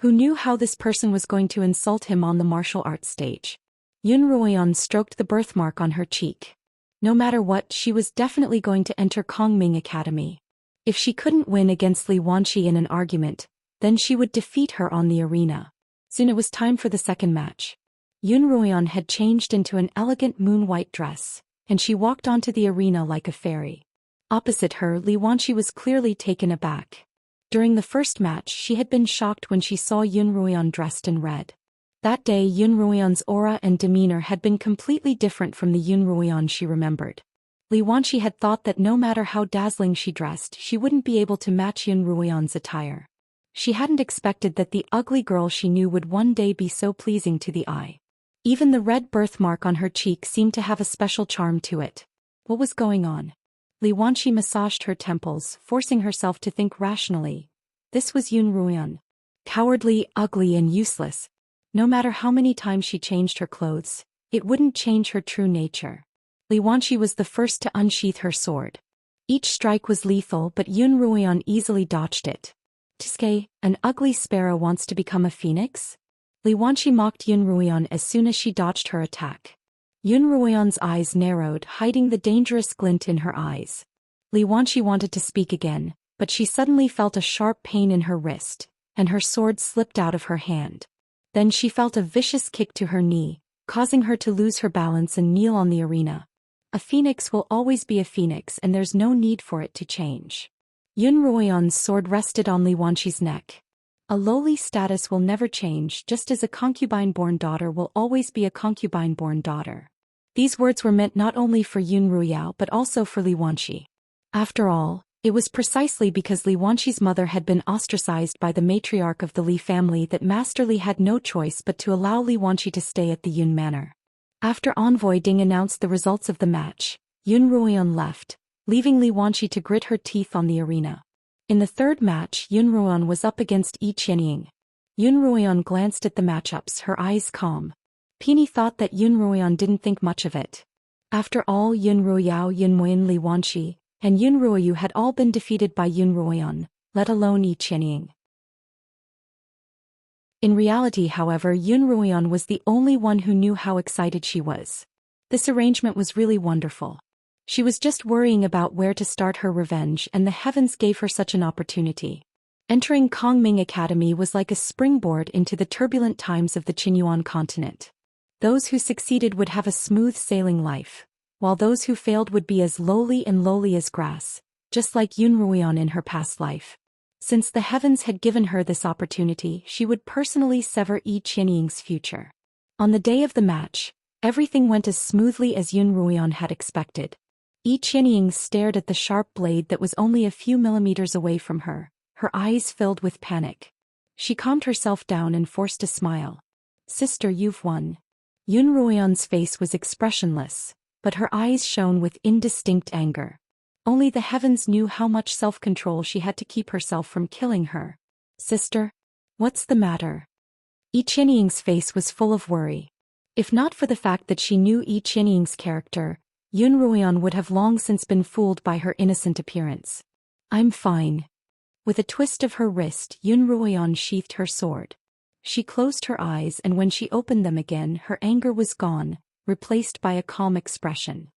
Who knew how this person was going to insult him on the martial arts stage? Yun Ruoyan stroked the birthmark on her cheek. No matter what, she was definitely going to enter Kongming Academy. If she couldn't win against Li Wanqi in an argument, then she would defeat her on the arena. Soon it was time for the second match. Yun Ruoyan had changed into an elegant moon-white dress, and she walked onto the arena like a fairy. Opposite her, Li Wanqi was clearly taken aback. During the first match, she had been shocked when she saw Yun Ruoyan dressed in red. That day, Yun Ruoyan's aura and demeanor had been completely different from the Yun Ruoyan she remembered. Li Wanqi had thought that no matter how dazzling she dressed, she wouldn't be able to match Yun Ruoyan's attire. She hadn't expected that the ugly girl she knew would one day be so pleasing to the eye. Even the red birthmark on her cheek seemed to have a special charm to it. What was going on? Li Wanqi massaged her temples, forcing herself to think rationally. This was Yun Ruoyan. Cowardly, ugly, and useless. No matter how many times she changed her clothes, it wouldn't change her true nature. Li Wanqi was the first to unsheath her sword. Each strike was lethal, but Yun Ruoyan easily dodged it. Tsuke, an ugly sparrow wants to become a phoenix? Li Wanqi mocked Yun Ruoyan as soon as she dodged her attack. Yun Ruoyan's eyes narrowed, hiding the dangerous glint in her eyes. Li Wanqi wanted to speak again, but she suddenly felt a sharp pain in her wrist, and her sword slipped out of her hand. Then she felt a vicious kick to her knee, causing her to lose her balance and kneel on the arena. A phoenix will always be a phoenix, and there's no need for it to change. Yun Ruoyan's sword rested on Li Wanqi's neck. A lowly status will never change, just as a concubine-born daughter will always be a concubine-born daughter. These words were meant not only for Yun Ruoyao but also for Li Wanqi. After all, it was precisely because Li Wanqi's mother had been ostracized by the matriarch of the Li family that Master Li had no choice but to allow Li Wanqi to stay at the Yun manor. After Envoy Ding announced the results of the match, Yun Ruoyan left, leaving Li Wanqi to grit her teeth on the arena. In the third match, Yun Ruoyan was up against Yi Qianying. Yun Ruoyan glanced at the matchups, her eyes calm. Peony thought that Yun Ruoyan didn't think much of it. After all, Yun Ruoyao, Yun Muin, Li Wanqi, and Yun Ruoyu had all been defeated by Yun Ruoyan, let alone Yi Qianying. In reality, however, Yun Ruoyan was the only one who knew how excited she was. This arrangement was really wonderful. She was just worrying about where to start her revenge, and the heavens gave her such an opportunity. Entering Kongming Academy was like a springboard into the turbulent times of the Qinyuan continent. Those who succeeded would have a smooth sailing life, while those who failed would be as lowly as grass, just like Yun Ruoyan in her past life. Since the heavens had given her this opportunity, she would personally sever Yi Qianying's future. On the day of the match, everything went as smoothly as Yun Ruoyan had expected. Yi Qianying stared at the sharp blade that was only a few millimeters away from her, her eyes filled with panic. She calmed herself down and forced a smile. "Sister, you've won." Yun Ruoyan's face was expressionless, but her eyes shone with indistinct anger. Only the heavens knew how much self-control she had to keep herself from killing her. "Sister? What's the matter?" Yi Qianying's face was full of worry. If not for the fact that she knew Yi Qianying's character, Yun Ruoyan would have long since been fooled by her innocent appearance. "I'm fine." With a twist of her wrist, Yun Ruoyan sheathed her sword. She closed her eyes, and when she opened them again, her anger was gone, replaced by a calm expression.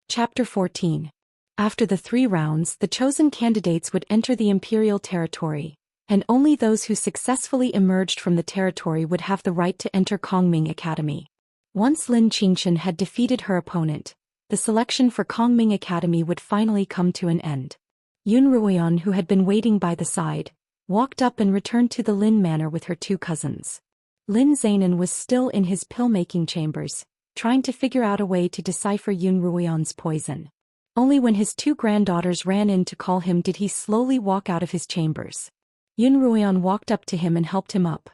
Chapter 14. After the 3 rounds, the chosen candidates would enter the imperial territory, and only those who successfully emerged from the territory would have the right to enter Kongming Academy. Once Lin Qingchen had defeated her opponent, the selection for Kongming Academy would finally come to an end. Yun Ruoyan, who had been waiting by the side, walked up and returned to the Lin Manor with her 2 cousins. Lin Zainan was still in his pill-making chambers, trying to figure out a way to decipher Yun Ruoyan's poison. Only when his 2 granddaughters ran in to call him did he slowly walk out of his chambers. Yun Ruoyan walked up to him and helped him up.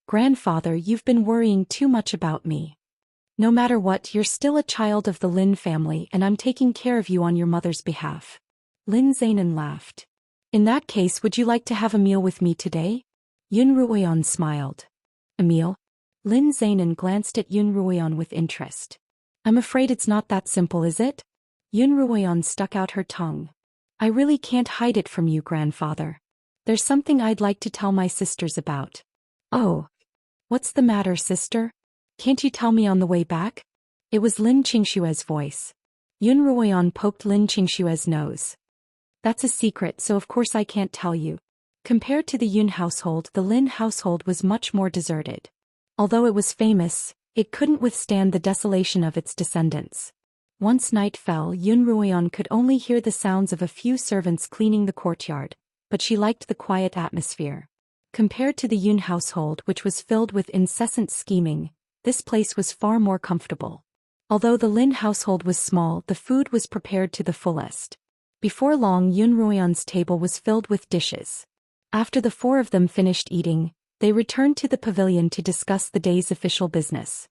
"Grandfather, you've been worrying too much about me. No matter what, you're still a child of the Lin family and I'm taking care of you on your mother's behalf." Lin Zainan laughed. "In that case, would you like to have a meal with me today?" Yun Ruoyan smiled. "A meal?" Lin Zainan glanced at Yun Ruoyan with interest. "I'm afraid it's not that simple, is it?" Yun Ruoyan stuck out her tongue. "I really can't hide it from you, grandfather. There's something I'd like to tell my sisters about." "Oh. What's the matter, sister? Can't you tell me on the way back?" It was Lin Qingshue's voice. Yun Ruoyan poked Lin Qingshue's nose. "That's a secret, so of course I can't tell you." Compared to the Yun household, the Lin household was much more deserted. Although it was famous, it couldn't withstand the desolation of its descendants. Once night fell, Yun Ruoyan could only hear the sounds of a few servants cleaning the courtyard, but she liked the quiet atmosphere. Compared to the Yun household, which was filled with incessant scheming, this place was far more comfortable. Although the Lin household was small, the food was prepared to the fullest. Before long, Yun Ruoyan's table was filled with dishes. After the 4 of them finished eating, they returned to the pavilion to discuss the day's official business.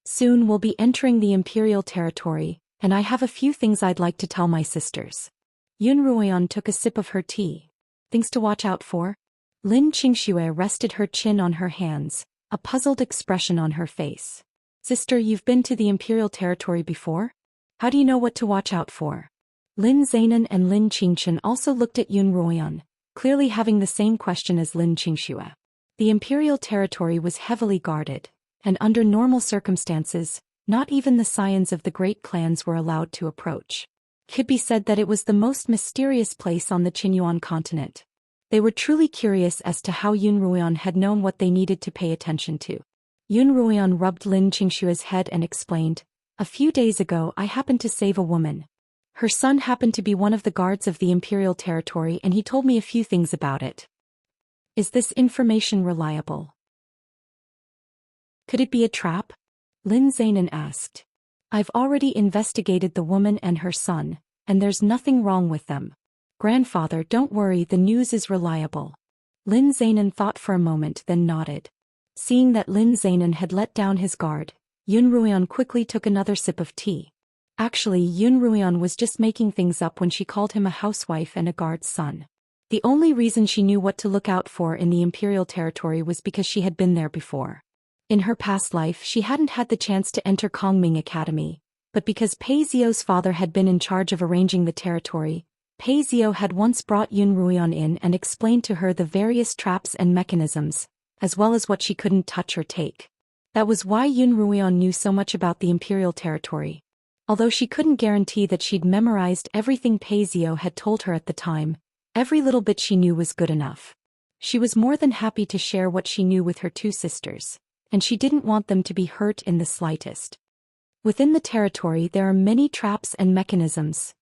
"Soon we'll be entering the imperial territory, and I have a few things I'd like to tell my sisters." Yun Ruoyan took a sip of her tea. "Things to watch out for?" Lin Qingxue rested her chin on her hands, a puzzled expression on her face. "Sister, you've been to the imperial territory before? How do you know what to watch out for?" Lin Zainan and Lin Qingchen also looked at Yun Ruoyan, clearly having the same question as Lin Qingxue. The imperial territory was heavily guarded, and under normal circumstances, not even the scions of the great clans were allowed to approach. It could be said that it was the most mysterious place on the Qinyuan continent. They were truly curious as to how Yun Ruoyan had known what they needed to pay attention to. Yun Ruoyan rubbed Lin Qingshue's head and explained, "A few days ago I happened to save a woman. Her son happened to be one of the guards of the imperial territory and he told me a few things about it." "Is this information reliable? Could it be a trap?" Lin Zainan asked. "I've already investigated the woman and her son, and there's nothing wrong with them. Grandfather, don't worry, the news is reliable." Lin Zainan thought for a moment, then nodded. Seeing that Lin Zainan had let down his guard, Yun Ruoyan quickly took another sip of tea. Actually, Yun Ruoyan was just making things up when she called him a housewife and a guard's son. The only reason she knew what to look out for in the imperial territory was because she had been there before. In her past life, she hadn't had the chance to enter Kongming Academy, but because Pei Zio's father had been in charge of arranging the territory, Pei Zio had once brought Yun Ruoyan in and explained to her the various traps and mechanisms, as well as what she couldn't touch or take. That was why Yun Ruoyan knew so much about the imperial territory. Although she couldn't guarantee that she'd memorized everything Pei Zio had told her at the time, every little bit she knew was good enough. She was more than happy to share what she knew with her 2 sisters, and she didn't want them to be hurt in the slightest. Within the territory there are many traps and mechanisms.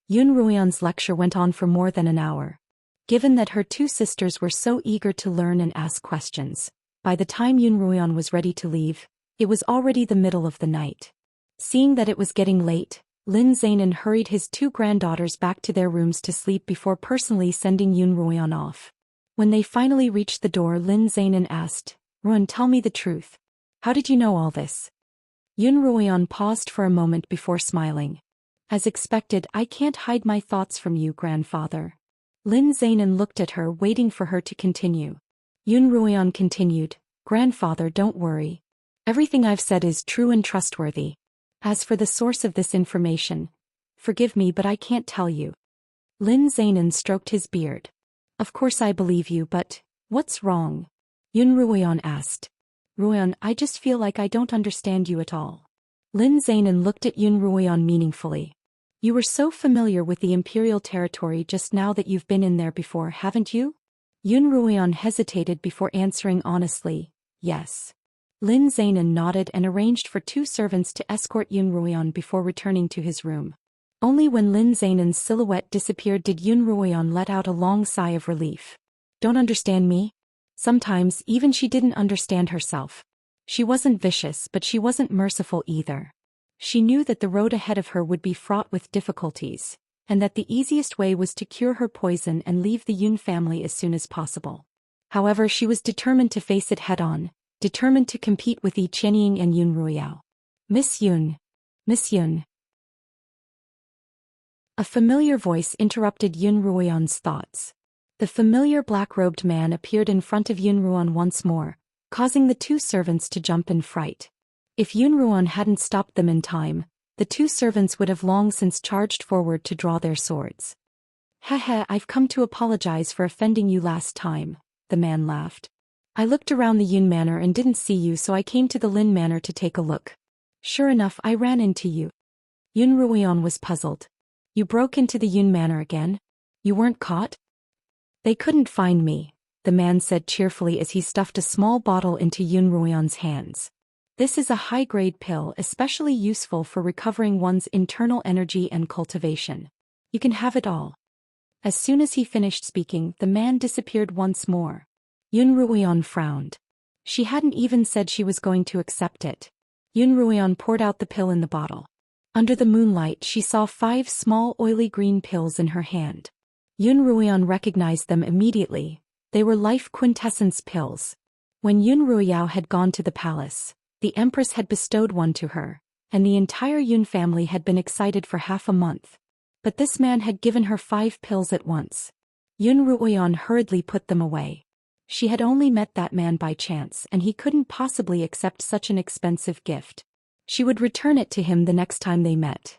Yun Ruoyan's lecture went on for more than an hour. Given that her 2 sisters were so eager to learn and ask questions, by the time Yun Ruoyan was ready to leave, it was already the middle of the night. Seeing that it was getting late, Lin Zainan hurried his 2 granddaughters back to their rooms to sleep before personally sending Yun Ruoyan off. When they finally reached the door, Lin Zainan asked, "Ruoyan, tell me the truth. How did you know all this?" Yun Ruoyan paused for a moment before smiling. "As expected, I can't hide my thoughts from you, grandfather." Lin Zainan looked at her, waiting for her to continue. Yun Ruoyan continued, "Grandfather, don't worry. Everything I've said is true and trustworthy. As for the source of this information, forgive me but I can't tell you." Lin Zainan stroked his beard. "Of course I believe you, but what's wrong?" Yun Ruoyan asked. "Ruoyan, I just feel like I don't understand you at all." Lin Zainan looked at Yun Ruoyan meaningfully. You were so familiar with the imperial territory just now that you've been in there before, haven't you? Yun Ruoyan hesitated before answering honestly, yes. Lin Zainan nodded and arranged for 2 servants to escort Yun Ruoyan before returning to his room. Only when Lin Zainan's silhouette disappeared did Yun Ruoyan let out a long sigh of relief. Don't understand me? Sometimes even she didn't understand herself. She wasn't vicious, but she wasn't merciful either. She knew that the road ahead of her would be fraught with difficulties, and that the easiest way was to cure her poison and leave the Yun family as soon as possible. However, she was determined to face it head-on, determined to compete with Yi Qianying and Yun Ruoyao. Miss Yun. Miss Yun. A familiar voice interrupted Yun Ruoyan's thoughts. The familiar black-robed man appeared in front of Yun Ruoyan once more, causing the 2 servants to jump in fright. If Yun Ruoyan hadn't stopped them in time, the 2 servants would have long since charged forward to draw their swords. Heh, I've come to apologize for offending you last time, the man laughed. I looked around the Yun Manor and didn't see you, so I came to the Lin Manor to take a look. Sure enough, I ran into you. Yun Ruoyan was puzzled. You broke into the Yun Manor again? You weren't caught? They couldn't find me, the man said cheerfully as he stuffed a small bottle into Yun Ruoyan's hands. This is a high-grade pill especially useful for recovering one's internal energy and cultivation. You can have it all. As soon as he finished speaking, the man disappeared once more. Yun Ruoyan frowned. She hadn't even said she was going to accept it. Yun Ruoyan poured out the pill in the bottle. Under the moonlight she saw 5 small oily green pills in her hand. Yun Ruoyan recognized them immediately. They were life quintessence pills. When Yun Ruoyao had gone to the palace, the empress had bestowed one to her, and the entire Yun family had been excited for half a month. But this man had given her 5 pills at once. Yun Ruoyan hurriedly put them away. She had only met that man by chance and he couldn't possibly accept such an expensive gift. She would return it to him the next time they met.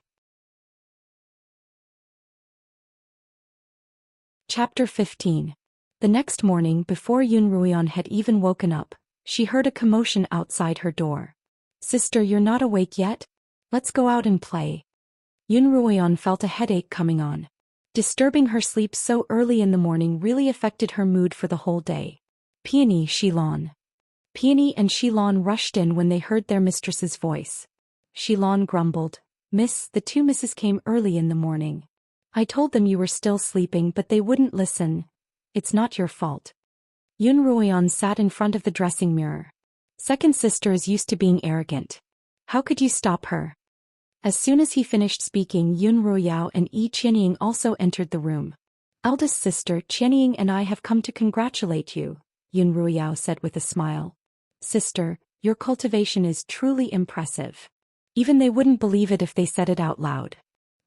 Chapter 15. The next morning, before Yun Ruoyan had even woken up, she heard a commotion outside her door. Sister, you're not awake yet? Let's go out and play. Yun Ruoyan felt a headache coming on. Disturbing her sleep so early in the morning really affected her mood for the whole day. Peony, Xilan. Peony and Xilan rushed in when they heard their mistress's voice. Xilan grumbled, Miss, the 2 misses came early in the morning. I told them you were still sleeping but they wouldn't listen. It's not your fault. Yun Ruoyan sat in front of the dressing mirror. Second sister is used to being arrogant. How could you stop her? As soon as he finished speaking, Yun Ruoyao and Yi Qianying also entered the room. Eldest sister, Qianying and I have come to congratulate you, Yun Ruoyao said with a smile. Sister, your cultivation is truly impressive. Even they wouldn't believe it if they said it out loud.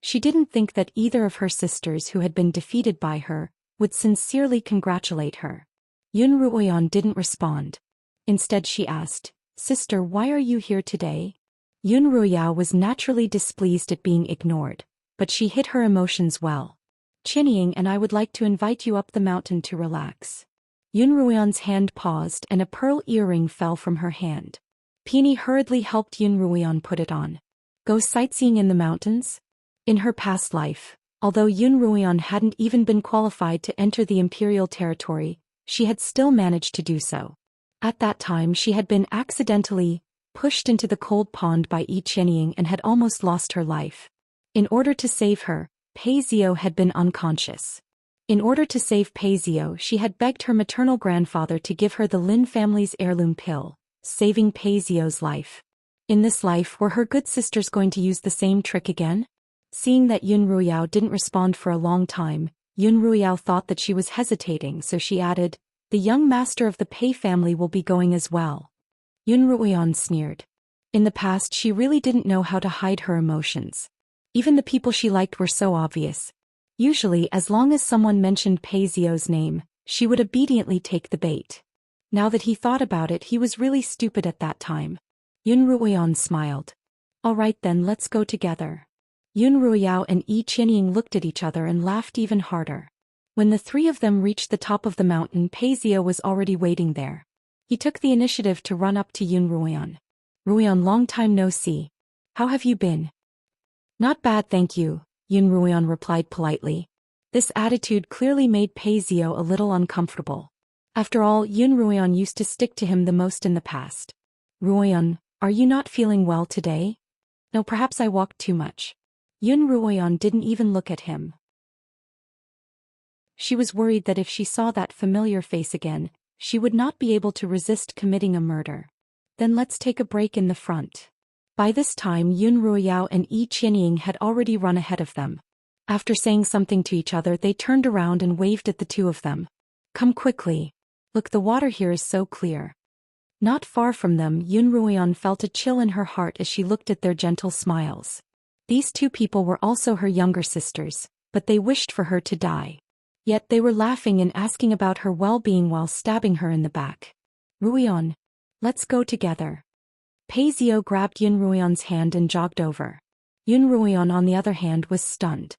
She didn't think that either of her sisters who had been defeated by her would sincerely congratulate her. Yun Ruoyan didn't respond. Instead she asked, Sister, why are you here today? Yun Ruoyao was naturally displeased at being ignored, but she hid her emotions well. Qianying and I would like to invite you up the mountain to relax. Yun Ruoyan's hand paused and a pearl earring fell from her hand. Peony hurriedly helped Yun Ruoyan put it on. Go sightseeing in the mountains? In her past life, although Yun Ruoyan hadn't even been qualified to enter the imperial territory, she had still managed to do so. At that time she had been accidentally pushed into the cold pond by Yi Qianying and had almost lost her life. In order to save her, Pei Zio had been unconscious. In order to save Pei Zio, she had begged her maternal grandfather to give her the Lin family's heirloom pill, saving Pei Zio's life. In this life, were her good sisters going to use the same trick again? Seeing that Yun Ruoyao didn't respond for a long time, Yun Ruoyao thought that she was hesitating, so she added, The young master of the Pei family will be going as well. Yun Ruoyan sneered. In the past she really didn't know how to hide her emotions. Even the people she liked were so obvious. Usually as long as someone mentioned Pei Zio's name, she would obediently take the bait. Now that he thought about it, he was really stupid at that time. Yun Ruoyan smiled. All right then, let's go together. Yun Ruoyao and Yi Qianying looked at each other and laughed even harder. When the 3 of them reached the top of the mountain, Pei Zio was already waiting there. He took the initiative to run up to Yun Ruoyan. Ruoyan, long time no see. How have you been? Not bad, thank you, Yun Ruoyan replied politely. This attitude clearly made Pei Zio a little uncomfortable. After all, Yun Ruoyan used to stick to him the most in the past. Ruoyan, are you not feeling well today? No, perhaps I walked too much. Yun Ruoyan didn't even look at him. She was worried that if she saw that familiar face again, she would not be able to resist committing a murder. Then let's take a break in the front. By this time Yun Ruoyao and Yi Qianying had already run ahead of them. After saying something to each other, they turned around and waved at the two of them. Come quickly. Look, the water here is so clear. Not far from them, Yun Ruoyan felt a chill in her heart as she looked at their gentle smiles. These two people were also her younger sisters, but they wished for her to die. Yet they were laughing and asking about her well-being while stabbing her in the back. Ruoyan, let's go together. Pei Zio grabbed Yun Ruoyan's hand and jogged over. Yun Ruoyan, on the other hand, was stunned.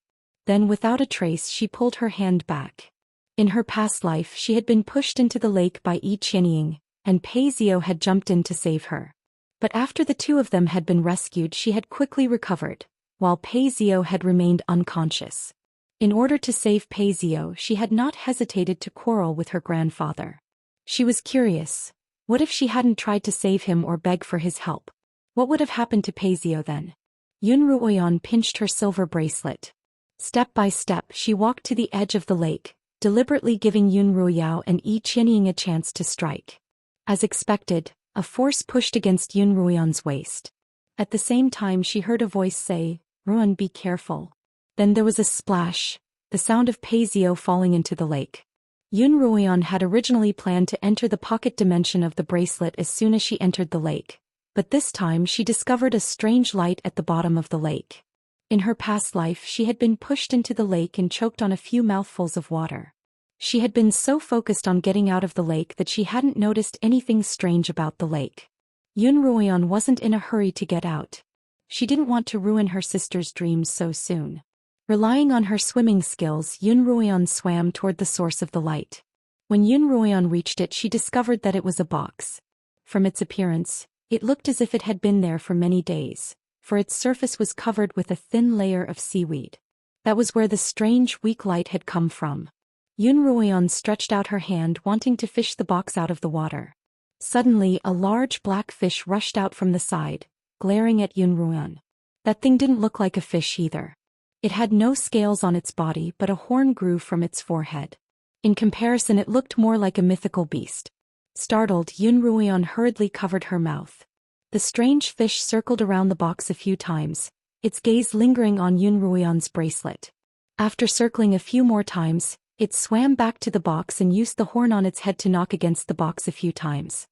Then without a trace she pulled her hand back. In her past life she had been pushed into the lake by Yi Qianying, and Pei Zio had jumped in to save her. But after the two of them had been rescued she had quickly recovered, while Pei Zio had remained unconscious. In order to save Pei Zio she had not hesitated to quarrel with her grandfather. She was curious. What if she hadn't tried to save him or beg for his help? What would have happened to Pei Zio then? Yun Ruoyan pinched her silver bracelet. Step by step she walked to the edge of the lake, deliberately giving Yun Ruoyao and Yi Qianying a chance to strike. As expected, a force pushed against Yun Ruoyan's waist. At the same time she heard a voice say, "Ruoyan, be careful." Then there was a splash, the sound of Pei Zio falling into the lake. Yun Ruoyan had originally planned to enter the pocket dimension of the bracelet as soon as she entered the lake, but this time she discovered a strange light at the bottom of the lake. In her past life she had been pushed into the lake and choked on a few mouthfuls of water. She had been so focused on getting out of the lake that she hadn't noticed anything strange about the lake. Yun Ruoyan wasn't in a hurry to get out. She didn't want to ruin her sister's dreams so soon. Relying on her swimming skills, Yun Ruoyan swam toward the source of the light. When Yun Ruoyan reached it she discovered that it was a box. From its appearance, it looked as if it had been there for many days, for its surface was covered with a thin layer of seaweed. That was where the strange, weak light had come from. Yun Ruoyan stretched out her hand wanting to fish the box out of the water. Suddenly a large black fish rushed out from the side, glaring at Yun Ruoyan. That thing didn't look like a fish either. It had no scales on its body but a horn grew from its forehead. In comparison it looked more like a mythical beast. Startled, Yun Ruoyan hurriedly covered her mouth. The strange fish circled around the box a few times, its gaze lingering on Yun Ruoyan's bracelet. After circling a few more times, it swam back to the box and used the horn on its head to knock against the box a few times.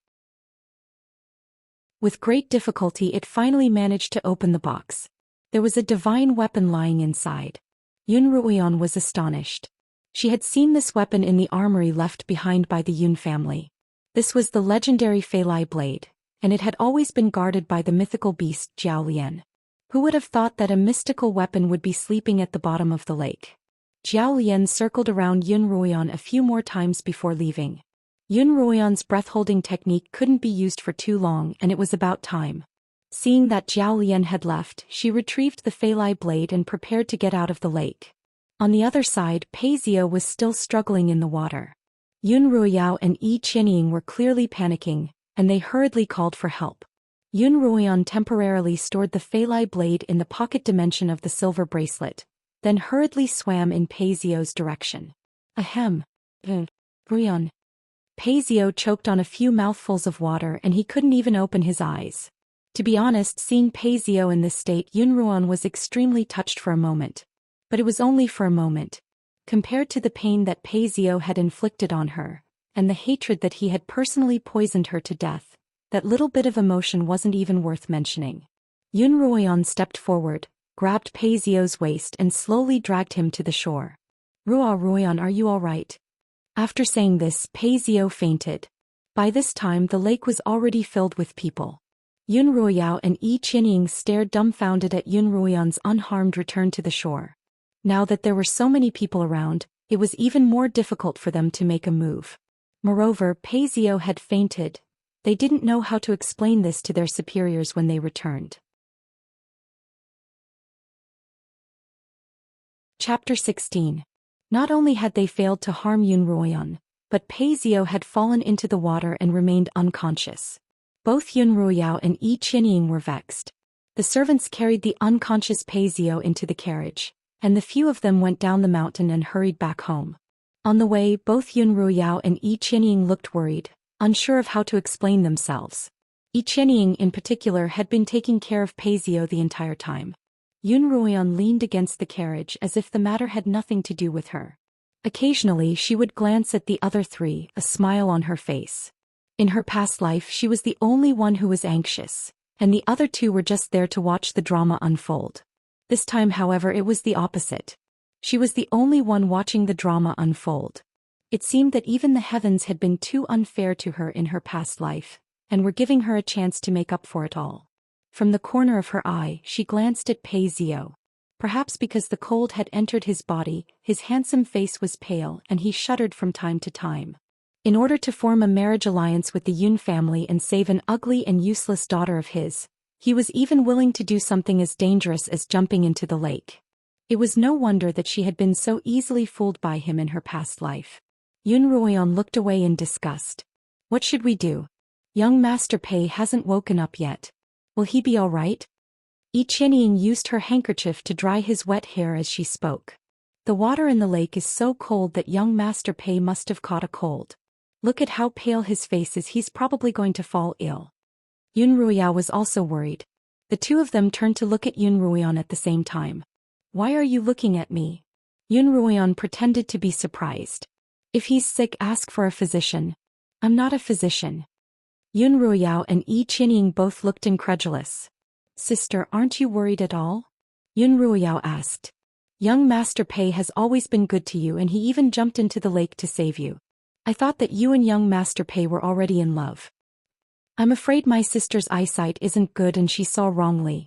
With great difficulty it finally managed to open the box. There was a divine weapon lying inside. Yun Ruoyan was astonished. She had seen this weapon in the armory left behind by the Yun family. This was the legendary Feilai blade, and it had always been guarded by the mythical beast Zhou Xian. Who would have thought that a mystical weapon would be sleeping at the bottom of the lake? Zhou Xian circled around Yun Ruoyan a few more times before leaving. Yun Ruoyan's breath-holding technique couldn't be used for too long and it was about time. Seeing that Zhou Xian had left, she retrieved the Feilai blade and prepared to get out of the lake. On the other side, Pei Zio was still struggling in the water. Yun Ruoyao and Yi Qianying were clearly panicking, and they hurriedly called for help. Yun Ruoyan temporarily stored the Feilai blade in the pocket dimension of the silver bracelet, then hurriedly swam in Pei Zio's direction. Ahem. Ruoyan. Pei Zio choked on a few mouthfuls of water and he couldn't even open his eyes. To be honest, seeing Pei Zio in this state, Yun Ruoyan was extremely touched for a moment. But it was only for a moment. Compared to the pain that Pei Zio had inflicted on her, and the hatred that he had personally poisoned her to death, that little bit of emotion wasn't even worth mentioning. Yun Ruoyan stepped forward, grabbed Pei Zio's waist and slowly dragged him to the shore. Ruoyan, are you all right? After saying this, Pei Zio fainted. By this time the lake was already filled with people. Yun Ruoyao and Yi Qianying stared dumbfounded at Yun Ruoyan's unharmed return to the shore. Now that there were so many people around, it was even more difficult for them to make a move. Moreover, Pei Zio had fainted. They didn't know how to explain this to their superiors when they returned. Chapter 16. Not only had they failed to harm Yun Ruoyan, but Pei Xiao had fallen into the water and remained unconscious. Both Yun Ruoyao and Yi Qianying were vexed. The servants carried the unconscious Pei Xiao into the carriage, and the few of them went down the mountain and hurried back home. On the way, both Yun Ruoyao and Yi Qianying looked worried, unsure of how to explain themselves. Yi Qianying in particular had been taking care of Pei Xiao the entire time. Yun Ruoyan leaned against the carriage as if the matter had nothing to do with her. Occasionally she would glance at the other three, a smile on her face. In her past life she was the only one who was anxious, and the other two were just there to watch the drama unfold. This time, however, it was the opposite. She was the only one watching the drama unfold. It seemed that even the heavens had been too unfair to her in her past life, and were giving her a chance to make up for it all. From the corner of her eye, she glanced at Pei Xiao. Perhaps because the cold had entered his body, his handsome face was pale and he shuddered from time to time. In order to form a marriage alliance with the Yun family and save an ugly and useless daughter of his, he was even willing to do something as dangerous as jumping into the lake. It was no wonder that she had been so easily fooled by him in her past life. Yun Ruoyan looked away in disgust. What should we do? Young Master Pei hasn't woken up yet. Will he be all right? Yi Qianying used her handkerchief to dry his wet hair as she spoke. The water in the lake is so cold that young Master Pei must have caught a cold. Look at how pale his face is, he's probably going to fall ill. Yun Ruoyao was also worried. The two of them turned to look at Yun Ruoyan at the same time. Why are you looking at me? Yun Ruoyan pretended to be surprised. If he's sick, ask for a physician. I'm not a physician. Yun Ruoyao and Yi Qianying both looked incredulous. Sister, aren't you worried at all? Yun Ruoyao asked. Young Master Pei has always been good to you and he even jumped into the lake to save you. I thought that you and young Master Pei were already in love. I'm afraid my sister's eyesight isn't good and she saw wrongly.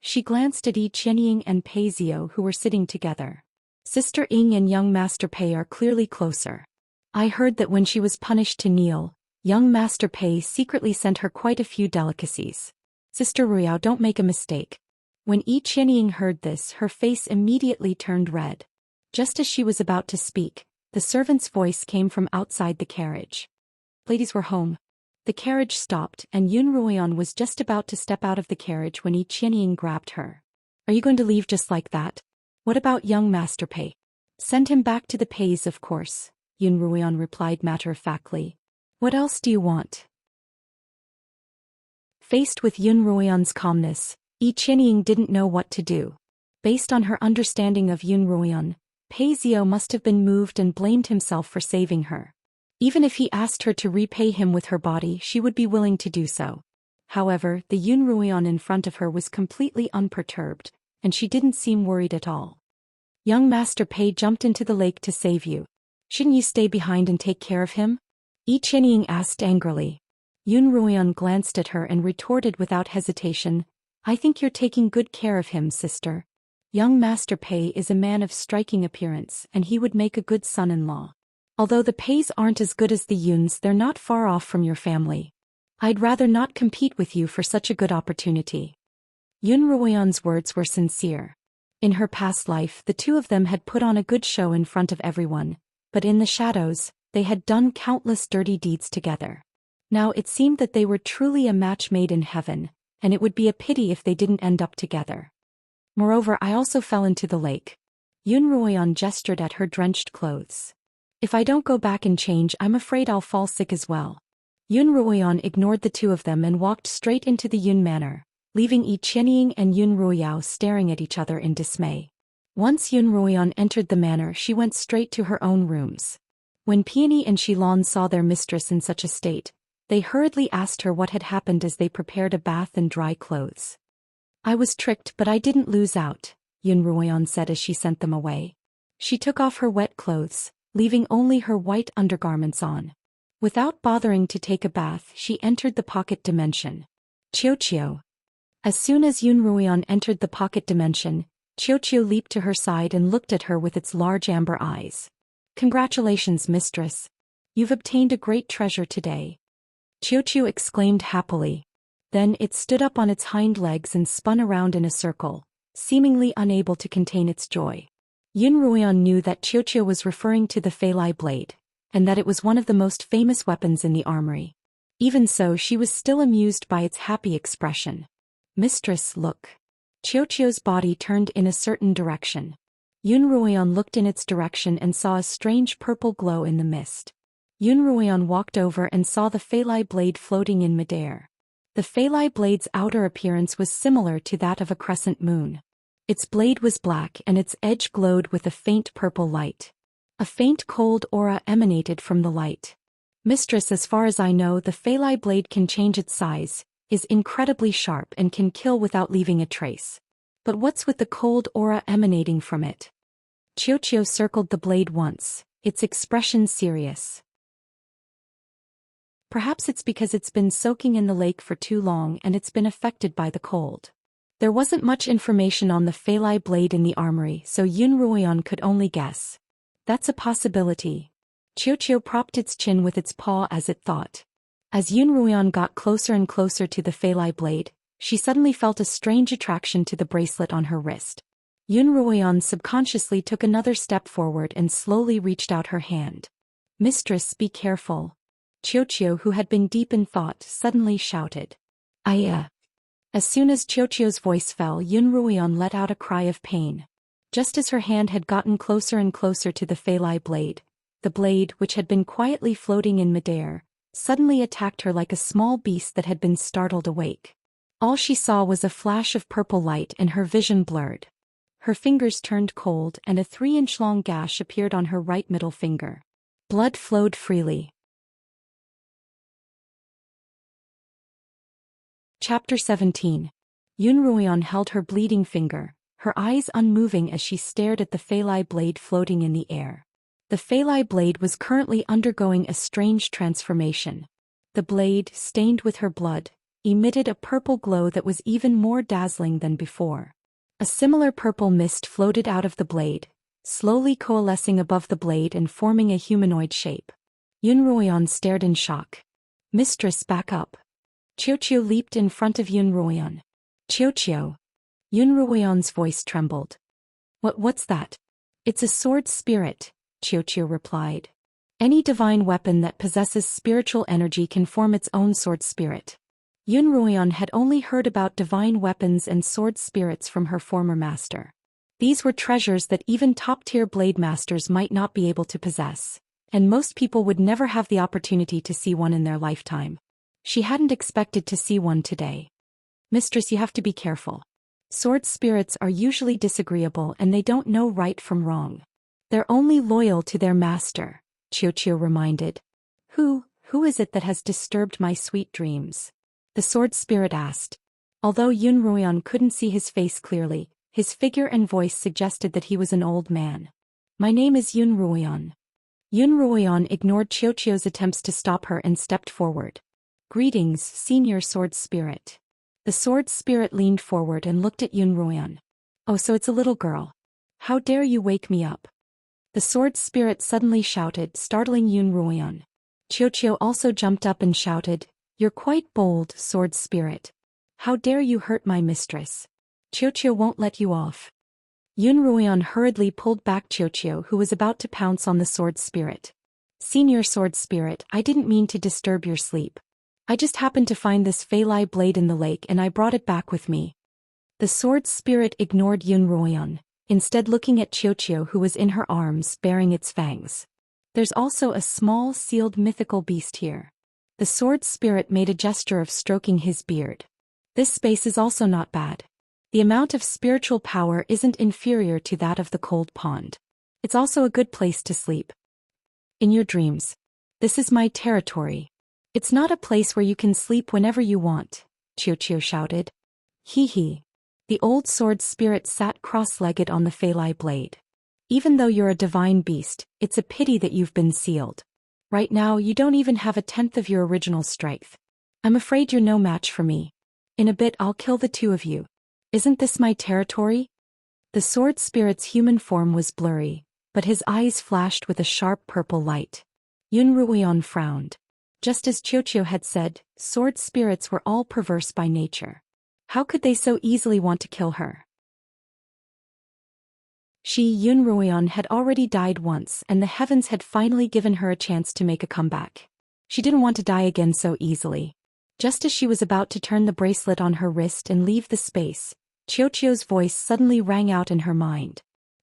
She glanced at Yi Qianying and Pei Xiao who were sitting together. Sister Ying and young Master Pei are clearly closer. I heard that when she was punished to kneel, young Master Pei secretly sent her quite a few delicacies. Sister Ruoyao, don't make a mistake. When Yi Qianying heard this, her face immediately turned red. Just as she was about to speak, the servant's voice came from outside the carriage. Ladies, we're home. The carriage stopped and Yun Ruoyan was just about to step out of the carriage when Yi Qianying grabbed her. Are you going to leave just like that? What about young Master Pei? Send him back to the Peis, of course, Yun Ruoyan replied matter-of-factly. What else do you want? Faced with Yun Ruoyan's calmness, Yi Qianying didn't know what to do. Based on her understanding of Yun Ruoyan, Pei Xiao must have been moved and blamed himself for saving her. Even if he asked her to repay him with her body, she would be willing to do so. However, the Yun Ruoyan in front of her was completely unperturbed, and she didn't seem worried at all. Young Master Pei jumped into the lake to save you. Shouldn't you stay behind and take care of him? Yi Qianying asked angrily. Yun Ruoyan glanced at her and retorted without hesitation, I think you're taking good care of him, sister. Young Master Pei is a man of striking appearance and he would make a good son-in-law. Although the Peis aren't as good as the Yuns, they're not far off from your family. I'd rather not compete with you for such a good opportunity. Yun Ruoyan's words were sincere. In her past life, the two of them had put on a good show in front of everyone, but in the shadows, they had done countless dirty deeds together. Now it seemed that they were truly a match made in heaven, and it would be a pity if they didn't end up together. Moreover, I also fell into the lake. Yun Ruoyan gestured at her drenched clothes. If I don't go back and change, I'm afraid I'll fall sick as well. Yun Ruoyan ignored the two of them and walked straight into the Yun manor, leaving Yi Qianying and Yun Ruoyao staring at each other in dismay. Once Yun Ruoyan entered the manor, she went straight to her own rooms. When Peony and Shilon saw their mistress in such a state, they hurriedly asked her what had happened as they prepared a bath and dry clothes. I was tricked, but I didn't lose out, Yun Ruoyan said as she sent them away. She took off her wet clothes, leaving only her white undergarments on. Without bothering to take a bath, she entered the pocket dimension. Qiu. As soon as Yun Ruoyan entered the pocket dimension, Qiu leaped to her side and looked at her with its large amber eyes. Congratulations, mistress. You've obtained a great treasure today. Qiu exclaimed happily. Then it stood up on its hind legs and spun around in a circle, seemingly unable to contain its joy. Yun Ruoyan knew that Xiao was referring to the Feilai blade, and that it was one of the most famous weapons in the armory. Even so, she was still amused by its happy expression. "Mistress, look." Xiao's body turned in a certain direction. Yun Ruoyan looked in its direction and saw a strange purple glow in the mist. Yun Ruoyan walked over and saw the Feilai blade floating in midair. The Feilai blade's outer appearance was similar to that of a crescent moon. Its blade was black and its edge glowed with a faint purple light. A faint cold aura emanated from the light. "Mistress, as far as I know, the Feilai blade can change its size, is incredibly sharp and can kill without leaving a trace. But what's with the cold aura emanating from it?" Xiao circled the blade once, its expression serious. "Perhaps it's because it's been soaking in the lake for too long and it's been affected by the cold." There wasn't much information on the Feilai blade in the armory, so Yun Ruoyan could only guess. "That's a possibility." Xiao propped its chin with its paw as it thought. As Yun Ruoyan got closer and closer to the Feilai blade, she suddenly felt a strange attraction to the bracelet on her wrist. Yun Ruoyan subconsciously took another step forward and slowly reached out her hand. "Mistress, be careful." Xiao, who had been deep in thought, suddenly shouted. "Aya!" As soon as Xiao's voice fell, Yun Ruoyan let out a cry of pain. Just as her hand had gotten closer and closer to the Feilai blade, the blade, which had been quietly floating in midair, suddenly attacked her like a small beast that had been startled awake. All she saw was a flash of purple light and her vision blurred. Her fingers turned cold and a 3-inch-long gash appeared on her right middle finger. Blood flowed freely. Chapter 17. Yun Ruoyan held her bleeding finger, her eyes unmoving as she stared at the Feilai blade floating in the air. The Feilai blade was currently undergoing a strange transformation. The blade, stained with her blood, emitted a purple glow that was even more dazzling than before. A similar purple mist floated out of the blade, slowly coalescing above the blade and forming a humanoid shape. Yun Ruoyan stared in shock. "Mistress, back up." Xiao leaped in front of Yun Ruoyan. "Xiao." Yun Ruoyan's voice trembled. What's that?" "It's a sword spirit," Xiao replied. "Any divine weapon that possesses spiritual energy can form its own sword spirit." Yun Ruoyan had only heard about divine weapons and sword spirits from her former master. These were treasures that even top-tier blade masters might not be able to possess, and most people would never have the opportunity to see one in their lifetime. She hadn't expected to see one today. "Mistress, you have to be careful. Sword spirits are usually disagreeable and they don't know right from wrong. They're only loyal to their master," Xiao reminded. Who is it that has disturbed my sweet dreams?" the sword spirit asked. Although Yun Ruoyan couldn't see his face clearly, his figure and voice suggested that he was an old man. "My name is Yun Ruoyan." Yun Ruoyan ignored Xiao's attempts to stop her and stepped forward. "Greetings, senior sword spirit." The sword spirit leaned forward and looked at Yun Ruoyan. "Oh, so it's a little girl. How dare you wake me up?" The sword spirit suddenly shouted, startling Yun Ruoyan. Xiao also jumped up and shouted, "You're quite bold, sword spirit. How dare you hurt my mistress? Xiao won't let you off." Yun Ruoyan hurriedly pulled back Xiao, who was about to pounce on the sword spirit. "Senior sword spirit, I didn't mean to disturb your sleep. I just happened to find this Feilai blade in the lake and I brought it back with me." The sword spirit ignored Yun Ruoyan, instead looking at Xiao, who was in her arms, baring its fangs. "There's also a small sealed mythical beast here." The sword spirit made a gesture of stroking his beard. "This space is also not bad. The amount of spiritual power isn't inferior to that of the cold pond. It's also a good place to sleep. In your dreams. This is my territory. It's not a place where you can sleep whenever you want," Xiao shouted. "Hee." The old sword spirit sat cross-legged on the Feilai blade. "Even though you're a divine beast, it's a pity that you've been sealed. Right now you don't even have a tenth of your original strength. I'm afraid you're no match for me. In a bit I'll kill the two of you. Isn't this my territory?" The sword spirit's human form was blurry, but his eyes flashed with a sharp purple light. Yun Ruoyan frowned. Just as Xiao had said, sword spirits were all perverse by nature. How could they so easily want to kill her? Yun Ruoyan had already died once and the heavens had finally given her a chance to make a comeback. She didn't want to die again so easily. Just as she was about to turn the bracelet on her wrist and leave the space, Qiuqiu's voice suddenly rang out in her mind.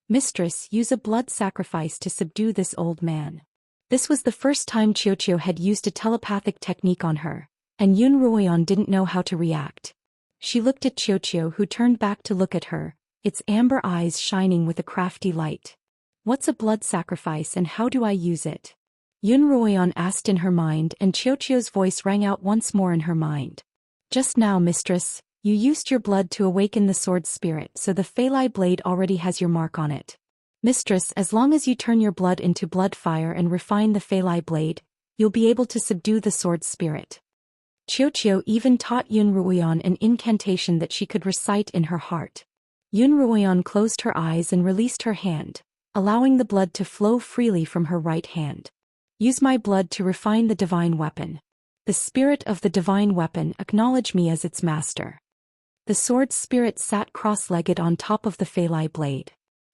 Mistress, use a blood sacrifice to subdue this old man. This was the first time Qiuqiu had used a telepathic technique on her, and Yun Ruoyan didn't know how to react. She looked at Qiuqiu, who turned back to look at her, its amber eyes shining with a crafty light. What's a blood sacrifice and how do I use it? Yun Ruoyan asked in her mind, and Qiuqiu's voice rang out once more in her mind. Just now, mistress, you used your blood to awaken the sword spirit, so the Feilai blade already has your mark on it. Mistress, as long as you turn your blood into blood fire and refine the Feilai blade, you'll be able to subdue the sword spirit. Qiuqiu even taught Yun Ruoyan an incantation that she could recite in her heart. Yun Ruoyan closed her eyes and released her hand, allowing the blood to flow freely from her right hand. Use my blood to refine the divine weapon. The spirit of the divine weapon acknowledge me as its master. The sword spirit sat cross-legged on top of the Feilai blade.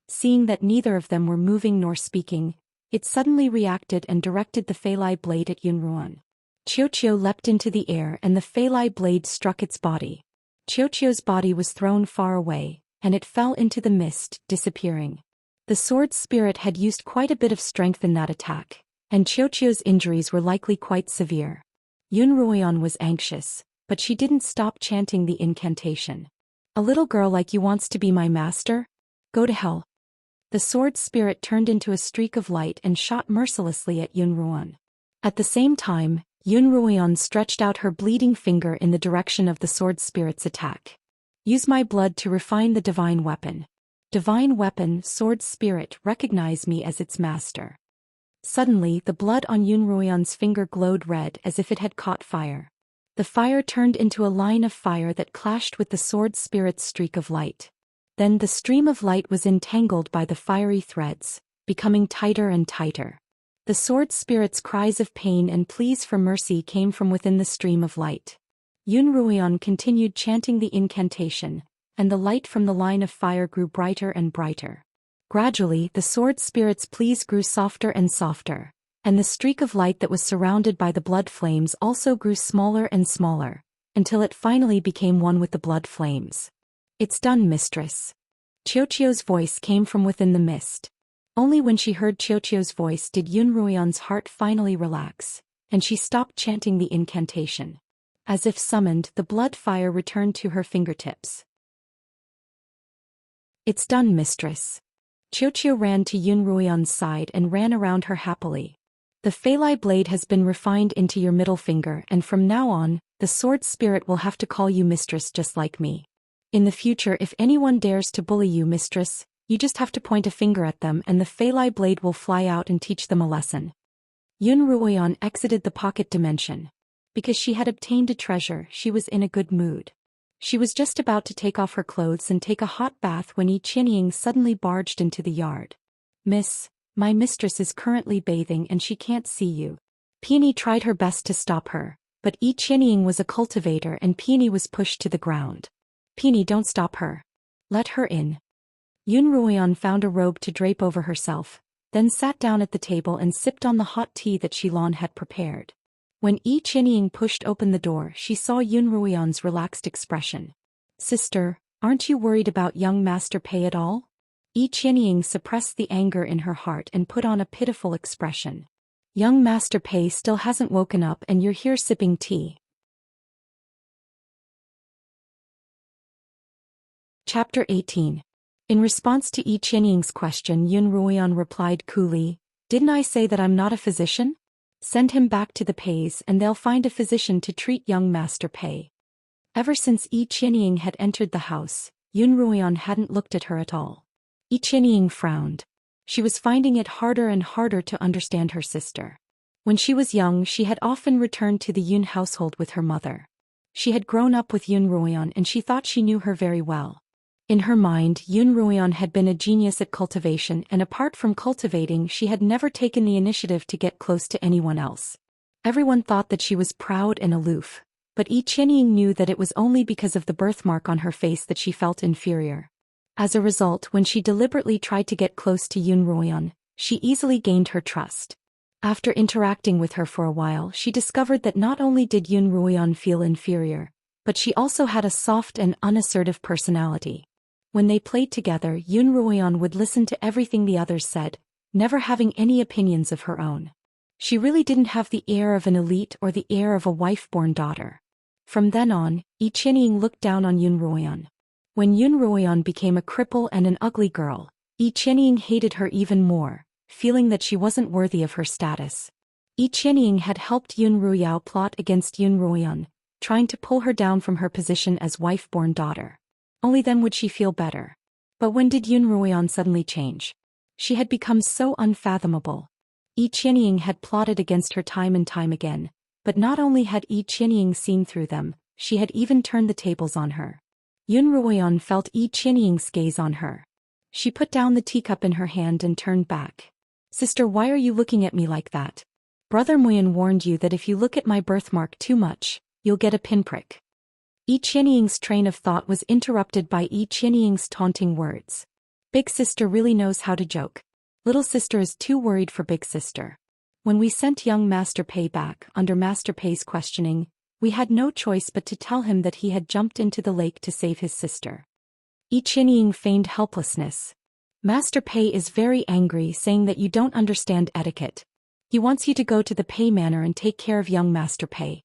Seeing that neither of them were moving nor speaking, it suddenly reacted and directed the Feilai blade at Yun Ruoyan. Qiuqiu leapt into the air and the Feilai blade struck its body. Qiuqiu's body was thrown far away, and it fell into the mist, disappearing. The sword spirit had used quite a bit of strength in that attack, and Qiuqiu's injuries were likely quite severe. Yun Ruoyan was anxious, but she didn't stop chanting the incantation. A little girl like you wants to be my master? Go to hell. The sword spirit turned into a streak of light and shot mercilessly at Yun Ruoyan. At the same time, Yun Ruoyan stretched out her bleeding finger in the direction of the sword spirit's attack. Use my blood to refine the divine weapon. Divine weapon, sword spirit, recognize me as its master. Suddenly, the blood on Yun Ruoyan's finger glowed red as if it had caught fire. The fire turned into a line of fire that clashed with the sword spirit's streak of light. Then the stream of light was entangled by the fiery threads, becoming tighter and tighter. The sword spirit's cries of pain and pleas for mercy came from within the stream of light. Yun Ruoyan continued chanting the incantation, and the light from the line of fire grew brighter and brighter. Gradually, the sword spirit's pleas grew softer and softer, and the streak of light that was surrounded by the blood flames also grew smaller and smaller, until it finally became one with the blood flames. It's done, mistress. Qiuqiu's voice came from within the mist. Only when she heard Qiuqiu's voice did Yun Ruoyan's heart finally relax, and she stopped chanting the incantation. As if summoned, the blood fire returned to her fingertips. It's done, mistress. Qiuqiu ran to Yun Ruoyan's side and ran around her happily. The Feilai blade has been refined into your middle finger, and from now on, the sword spirit will have to call you mistress just like me. In the future, if anyone dares to bully you, mistress, you just have to point a finger at them and the Feilai blade will fly out and teach them a lesson. Yun Ruoyan exited the pocket dimension. Because she had obtained a treasure, she was in a good mood. She was just about to take off her clothes and take a hot bath when Yi Qianying suddenly barged into the yard. Miss, my mistress is currently bathing and she can't see you. Peony tried her best to stop her, but Yi Qianying was a cultivator and Peony was pushed to the ground. Peony, don't stop her. Let her in. Yun Ruoyan found a robe to drape over herself, then sat down at the table and sipped on the hot tea that Shilon had prepared. When Yi Qianying pushed open the door, she saw Yun Ruoyan's relaxed expression. Sister, aren't you worried about young Master Pei at all? Yi Qianying suppressed the anger in her heart and put on a pitiful expression. Young Master Pei still hasn't woken up and you're here sipping tea. Chapter 18. In response to Yi Qianying's question, Yun Ruoyan replied coolly, Didn't I say that I'm not a physician? Send him back to the Peis and they'll find a physician to treat young Master Pei. Ever since Yi Qianying had entered the house, Yun Ruoyan hadn't looked at her at all. Yi Qianying frowned. She was finding it harder and harder to understand her sister. When she was young, she had often returned to the Yun household with her mother. She had grown up with Yun Ruoyan and she thought she knew her very well. In her mind, Yun Ruoyan had been a genius at cultivation, and apart from cultivating, she had never taken the initiative to get close to anyone else. Everyone thought that she was proud and aloof, but Yi Qianying knew that it was only because of the birthmark on her face that she felt inferior. As a result, when she deliberately tried to get close to Yun Ruoyan, she easily gained her trust. After interacting with her for a while, she discovered that not only did Yun Ruoyan feel inferior, but she also had a soft and unassertive personality. When they played together, Yun Ruoyan would listen to everything the others said, never having any opinions of her own. She really didn't have the air of an elite or the air of a wife-born daughter. From then on, Xianxia looked down on Yun Ruoyan. When Yun Ruoyan became a cripple and an ugly girl, Xianxia hated her even more, feeling that she wasn't worthy of her status. Xianxia had helped Yun Ruoyao plot against Yun Ruoyan, trying to pull her down from her position as wife-born daughter. Only then would she feel better. But when did Yun Ruoyan suddenly change? She had become so unfathomable. Xianxia had plotted against her time and time again, but not only had Xianxia seen through them, she had even turned the tables on her. Yun Ruoyan felt Xianxia's gaze on her. She put down the teacup in her hand and turned back. "Sister, why are you looking at me like that? Brother Muyan warned you that if you look at my birthmark too much, you'll get a pinprick." Xianxia's train of thought was interrupted by Xianxia's taunting words. "Big sister really knows how to joke. Little sister is too worried for big sister." When we sent young Master Pei back, under Master Pei's questioning, we had no choice but to tell him that he had jumped into the lake to save his sister. Xianxia feigned helplessness. "Master Pei is very angry, saying that you don't understand etiquette. He wants you to go to the Pei Manor and take care of young Master Pei."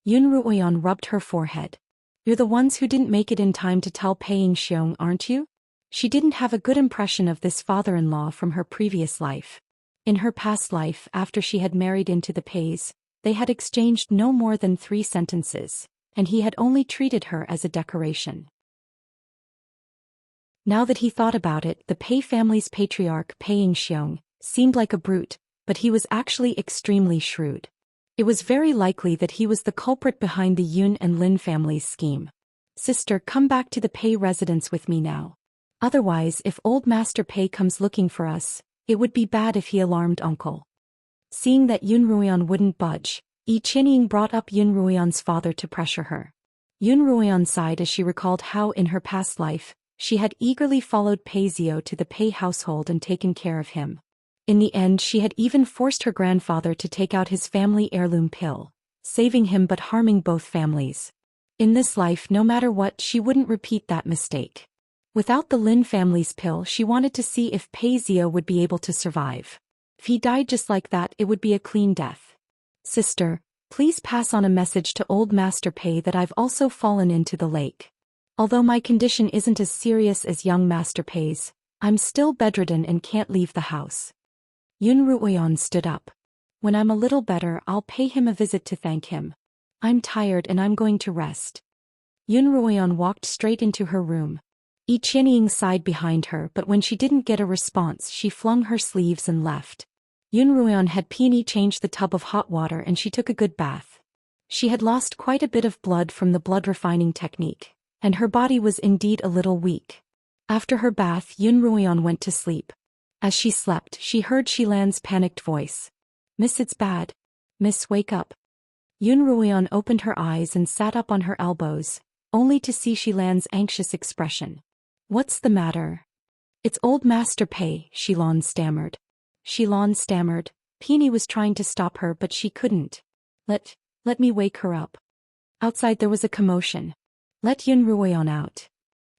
Yun Ruoyan rubbed her forehead. "You're the ones who didn't make it in time to tell Pei Xiong, aren't you?" She didn't have a good impression of this father-in-law from her previous life. In her past life, after she had married into the Peis, they had exchanged no more than 3 sentences, and he had only treated her as a decoration. Now that he thought about it, the Pei family's patriarch Pei Xiong seemed like a brute, but he was actually extremely shrewd. It was very likely that he was the culprit behind the Yun and Lin family's scheme. "Sister, come back to the Pei residence with me now. Otherwise, if old Master Pei comes looking for us, it would be bad if he alarmed uncle." Seeing that Yun Ruoyan wouldn't budge, Xianxia brought up Yun Ruoyan's father to pressure her. Yun Ruoyan sighed as she recalled how in her past life, she had eagerly followed Pei Zio to the Pei household and taken care of him. In the end, she had even forced her grandfather to take out his family heirloom pill, saving him but harming both families. In this life, no matter what, she wouldn't repeat that mistake. Without the Lin family's pill, she wanted to see if Pei Zio would be able to survive. If he died just like that, it would be a clean death. "Sister, please pass on a message to old Master Pei that I've also fallen into the lake. Although my condition isn't as serious as young Master Pei's, I'm still bedridden and can't leave the house." Yun Ruoyan stood up. "When I'm a little better, I'll pay him a visit to thank him. I'm tired and I'm going to rest." Yun Ruoyan walked straight into her room. Xianxia sighed behind her, but when she didn't get a response, she flung her sleeves and left. Yun Ruoyan had Peony change the tub of hot water and she took a good bath. She had lost quite a bit of blood from the blood refining technique, and her body was indeed a little weak. After her bath, Yun Ruoyan went to sleep. As she slept, she heard Xilan's panicked voice. "Miss, it's bad. Miss, wake up." Yun Ruoyan opened her eyes and sat up on her elbows, only to see Xilan's anxious expression. "What's the matter?" "It's old Master Pei," Xilan stammered. Peony was trying to stop her, but she couldn't. Let me wake her up." Outside there was a commotion. "Let Yun Ruoyan out."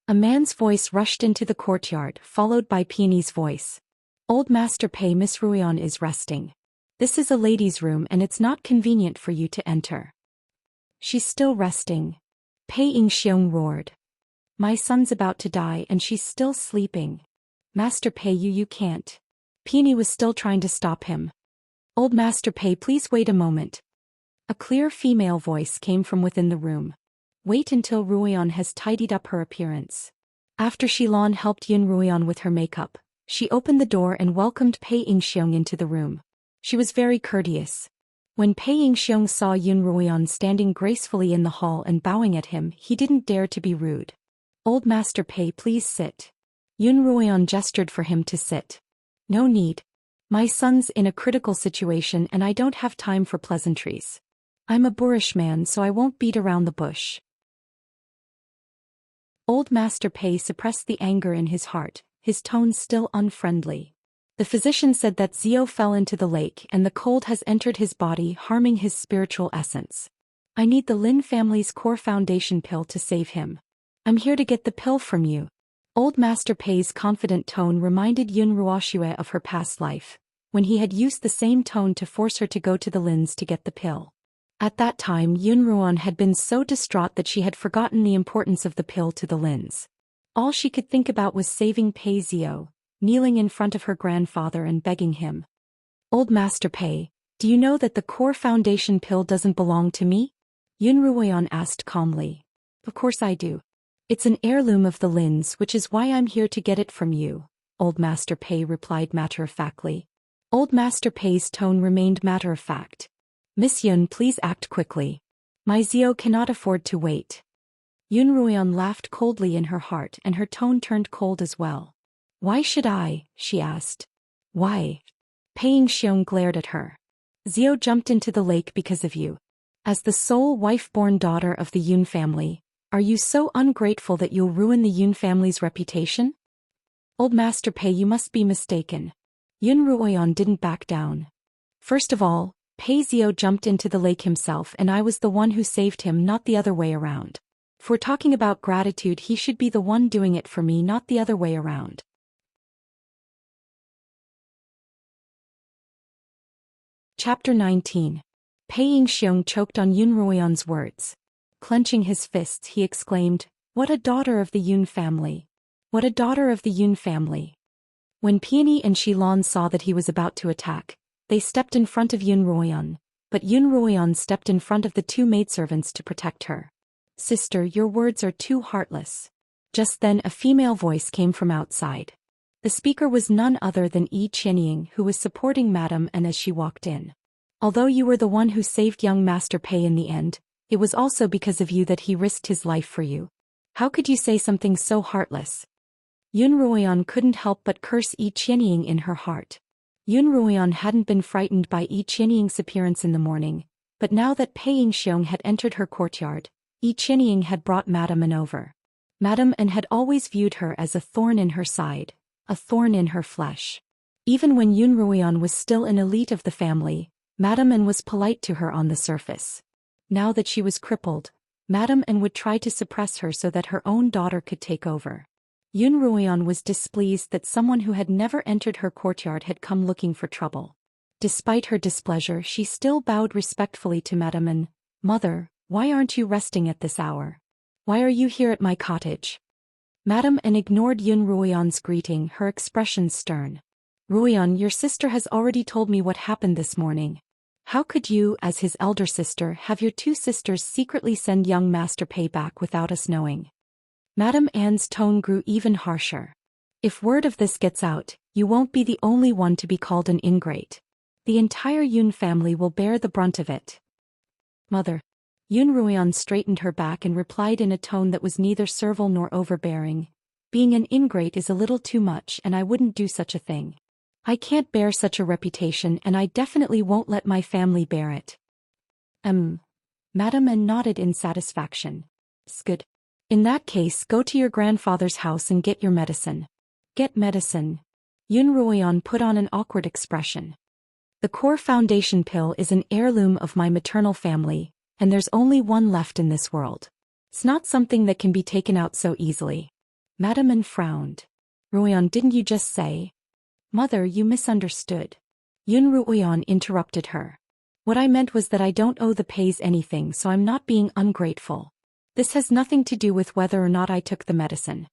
A man's voice rushed into the courtyard, followed by Peony's voice. "Old Master Pei, Miss Ruoyan is resting. This is a lady's room and it's not convenient for you to enter." "She's still resting." Pei Xiong roared. "My son's about to die and she's still sleeping. Master Pei, you can't." Peony was still trying to stop him. "Old Master Pei, please wait a moment." A clear female voice came from within the room. "Wait until Ruoyan has tidied up her appearance." After Xilan helped Yun Ruoyan with her makeup, she opened the door and welcomed Pei Xiong into the room. She was very courteous. When Pei Xiong saw Yun Ruoyan standing gracefully in the hall and bowing at him, he didn't dare to be rude. "Old Master Pei, please sit." Yun Ruoyan gestured for him to sit. "No need. My son's in a critical situation and I don't have time for pleasantries. I'm a boorish man, so I won't beat around the bush." Old Master Pei suppressed the anger in his heart, his tone still unfriendly. The physician said that Zhou fell into the lake and the cold has entered his body, harming his spiritual essence. I need the Lin family's core foundation pill to save him. I'm here to get the pill from you. Old Master Pei's confident tone reminded Yun Ruoxue of her past life, when he had used the same tone to force her to go to the Lins to get the pill. At that time Yun Ruan had been so distraught that she had forgotten the importance of the pill to the Lins. All she could think about was saving Pei Zhou, kneeling in front of her grandfather and begging him. Old Master Pei, do you know that the core foundation pill doesn't belong to me? Yun Ruoyan asked calmly. Of course I do. It's an heirloom of the Lins, which is why I'm here to get it from you, Old Master Pei replied matter-of-factly. Old Master Pei's tone remained matter-of-fact. Miss Yun, please act quickly. My Zhou cannot afford to wait. Yun Ruoyan laughed coldly in her heart and her tone turned cold as well. Why should I? She asked. Why? Pei Xiong glared at her. Zhou jumped into the lake because of you. As the sole wife-born daughter of the Yun family, are you so ungrateful that you'll ruin the Yun family's reputation? Old Master Pei, you must be mistaken. Yun Ruoyan didn't back down. First of all, Pei Zhou jumped into the lake himself and I was the one who saved him, not the other way around. If we're talking about gratitude, he should be the one doing it for me, not the other way around. Chapter 19. Pei Xiong choked on Yun Ruoyan's words. Clenching his fists, he exclaimed, What a daughter of the Yun family! What a daughter of the Yun family! When Peony and Xilan saw that he was about to attack, they stepped in front of Yun Ruoyan, but Yun Ruoyan stepped in front of the two maidservants to protect her. Sister, your words are too heartless. Just then a female voice came from outside. The speaker was none other than Yi Qianying, who was supporting Madame An as she walked in. Although you were the one who saved young Master Pei in the end, it was also because of you that he risked his life for you. How could you say something so heartless? Yun Ruoyan couldn't help but curse Yi Qianying in her heart. Yun Ruoyan hadn't been frightened by Yi Qianying's appearance in the morning, but now that Pei Xiong had entered her courtyard, Yi Qianying had brought Madame An over. Madame An had always viewed her as a thorn in her side, a thorn in her flesh. Even when Yun Ruoyan was still an elite of the family, Madame An was polite to her on the surface. Now that she was crippled, Madame An would try to suppress her so that her own daughter could take over. Yun Ruoyan was displeased that someone who had never entered her courtyard had come looking for trouble. Despite her displeasure, she still bowed respectfully to Madame An. Mother, why aren't you resting at this hour? Why are you here at my cottage? Madame An ignored Yun Ruoyan's greeting, her expression stern. Ruoyan, your sister has already told me what happened this morning. How could you, as his elder sister, have your two sisters secretly send young Master Pei back without us knowing? Madame Anne's tone grew even harsher. If word of this gets out, you won't be the only one to be called an ingrate. The entire Yun family will bear the brunt of it. Mother. Yun Ruoyan straightened her back and replied in a tone that was neither servile nor overbearing. Being an ingrate is a little too much and I wouldn't do such a thing. I can't bear such a reputation and I definitely won't let my family bear it. Madame An nodded in satisfaction. Good. In that case, go to your grandfather's house and get your medicine. Get medicine. Yun Ruoyan put on an awkward expression. The core foundation pill is an heirloom of my maternal family, and there's only one left in this world. It's not something that can be taken out so easily. Madame An frowned. Ruoyan, didn't you just say? Mother, you misunderstood. Yun Ruoyan interrupted her. What I meant was that I don't owe the Peis anything, so I'm not being ungrateful. This has nothing to do with whether or not I took the medicine.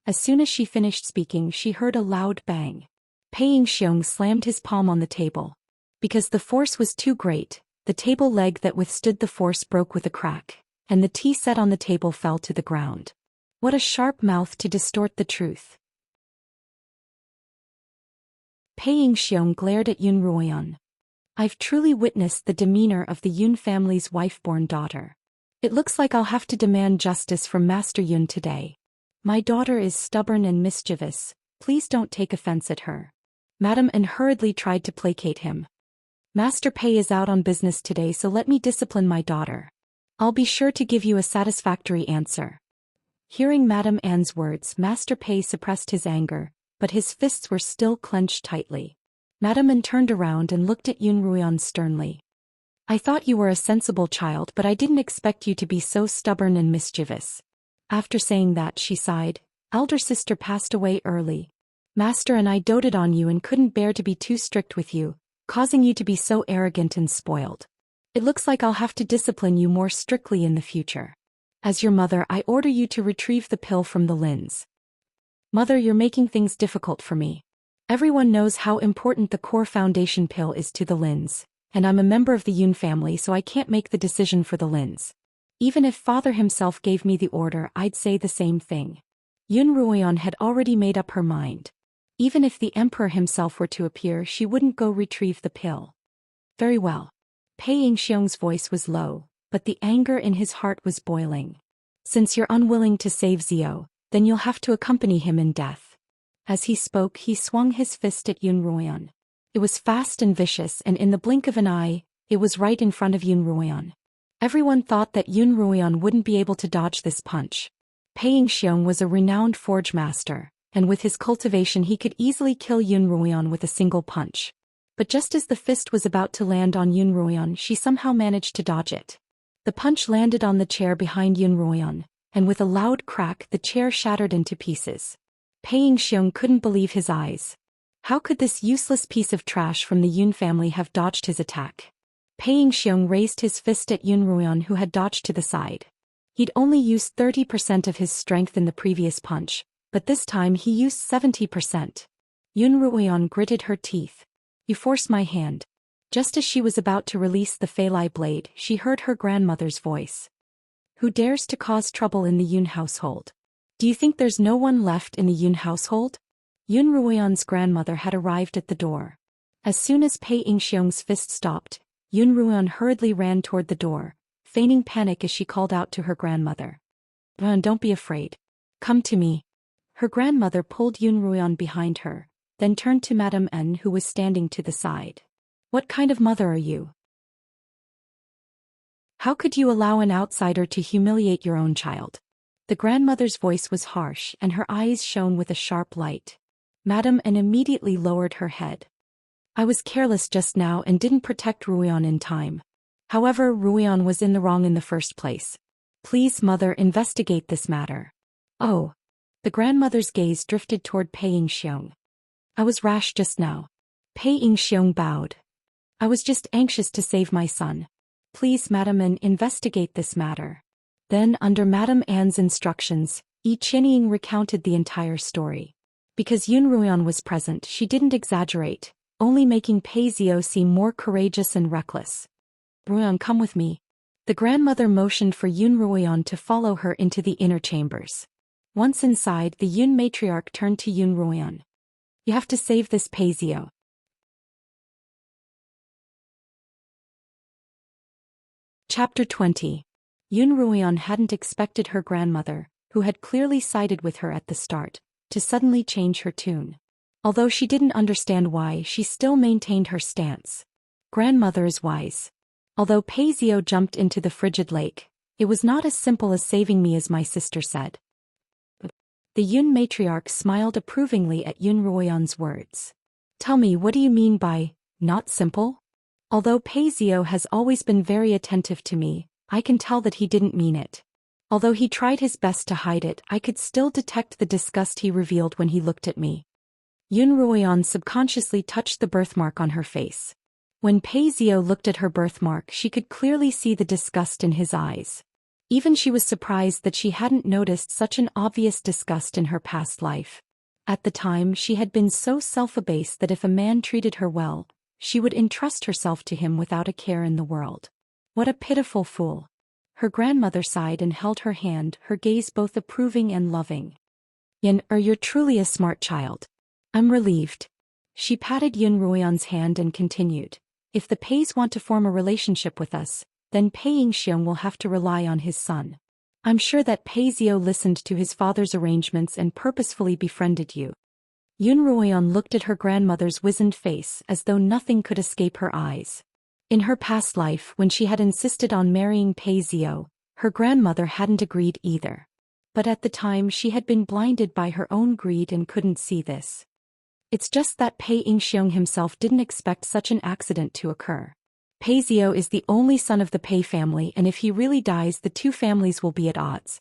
As soon as she finished speaking, she heard a loud bang. Pei Xiong slammed his palm on the table. Because the force was too great, the table leg that withstood the force broke with a crack, and the tea set on the table fell to the ground. What a sharp mouth to distort the truth. Pei Xiong glared at Yun Ruoyan. I've truly witnessed the demeanor of the Yun family's wife-born daughter. It looks like I'll have to demand justice from Master Yun today. My daughter is stubborn and mischievous, please don't take offense at her. Madame An hurriedly tried to placate him. Master Pei is out on business today, so let me discipline my daughter. I'll be sure to give you a satisfactory answer. Hearing Madame Anne's words, Master Pei suppressed his anger, but his fists were still clenched tightly. Madame Anne turned around and looked at Yun Ruoyan sternly. I thought you were a sensible child, but I didn't expect you to be so stubborn and mischievous. After saying that, she sighed. Elder sister passed away early. Master and I doted on you and couldn't bear to be too strict with you, causing you to be so arrogant and spoiled. It looks like I'll have to discipline you more strictly in the future. As your mother, I order you to retrieve the pill from the Lins. Mother, you're making things difficult for me. Everyone knows how important the core foundation pill is to the Lins, and I'm a member of the Yun family, so I can't make the decision for the Lins. Even if father himself gave me the order, I'd say the same thing. Yun Ruoyan had already made up her mind. Even if the emperor himself were to appear, she wouldn't go retrieve the pill. Very well. Pei Yingxiong's voice was low, but the anger in his heart was boiling. Since you're unwilling to save Xiao, then you'll have to accompany him in death. As he spoke, he swung his fist at Yun Ruoyan. It was fast and vicious, and in the blink of an eye, it was right in front of Yun Ruoyan. Everyone thought that Yun Ruoyan wouldn't be able to dodge this punch. Pei Yingxiong was a renowned forge master, and with his cultivation he could easily kill Yun Ruoyan with a single punch. But just as the fist was about to land on Yun Ruoyan, she somehow managed to dodge it. The punch landed on the chair behind Yun Ruoyan, and with a loud crack the chair shattered into pieces. Pei Yingxiong couldn't believe his eyes. How could this useless piece of trash from the Yun family have dodged his attack? Pei Yingxiong raised his fist at Yun Ruoyan, who had dodged to the side. He'd only used 30% of his strength in the previous punch, but this time he used 70%. Yun Ruoyan gritted her teeth. You forced my hand. Just as she was about to release the Feilai blade, she heard her grandmother's voice. Who dares to cause trouble in the Yun household? Do you think there's no one left in the Yun household? Yun Ruoyan's grandmother had arrived at the door. As soon as Pei Yingxiong's fist stopped, Yun Ruoyan hurriedly ran toward the door, feigning panic as she called out to her grandmother. Don't be afraid. Come to me. Her grandmother pulled Yun Ruoyan behind her, then turned to Madame N, who was standing to the side. What kind of mother are you? How could you allow an outsider to humiliate your own child? The grandmother's voice was harsh and her eyes shone with a sharp light. Madame N immediately lowered her head. I was careless just now and didn't protect Ruoyan in time. However, Ruoyan was in the wrong in the first place. Please, mother, investigate this matter. Oh. The grandmother's gaze drifted toward Pei Yingxiong. I was rash just now. Pei Yingxiong bowed. I was just anxious to save my son. Please, Madame An, investigate this matter. Then, under Madame Anne's instructions, Yi Qianying recounted the entire story. Because Yun Ruoyan was present, she didn't exaggerate, only making Pei Xiao seem more courageous and reckless. Ruoyan, come with me. The grandmother motioned for Yun Ruoyan to follow her into the inner chambers. Once inside, the Yun matriarch turned to Yun Ruoyan. You have to save this Pei Xiao. Chapter 20. Yun Ruoyan hadn't expected her grandmother, who had clearly sided with her at the start, to suddenly change her tune. Although she didn't understand why, she still maintained her stance. Grandmother is wise. Although Pei Xiao jumped into the frigid lake, it was not as simple as saving me as my sister said. The Yun matriarch smiled approvingly at Yun Ruoyan's words. Tell me, what do you mean by, not simple? Although Pei Xiao has always been very attentive to me, I can tell that he didn't mean it. Although he tried his best to hide it, I could still detect the disgust he revealed when he looked at me. Yun Ruoyan subconsciously touched the birthmark on her face. When Pei Xiao looked at her birthmark, she could clearly see the disgust in his eyes. Even she was surprised that she hadn't noticed such an obvious disgust in her past life. At the time, she had been so self-abased that if a man treated her well, she would entrust herself to him without a care in the world. What a pitiful fool. Her grandmother sighed and held her hand, her gaze both approving and loving. You're truly a smart child. I'm relieved. She patted Yun Ruoyan's hand and continued. If the Peis want to form a relationship with us, then Pei Yingxiong will have to rely on his son. I'm sure that Pei Xiao listened to his father's arrangements and purposefully befriended you. Yun Ruoyan looked at her grandmother's wizened face as though nothing could escape her eyes. In her past life, when she had insisted on marrying Pei Xiao, her grandmother hadn't agreed either. But at the time she had been blinded by her own greed and couldn't see this. It's just that Pei Yingxiong himself didn't expect such an accident to occur. Pei Xiao is the only son of the Pei family, and if he really dies the two families will be at odds.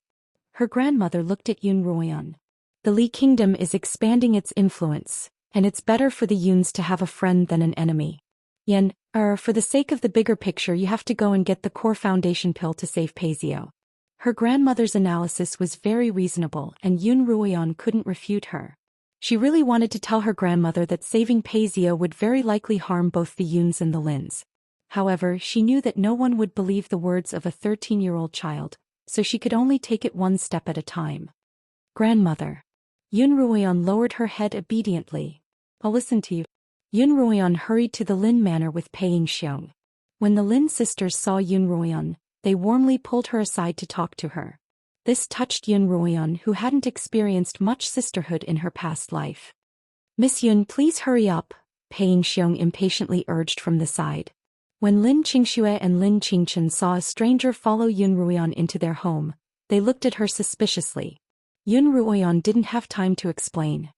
Her grandmother looked at Yun Ruoyan. The Li kingdom is expanding its influence, and it's better for the Yuns to have a friend than an enemy. Yan, for the sake of the bigger picture you have to go and get the core foundation pill to save Pei Xiao. Her grandmother's analysis was very reasonable and Yun Ruoyan couldn't refute her. She really wanted to tell her grandmother that saving Pei Xiao would very likely harm both the Yuns and the Lins. However, she knew that no one would believe the words of a 13-year-old child, so she could only take it one step at a time. Grandmother. Yun Ruoyan lowered her head obediently. I'll listen to you. Yun Ruoyan hurried to the Lin manor with Pei Yingxiong. When the Lin sisters saw Yun Ruoyan, they warmly pulled her aside to talk to her. This touched Yun Ruoyan, who hadn't experienced much sisterhood in her past life. Miss Yun, please hurry up, Pei Yingxiong impatiently urged from the side. When Lin Qingxue and Lin Qingchen saw a stranger follow Yun Ruoyan into their home, they looked at her suspiciously. Yun Ruoyan didn't have time to explain.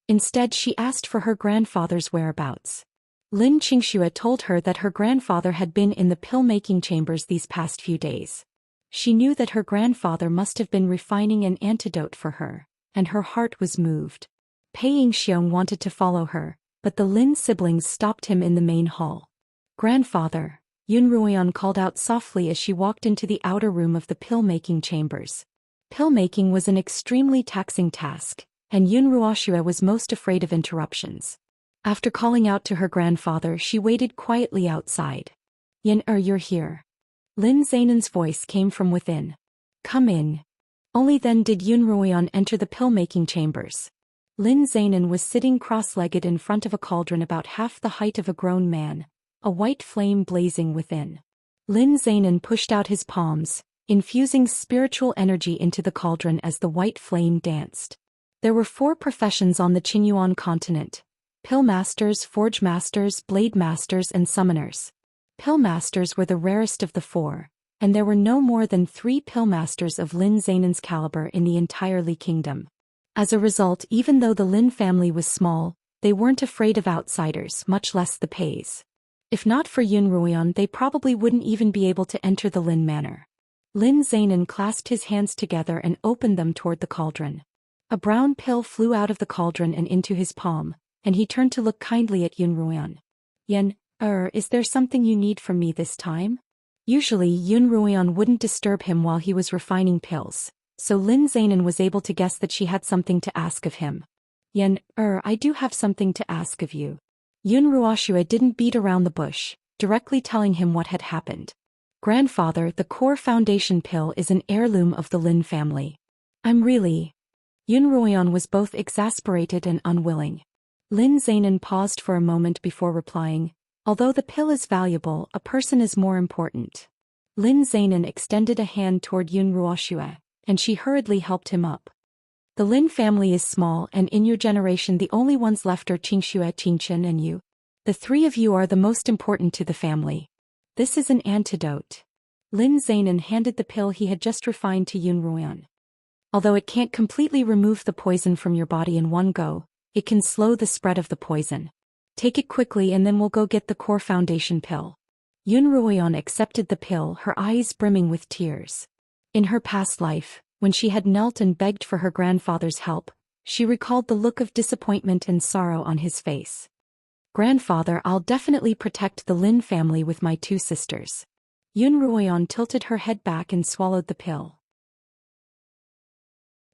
Instead she asked for her grandfather's whereabouts. Lin Qingxue told her that her grandfather had been in the pill-making chambers these past few days. She knew that her grandfather must have been refining an antidote for her, and her heart was moved. Pei Yingxiong wanted to follow her, but the Lin siblings stopped him in the main hall. Grandfather, Yun Ruoyan called out softly as she walked into the outer room of the pill-making chambers. Pill-making was an extremely taxing task, and Yun Ruoxia was most afraid of interruptions. After calling out to her grandfather, she waited quietly outside. Yan, you're here. Lin Zainan's voice came from within. Come in. Only then did Yun Ruoyan enter the pill-making chambers. Lin Zainan was sitting cross-legged in front of a cauldron about half the height of a grown man, a white flame blazing within. Lin Zainan pushed out his palms, infusing spiritual energy into the cauldron as the white flame danced. There were 4 professions on the Qingyuan continent: Pill Masters, Forge Masters, Blade Masters and Summoners. Pill Masters were the rarest of the 4, and there were no more than 3 Pill Masters of Lin Zainan's caliber in the entire Li kingdom. As a result, even though the Lin family was small, they weren't afraid of outsiders, much less the Peis. If not for Yun Ruoyan, they probably wouldn't even be able to enter the Lin manor. Lin Zainan clasped his hands together and opened them toward the cauldron. A brown pill flew out of the cauldron and into his palm, and he turned to look kindly at Yun Ruoyan. Yan, is there something you need from me this time? Usually Yun Ruoyan wouldn't disturb him while he was refining pills, so Lin Zainan was able to guess that she had something to ask of him. Yan, I do have something to ask of you. Yun Ruoxia didn't beat around the bush, directly telling him what had happened. Grandfather, the core foundation pill is an heirloom of the Lin family. Yun Ruoyan was both exasperated and unwilling. Lin Zainan paused for a moment before replying, although the pill is valuable, a person is more important. Lin Zainan extended a hand toward Yun Ruoxia, and she hurriedly helped him up. The Lin family is small, and in your generation the only ones left are Qingxue, Qingchen and you. The 3 of you are the most important to the family. This is an antidote. Lin Zainan handed the pill he had just refined to Yun Ruoyan. Although it can't completely remove the poison from your body in one go, it can slow the spread of the poison. Take it quickly and then we'll go get the core foundation pill. Yun Ruoyan accepted the pill, her eyes brimming with tears. In her past life, when she had knelt and begged for her grandfather's help, she recalled the look of disappointment and sorrow on his face. Grandfather, I'll definitely protect the Lin family with my 2 sisters. Yun Ruoyan tilted her head back and swallowed the pill.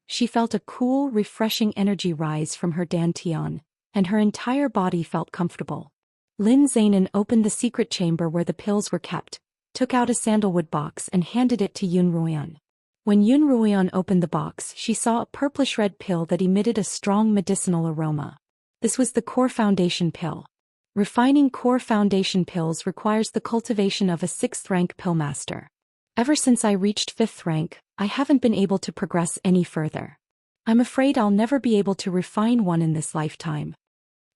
She felt a cool, refreshing energy rise from her dantian, and her entire body felt comfortable. Lin Zainan opened the secret chamber where the pills were kept, took out a sandalwood box and handed it to Yun Ruoyan. When Yun Ruoyan opened the box, she saw a purplish-red pill that emitted a strong medicinal aroma. This was the core foundation pill. Refining core foundation pills requires the cultivation of a 6th-rank pillmaster. Ever since I reached 5th rank, I haven't been able to progress any further. I'm afraid I'll never be able to refine one in this lifetime.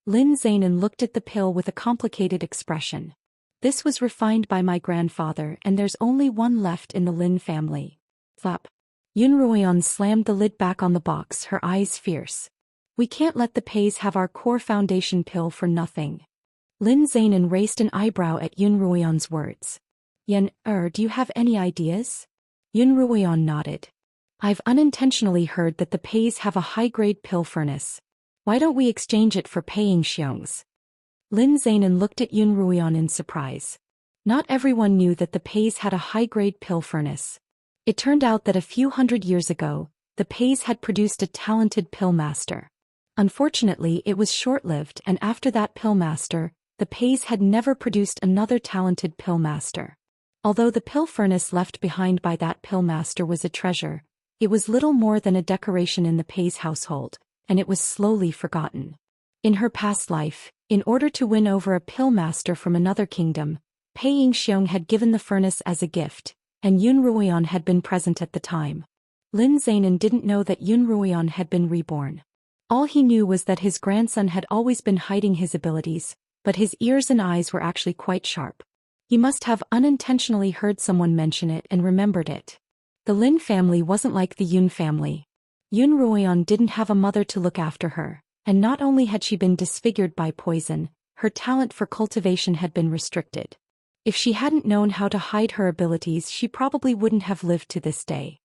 Lin Zainan looked at the pill with a complicated expression. This was refined by my grandfather and there's only one left in the Lin family. Flap. Yun Ruoyan slammed the lid back on the box, her eyes fierce. We can't let the Peis have our core foundation pill for nothing. Lin Zainan raised an eyebrow at Yun Ruoyan's words. Do you have any ideas? Yun Ruoyan nodded. I've unintentionally heard that the Peis have a high-grade pill furnace. Why don't we exchange it for paying xiangs? Lin Zainan looked at Yun Ruoyan in surprise. Not everyone knew that the Peis had a high-grade pill furnace. It turned out that a few hundred years ago, the Peis had produced a talented pill master. Unfortunately, it was short-lived, and after that pill master, the Peis had never produced another talented pill master. Although the pill furnace left behind by that pill master was a treasure, it was little more than a decoration in the Peis household, and it was slowly forgotten. In her past life, in order to win over a pill master from another kingdom, Pei Yingxiong had given the furnace as a gift, and Yun Ruoyan had been present at the time. Lin Zainan didn't know that Yun Ruoyan had been reborn. All he knew was that his grandson had always been hiding his abilities, but his ears and eyes were actually quite sharp. He must have unintentionally heard someone mention it and remembered it. The Lin family wasn't like the Yun family. Yun Ruoyan didn't have a mother to look after her, and not only had she been disfigured by poison, her talent for cultivation had been restricted. If she hadn't known how to hide her abilities, she probably wouldn't have lived to this day.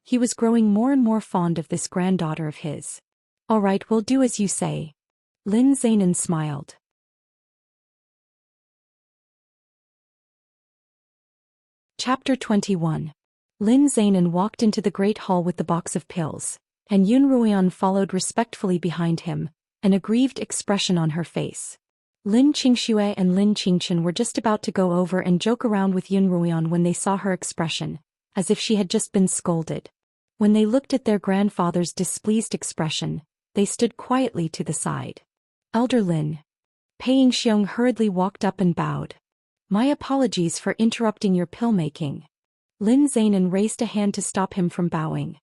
He was growing more and more fond of this granddaughter of his. All right, we'll do as you say. Lin Zainan smiled. Chapter 21. Lin Zainan walked into the great hall with the box of pills, and Yun Ruoyan followed respectfully behind him, an aggrieved expression on her face. Lin Qingxue and Lin Qingchen were just about to go over and joke around with Yun Ruoyan when they saw her expression, as if she had just been scolded. When they looked at their grandfather's displeased expression, they stood quietly to the side. Elder Lin. Pei Yingxiong hurriedly walked up and bowed. My apologies for interrupting your pill-making. Lin Zainan raised a hand to stop him from bowing.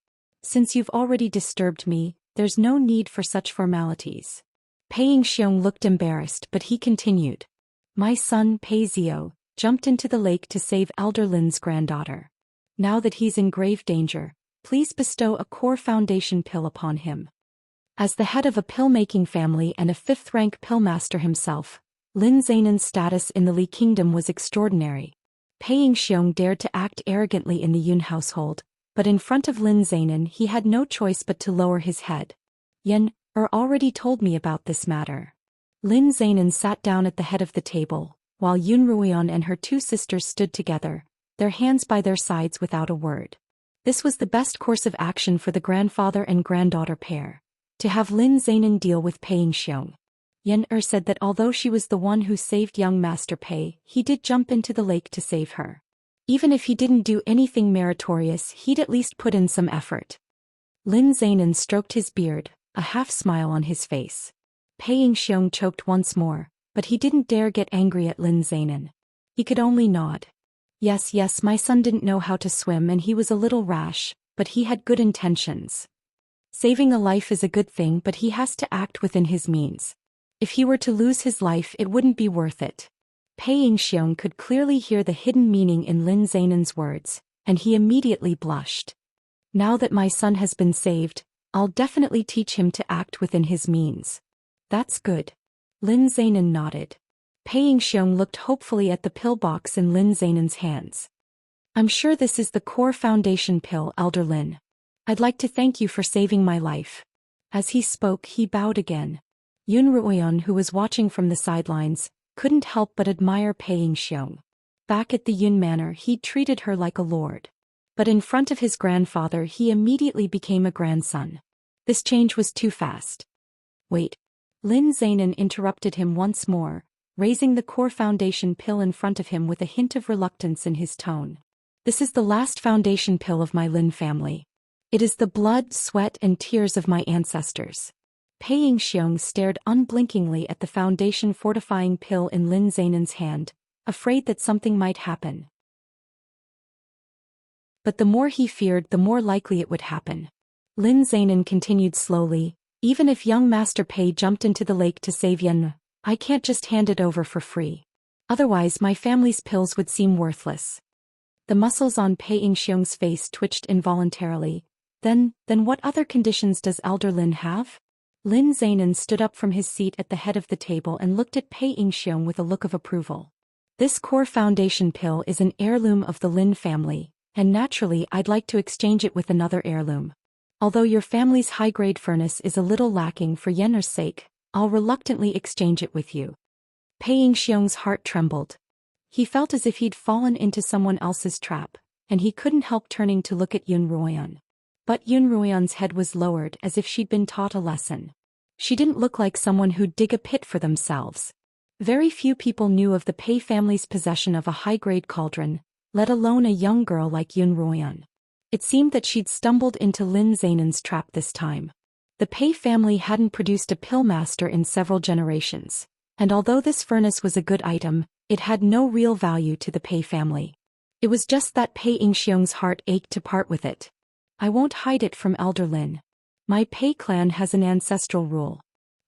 Since you've already disturbed me, there's no need for such formalities. Pei Yingxiong looked embarrassed, but he continued. My son, Pei Zio, jumped into the lake to save Elder Lin's granddaughter. Now that he's in grave danger, please bestow a core foundation pill upon him. As the head of a pill-making family and a fifth-rank pill master himself, Lin Zainan's status in the Li Kingdom was extraordinary. Pei Yingxiong dared to act arrogantly in the Yun household, but in front of Lin Zainan he had no choice but to lower his head. Already told me about this matter. Lin Zainan sat down at the head of the table, while Yun Ruoyan and her two sisters stood together, their hands by their sides without a word. This was the best course of action for the grandfather and granddaughter pair, to have Lin Zainan deal with Pei Yingxiong. Said that although she was the one who saved young Master Pei, he did jump into the lake to save her. Even if he didn't do anything meritorious, he'd at least put in some effort. Lin Zainan stroked his beard, a half-smile on his face. Pei Yingxiong choked once more, but he didn't dare get angry at Lin Zainan. He could only nod. Yes, my son didn't know how to swim and he was a little rash, but he had good intentions. Saving a life is a good thing, but he has to act within his means. If he were to lose his life, it wouldn't be worth it. Pei Yingxiong could clearly hear the hidden meaning in Lin Zainan's words, and he immediately blushed. Now that my son has been saved, I'll definitely teach him to act within his means. That's good. Lin Zainan nodded. Pei Yingxiong looked hopefully at the pill box in Lin Zainan's hands. I'm sure this is the core foundation pill, Elder Lin. I'd like to thank you for saving my life. As he spoke, he bowed again. Yun Ruoyan, who was watching from the sidelines, couldn't help but admire Pei Yingxiong. Back at the Yun manor, he treated her like a lord. But in front of his grandfather he immediately became a grandson. This change was too fast. Wait. Lin Zainan interrupted him once more, raising the core foundation pill in front of him with a hint of reluctance in his tone. This is the last foundation pill of my Lin family. It is the blood, sweat and tears of my ancestors. Pei Yingxiong stared unblinkingly at the foundation fortifying pill in Lin Zainan's hand, afraid that something might happen. But the more he feared, the more likely it would happen. Lin Zainan continued slowly, even if young Master Pei jumped into the lake to save Yan, I can't just hand it over for free. Otherwise my family's pills would seem worthless. The muscles on Pei Yingxiong's face twitched involuntarily. Then what other conditions does Elder Lin have? Lin Zainan stood up from his seat at the head of the table and looked at Pei Yingxiong with a look of approval. This core foundation pill is an heirloom of the Lin family, and naturally I'd like to exchange it with another heirloom. Although your family's high-grade furnace is a little lacking for Yenner's sake, I'll reluctantly exchange it with you. Pei Yingxiong's heart trembled. He felt as if he'd fallen into someone else's trap, and he couldn't help turning to look at Yun Ruoyan. But Yun Ruoyan's head was lowered as if she'd been taught a lesson. She didn't look like someone who'd dig a pit for themselves. Very few people knew of the Pei family's possession of a high-grade cauldron, let alone a young girl like Yun Ruoyan. It seemed that she'd stumbled into Lin Zainan's trap this time. The Pei family hadn't produced a pill master in several generations, and although this furnace was a good item, it had no real value to the Pei family. It was just that Pei Yingxiong's heart ached to part with it. I won't hide it from Elder Lin. My Pei clan has an ancestral rule.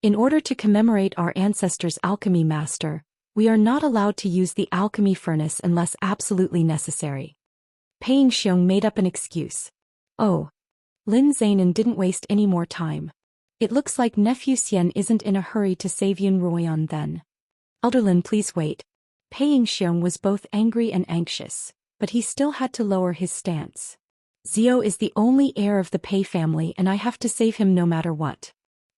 In order to commemorate our ancestors' alchemy master, we are not allowed to use the alchemy furnace unless absolutely necessary. Pei Yingxiong made up an excuse. Oh. Lin Zainan didn't waste any more time. It looks like nephew Xian isn't in a hurry to save Yun Ruoyan then. Elder Lin, please wait. Pei Yingxiong was both angry and anxious, but he still had to lower his stance. Zhou is the only heir of the Pei family and I have to save him no matter what.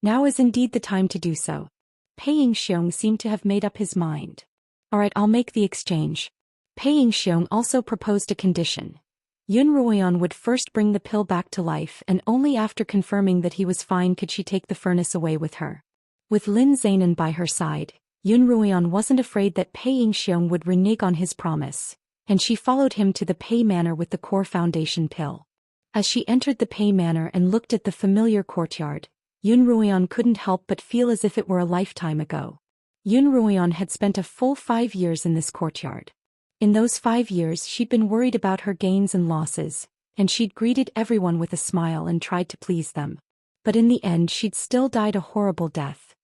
Now is indeed the time to do so. Pei Yingxiong seemed to have made up his mind. Alright, I'll make the exchange. Pei Yingxiong also proposed a condition. Yun Ruoyan would first bring the pill back to life and only after confirming that he was fine could she take the furnace away with her. With Lin Zainan by her side, Yun Ruoyan wasn't afraid that Pei Yingxiong would renege on his promise, and she followed him to the Pei Manor with the core foundation pill. As she entered the Pei Manor and looked at the familiar courtyard, Yun Ruoyan couldn't help but feel as if it were a lifetime ago. Yun Ruoyan had spent a full 5 years in this courtyard. In those 5 years she'd been worried about her gains and losses, and she'd greeted everyone with a smile and tried to please them. But in the end she'd still died a horrible death.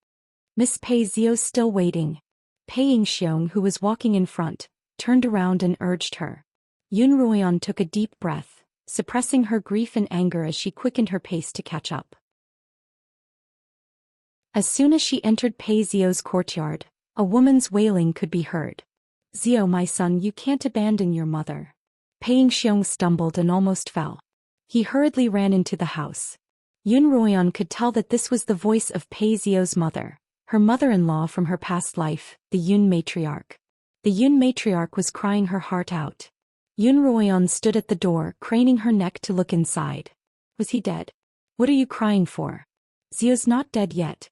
Miss Pei, Zio's still waiting. Pei Yingxiong, who was walking in front, turned around and urged her. Yun Ruoyan took a deep breath, suppressing her grief and anger as she quickened her pace to catch up. As soon as she entered Pei Zio's courtyard, a woman's wailing could be heard. Zio, my son, you can't abandon your mother. Pei Yingxiong stumbled and almost fell. He hurriedly ran into the house. Yun Ruoyan could tell that this was the voice of Pei Zio's mother, her mother-in-law from her past life, the Yun matriarch. The Yun matriarch was crying her heart out. Yun Ruoyan stood at the door, craning her neck to look inside. Was he dead? What are you crying for? Zio's not dead yet.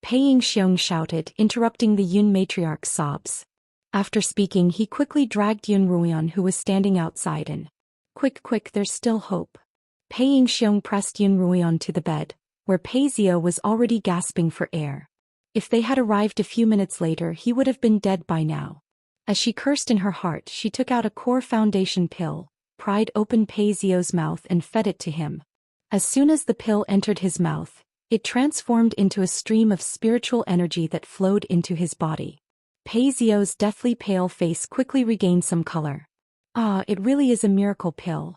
Pei Yingxiong shouted, interrupting the Yun matriarch's sobs. After speaking, he quickly dragged Yun Ruoyan, who was standing outside, in. Quick, there's still hope. Pei Yingxiong pressed Yun Ruoyan to the bed, where Pei Zio was already gasping for air. If they had arrived a few minutes later, he would have been dead by now. As she cursed in her heart, she took out a core foundation pill, pried open Pei Zio's mouth and fed it to him. As soon as the pill entered his mouth, it transformed into a stream of spiritual energy that flowed into his body. Pei Zio's deathly pale face quickly regained some color. Ah, it really is a miracle pill.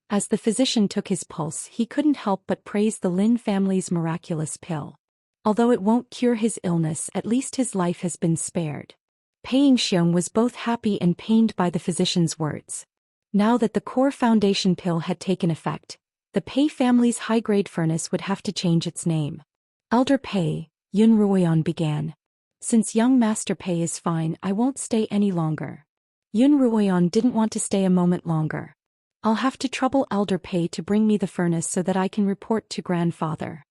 As the physician took his pulse, he couldn't help but praise the Lin family's miraculous pill. Although it won't cure his illness, at least his life has been spared. Pei Yingxiong was both happy and pained by the physician's words. Now that the core foundation pill had taken effect, the Pei family's high-grade furnace would have to change its name. Elder Pei, Yun Ruoyan began. Since young Master Pei is fine, I won't stay any longer. Yun Ruoyan didn't want to stay a moment longer. I'll have to trouble Elder Pei to bring me the furnace so that I can report to grandfather.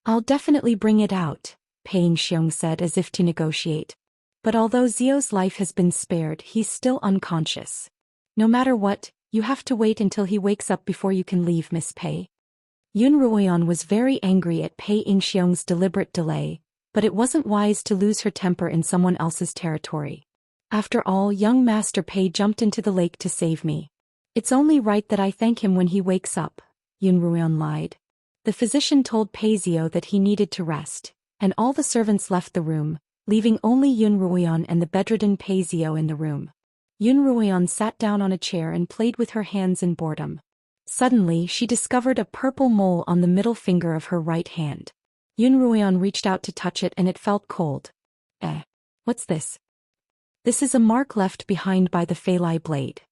I'll definitely bring it out, Pei Yingxiong said as if to negotiate. But although Zio's life has been spared, he's still unconscious. No matter what, you have to wait until he wakes up before you can leave, Miss Pei. Yun Ruoyan was very angry at Pei Yingxiong's deliberate delay, but it wasn't wise to lose her temper in someone else's territory. After all, young Master Pei jumped into the lake to save me. It's only right that I thank him when he wakes up, Yun Ruoyan lied. The physician told Pei Zio that he needed to rest, and all the servants left the room, leaving only Yun Ruoyan and the bedridden Pei Zio in the room. Yun Ruoyan sat down on a chair and played with her hands in boredom. Suddenly, she discovered a purple mole on the middle finger of her right hand. Yun Ruoyan reached out to touch it and it felt cold. What's this? This is a mark left behind by the Feilai blade.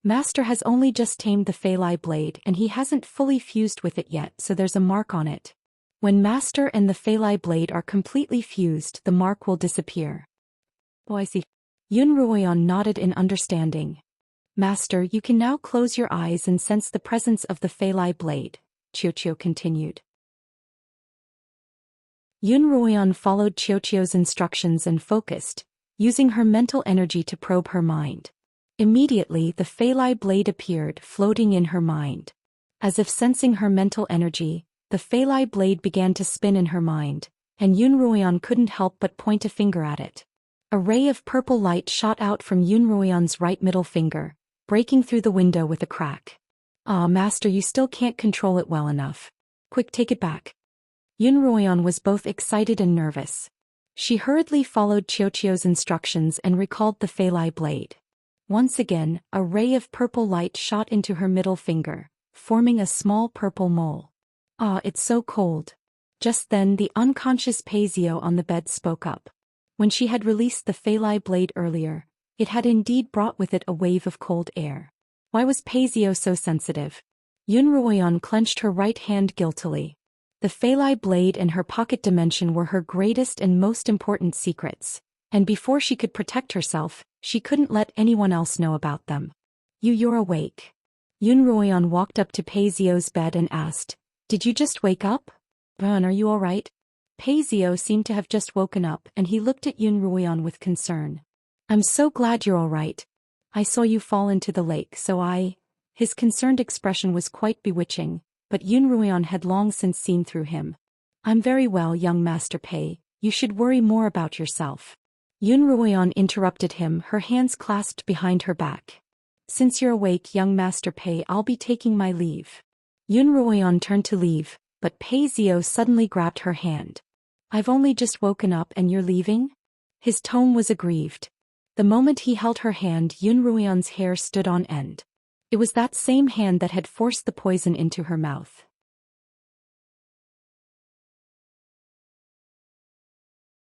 Master has only just tamed the Feilai blade and he hasn't fully fused with it yet, so there's a mark on it. When Master and the Feilai blade are completely fused, the mark will disappear. Oh, I see. Yun Ruoyan nodded in understanding. Master, you can now close your eyes and sense the presence of the Feilai blade, Qiuqiu continued. Yun Ruoyan followed Qiuqiu's instructions and focused, using her mental energy to probe her mind. Immediately, the Feilai blade appeared, floating in her mind. As if sensing her mental energy, the Feilai blade began to spin in her mind, and Yun Ruoyan couldn't help but point a finger at it. A ray of purple light shot out from Yun Ruoyan's right middle finger, breaking through the window with a crack. Ah, Master, you still can't control it well enough. Quick, take it back. Yun Ruoyan was both excited and nervous. She hurriedly followed Qiuqiu's instructions and recalled the Feilai blade. Once again, a ray of purple light shot into her middle finger, forming a small purple mole. Ah, it's so cold. Just then the unconscious Paisio on the bed spoke up. When she had released the Feilai blade earlier, it had indeed brought with it a wave of cold air. Why was Paisio so sensitive? Yun Ruoyan clenched her right hand guiltily. The Feilai blade and her pocket dimension were her greatest and most important secrets, and before she could protect herself, she couldn't let anyone else know about them. You're awake. Yun Ruoyan walked up to Paisio's bed and asked, Did you just wake up? Are you all right? Paisio seemed to have just woken up and he looked at Yun Ruoyan with concern. I'm so glad you're all right. I saw you fall into the lake, His concerned expression was quite bewitching, but Yun Ruoyan had long since seen through him. I'm very well, young Master Pei, you should worry more about yourself. Yun Ruoyan interrupted him, her hands clasped behind her back. Since you're awake, young Master Pei, I'll be taking my leave. Yun Ruoyan turned to leave, but Paisio suddenly grabbed her hand. I've only just woken up and you're leaving? His tone was aggrieved. The moment he held her hand, Yun Ruoyan's hair stood on end. It was that same hand that had forced the poison into her mouth.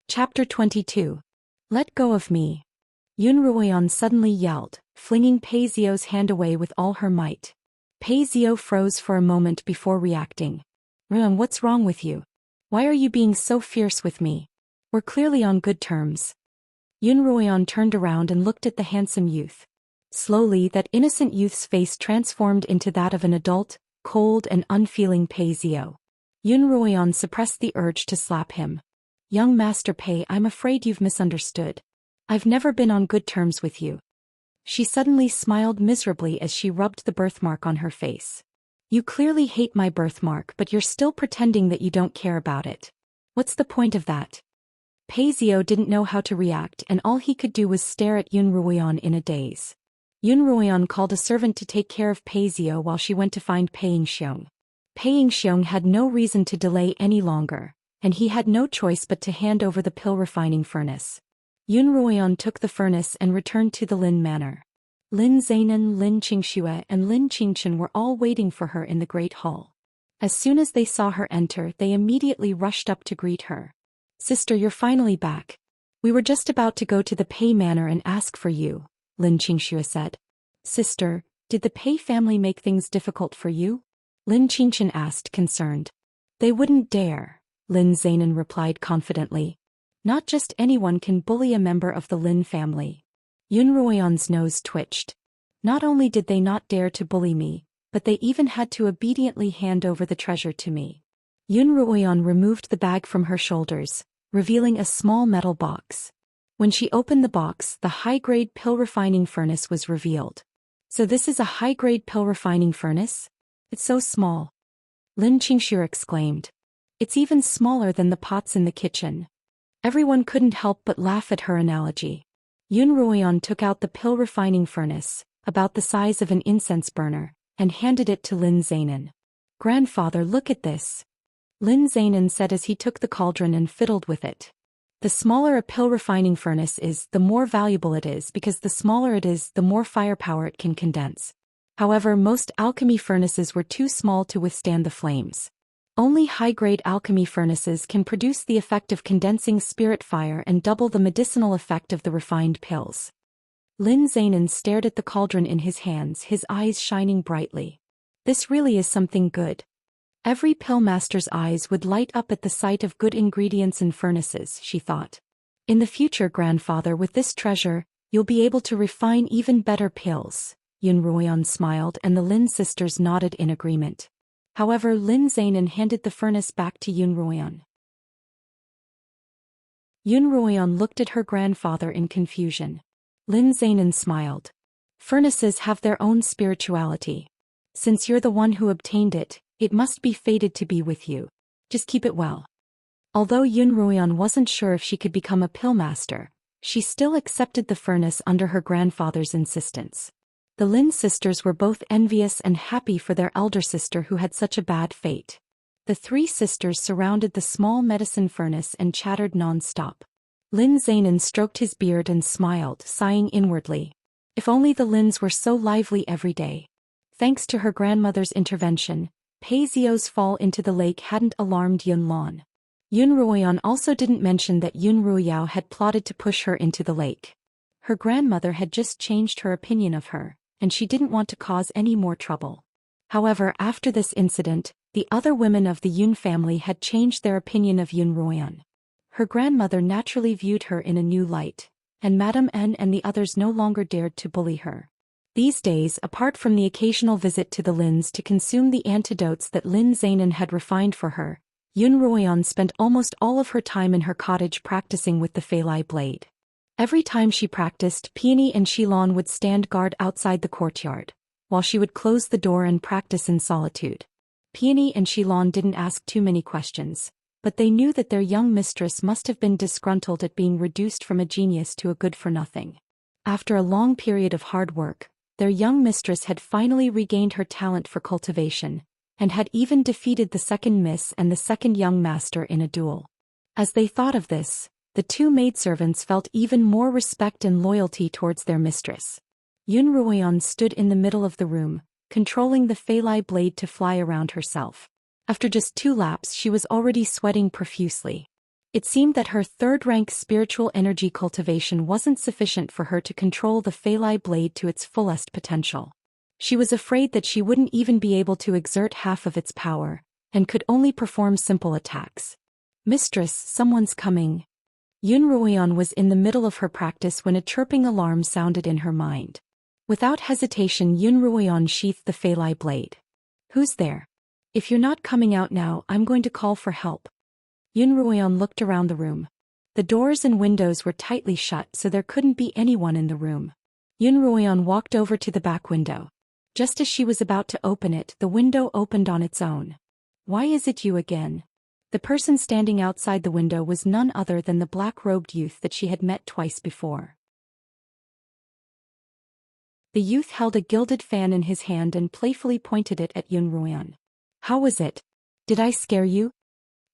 Chapter 22. Let go of me. Yun Ruoyan suddenly yelled, flinging Paisio's hand away with all her might. Paisio froze for a moment before reacting. What's wrong with you? Why are you being so fierce with me? We're clearly on good terms. Yun Ruoyan turned around and looked at the handsome youth. Slowly, that innocent youth's face transformed into that of an adult, cold and unfeeling Paisio. Yun Ruoyan suppressed the urge to slap him. Young Master Pei, I'm afraid you've misunderstood. I've never been on good terms with you. She suddenly smiled miserably as she rubbed the birthmark on her face. You clearly hate my birthmark, but you're still pretending that you don't care about it. What's the point of that? Paisio didn't know how to react and all he could do was stare at Yun Ruoyan in a daze. Yun Ruoyan called a servant to take care of Paisio while she went to find Xianxia. Xianxia had no reason to delay any longer, and he had no choice but to hand over the pill refining furnace. Yun Ruoyan took the furnace and returned to the Lin Manor. Lin Zainan, Lin Qingxue and Lin Qingchen were all waiting for her in the great hall. As soon as they saw her enter, they immediately rushed up to greet her. Sister, you're finally back. We were just about to go to the Pei Manor and ask for you, Lin Qingxue said. Sister, did the Pei family make things difficult for you? Lin Qingchen asked, concerned. They wouldn't dare, Lin Zainan replied confidently. Not just anyone can bully a member of the Lin family. Yun Ruoyan's nose twitched. Not only did they not dare to bully me, but they even had to obediently hand over the treasure to me. Yun Ruoyan removed the bag from her shoulders, revealing a small metal box. When she opened the box, the high-grade pill refining furnace was revealed. So this is a high-grade pill refining furnace? It's so small. Lin Qingxue exclaimed. It's even smaller than the pots in the kitchen. Everyone couldn't help but laugh at her analogy. Yun Ruoyan took out the pill refining furnace, about the size of an incense burner, and handed it to Lin Zainan. Grandfather, look at this. Lin Zainan said as he took the cauldron and fiddled with it. The smaller a pill refining furnace is, the more valuable it is because the smaller it is, the more firepower it can condense. However, most alchemy furnaces were too small to withstand the flames. Only high-grade alchemy furnaces can produce the effect of condensing spirit fire and double the medicinal effect of the refined pills. Lin Zainan stared at the cauldron in his hands, his eyes shining brightly. This really is something good. Every pill master's eyes would light up at the sight of good ingredients in furnaces, she thought. In the future, grandfather, with this treasure, you'll be able to refine even better pills. Yun Ruoyan smiled and the Lin sisters nodded in agreement. However, Lin Zainan handed the furnace back to Yun Ruoyan. Yun Ruoyan looked at her grandfather in confusion. Lin Zainan smiled. Furnaces have their own spirituality. Since you're the one who obtained it, it must be fated to be with you. Just keep it well. Although Yun Ruoyan wasn't sure if she could become a pill master, she still accepted the furnace under her grandfather's insistence. The Lin sisters were both envious and happy for their elder sister who had such a bad fate. The three sisters surrounded the small medicine furnace and chattered non-stop. Lin Zainan stroked his beard and smiled, sighing inwardly. If only the Lins were so lively every day. Thanks to her grandmother's intervention, Pei Zio's fall into the lake hadn't alarmed Yun Lan. Yun Ruoyan also didn't mention that Yun Ruoyao had plotted to push her into the lake. Her grandmother had just changed her opinion of her, and she didn't want to cause any more trouble. However, after this incident, the other women of the Yun family had changed their opinion of Yun Ruoyan. Her grandmother naturally viewed her in a new light, and Madame N and the others no longer dared to bully her. These days, apart from the occasional visit to the Lins to consume the antidotes that Lin Zainan had refined for her, Yun Ruoyan spent almost all of her time in her cottage practicing with the Feilai blade. Every time she practiced, Peony and Xilan would stand guard outside the courtyard, while she would close the door and practice in solitude. Peony and Xilan didn't ask too many questions, but they knew that their young mistress must have been disgruntled at being reduced from a genius to a good-for-nothing. After a long period of hard work, their young mistress had finally regained her talent for cultivation, and had even defeated the second miss and the second young master in a duel. As they thought of this, the two maidservants felt even more respect and loyalty towards their mistress. Yun Ruoyan stood in the middle of the room, controlling the Feilai blade to fly around herself. After just 2 laps, she was already sweating profusely. It seemed that her third-rank spiritual energy cultivation wasn't sufficient for her to control the Feilai blade to its fullest potential. She was afraid that she wouldn't even be able to exert half of its power, and could only perform simple attacks. Mistress, someone's coming. Yun Ruoyan was in the middle of her practice when a chirping alarm sounded in her mind. Without hesitation, Yun Ruoyan sheathed the Feilai blade. Who's there? If you're not coming out now, I'm going to call for help. Yun Ruoyan looked around the room. The doors and windows were tightly shut, so there couldn't be anyone in the room. Yun Ruoyan walked over to the back window. Just as she was about to open it, the window opened on its own. Why is it you again? The person standing outside the window was none other than the black-robed youth that she had met twice before. The youth held a gilded fan in his hand and playfully pointed it at Yun Ruoyan. How was it? Did I scare you?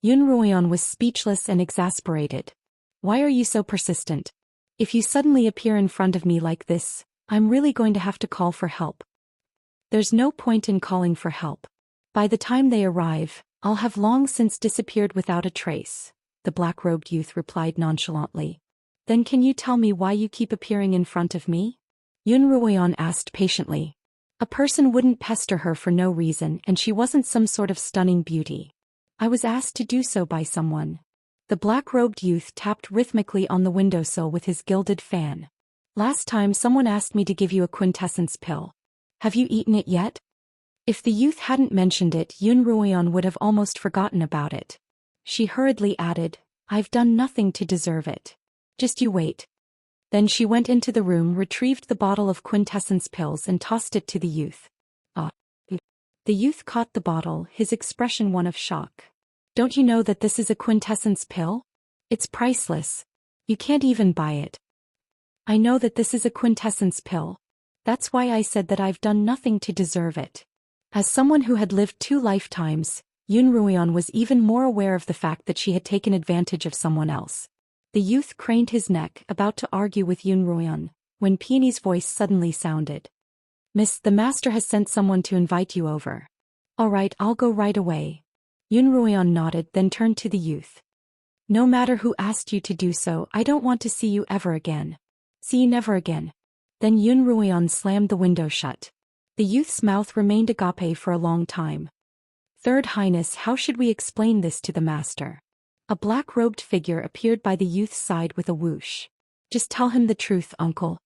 Yun Ruoyan was speechless and exasperated. Why are you so persistent? If you suddenly appear in front of me like this, I'm really going to have to call for help. There's no point in calling for help. By the time they arrive, I'll have long since disappeared without a trace, the black-robed youth replied nonchalantly. Then can you tell me why you keep appearing in front of me? Yun Ruoyan asked patiently. A person wouldn't pester her for no reason, and she wasn't some sort of stunning beauty. I was asked to do so by someone. The black-robed youth tapped rhythmically on the windowsill with his gilded fan. Last time someone asked me to give you a quintessence pill. Have you eaten it yet? If the youth hadn't mentioned it, Yun Ruoyan would have almost forgotten about it. She hurriedly added, I've done nothing to deserve it. Just you wait. Then she went into the room, retrieved the bottle of quintessence pills and tossed it to the youth. Ah. The youth caught the bottle, his expression one of shock. Don't you know that this is a quintessence pill? It's priceless. You can't even buy it. I know that this is a quintessence pill. That's why I said that I've done nothing to deserve it. As someone who had lived 2 lifetimes, Yun Ruoyan was even more aware of the fact that she had taken advantage of someone else. The youth craned his neck, about to argue with Yun Ruoyan, when Peony's voice suddenly sounded. Miss, the master has sent someone to invite you over. All right, I'll go right away. Yun Ruoyan nodded, then turned to the youth. No matter who asked you to do so, I don't want to see you ever again. See you never again. Then Yun Ruoyan slammed the window shut. The youth's mouth remained agape for a long time. Third Highness, how should we explain this to the master? A black-robed figure appeared by the youth's side with a whoosh. Just tell him the truth, uncle.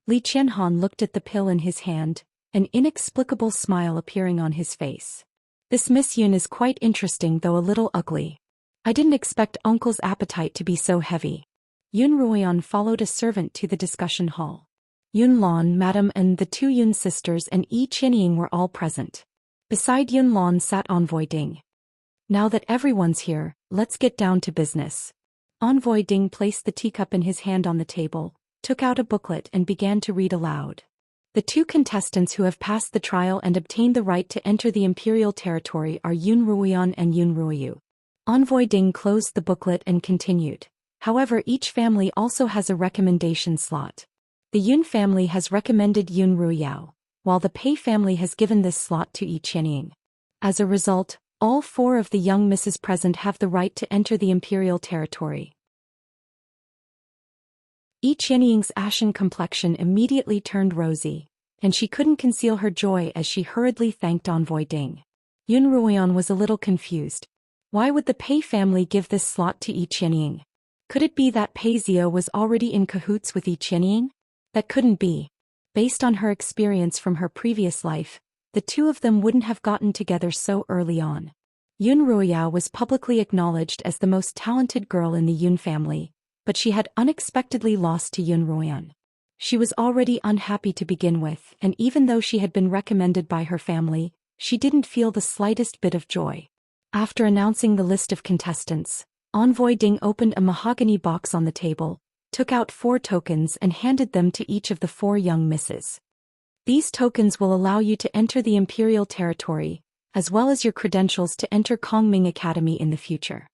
Li Qianhan looked at the pill in his hand, an inexplicable smile appearing on his face. This Miss Yun is quite interesting, though a little ugly. I didn't expect uncle's appetite to be so heavy. Yun Ruoyan followed a servant to the discussion hall. Yun Lan, Madam, and the two Yun sisters and Yi Qianying were all present. Beside Yun Lan sat Envoy Ding. Now that everyone's here, let's get down to business. Envoy Ding placed the teacup in his hand on the table, took out a booklet and began to read aloud. The two contestants who have passed the trial and obtained the right to enter the imperial territory are Yun Ruoyan and Yun Ruoyu. Envoy Ding closed the booklet and continued. However, each family also has a recommendation slot. The Yun family has recommended Yun Ruoyao, while the Pei family has given this slot to Yi Qianying. As a result, all four of the young misses present have the right to enter the imperial territory. Yi Qianying's ashen complexion immediately turned rosy, and she couldn't conceal her joy as she hurriedly thanked Envoy Ding. Yun Ruoyan was a little confused. Why would the Pei family give this slot to Yi Qianying? Could it be that Pei Zio was already in cahoots with Yi Qianying? That couldn't be. Based on her experience from her previous life, the two of them wouldn't have gotten together so early on. Yun Ruoyao was publicly acknowledged as the most talented girl in the Yun family, but she had unexpectedly lost to Yun Ruoyan. She was already unhappy to begin with, and even though she had been recommended by her family, she didn't feel the slightest bit of joy. After announcing the list of contestants, Envoy Ding opened a mahogany box on the table, took out 4 tokens and handed them to each of the 4 young misses. These tokens will allow you to enter the imperial territory, as well as your credentials to enter Kongming Academy in the future.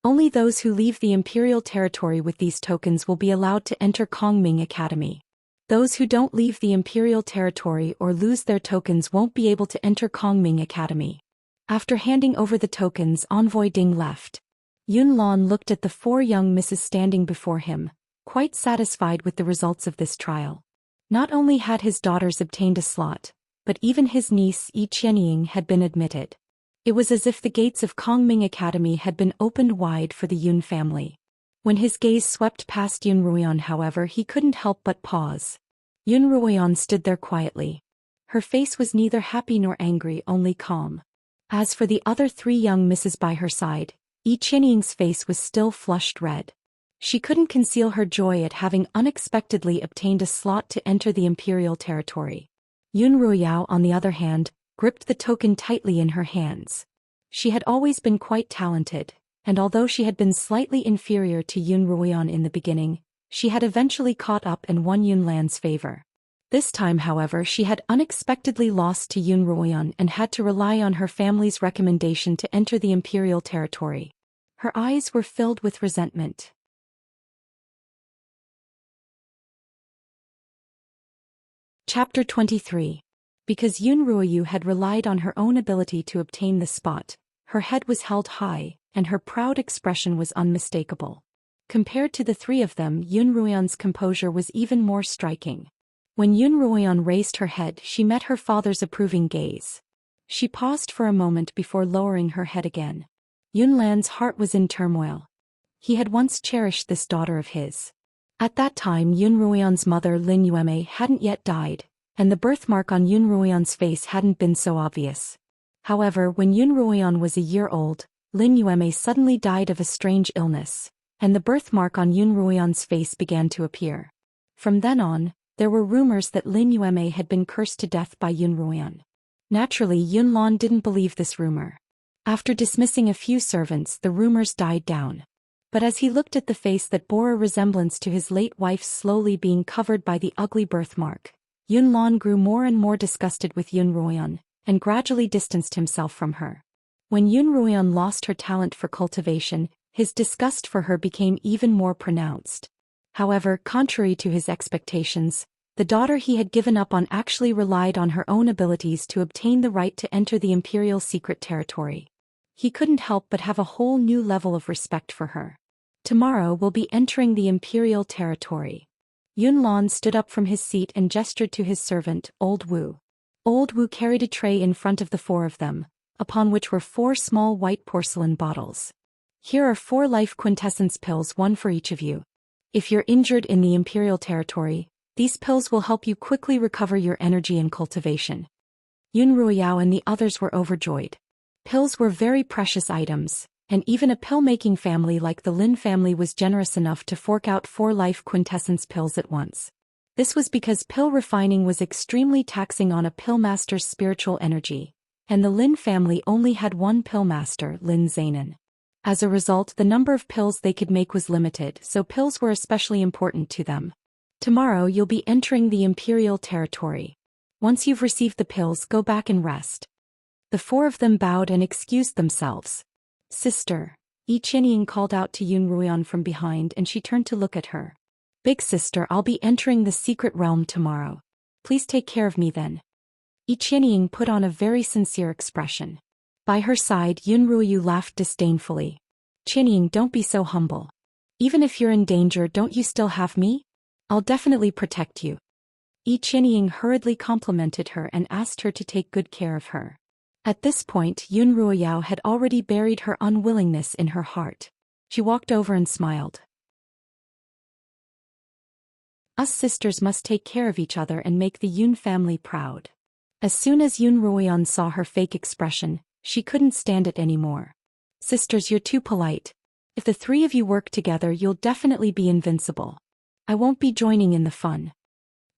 Only those who leave the imperial territory with these tokens will be allowed to enter Kongming Academy. Those who don't leave the imperial territory or lose their tokens won't be able to enter Kongming Academy. After handing over the tokens, Envoy Ding left. Yun Lan looked at the 4 young misses standing before him, quite satisfied with the results of this trial. Not only had his daughters obtained a slot, but even his niece Yi Qianying had been admitted. It was as if the gates of Kongming Academy had been opened wide for the Yun family. When his gaze swept past Yun Ruoyan, however, he couldn't help but pause. Yun Ruoyan stood there quietly. Her face was neither happy nor angry, only calm. As for the other 3 young misses by her side, Yi Qianying's face was still flushed red. She couldn't conceal her joy at having unexpectedly obtained a slot to enter the imperial territory. Yun Ruoyao, on the other hand, gripped the token tightly in her hands. She had always been quite talented, and although she had been slightly inferior to Yun Ruoyan in the beginning, she had eventually caught up and won Yun Lan's favor. This time, however, she had unexpectedly lost to Yun Ruoyan and had to rely on her family's recommendation to enter the imperial territory. Her eyes were filled with resentment. Chapter 23. Because Yun Ruoyu had relied on her own ability to obtain the spot, her head was held high, and her proud expression was unmistakable. Compared to the 3 of them, Yun Ruoyan's composure was even more striking. When Yun Ruoyan raised her head, she met her father's approving gaze. She paused for a moment before lowering her head again. Yun Lan's heart was in turmoil. He had once cherished this daughter of his. At that time, Yun Ruoyan's mother Lin Yueme hadn't yet died, and the birthmark on Yun Ruoyan's face hadn't been so obvious. However, when Yun Ruoyan was a year old, Lin Yueme suddenly died of a strange illness, and the birthmark on Yun Ruoyan's face began to appear. From then on, there were rumors that Lin Yueme had been cursed to death by Yun Ruoyan. Naturally, Yun Lan didn't believe this rumor. After dismissing a few servants, the rumors died down. But as he looked at the face that bore a resemblance to his late wife's slowly being covered by the ugly birthmark, Yun Lan grew more and more disgusted with Yun Ruoyan, and gradually distanced himself from her. When Yun Ruoyan lost her talent for cultivation, His disgust for her became even more pronounced. However, contrary to his expectations, the daughter he had given up on actually relied on her own abilities to obtain the right to enter the imperial secret territory. He couldn't help but have a whole new level of respect for her. Tomorrow we'll be entering the imperial territory. Yunlin stood up from his seat and gestured to his servant, Old Wu. Old Wu carried a tray in front of the four of them, upon which were 4 small white porcelain bottles. Here are 4 life quintessence pills, one for each of you. If you're injured in the imperial territory, these pills will help you quickly recover your energy and cultivation. Yun Ruoyao and the others were overjoyed. Pills were very precious items, and even a pill-making family like the Lin family was generous enough to fork out 4 life quintessence pills at once. This was because pill refining was extremely taxing on a pill master's spiritual energy, and the Lin family only had one pill master, Lin Zainan. As a result, the number of pills they could make was limited, so pills were especially important to them. Tomorrow you'll be entering the imperial territory. Once you've received the pills, go back and rest. The 4 of them bowed and excused themselves. Sister, Yi Qianying called out to Yun Ruoyan from behind, and she turned to look at her. Big sister, I'll be entering the secret realm tomorrow. Please take care of me then. Yi Qianying put on a very sincere expression. By her side, Yun Ruoyu laughed disdainfully. Qianying, don't be so humble. Even if you're in danger, don't you still have me? I'll definitely protect you. Yi Qianying hurriedly complimented her and asked her to take good care of her. At this point, Yun Ruoyao had already buried her unwillingness in her heart. She walked over and smiled. Us sisters must take care of each other and make the Yun family proud. As soon as Yun Ruoyan saw her fake expression, she couldn't stand it anymore. Sisters, you're too polite. If the 3 of you work together, you'll definitely be invincible. I won't be joining in the fun.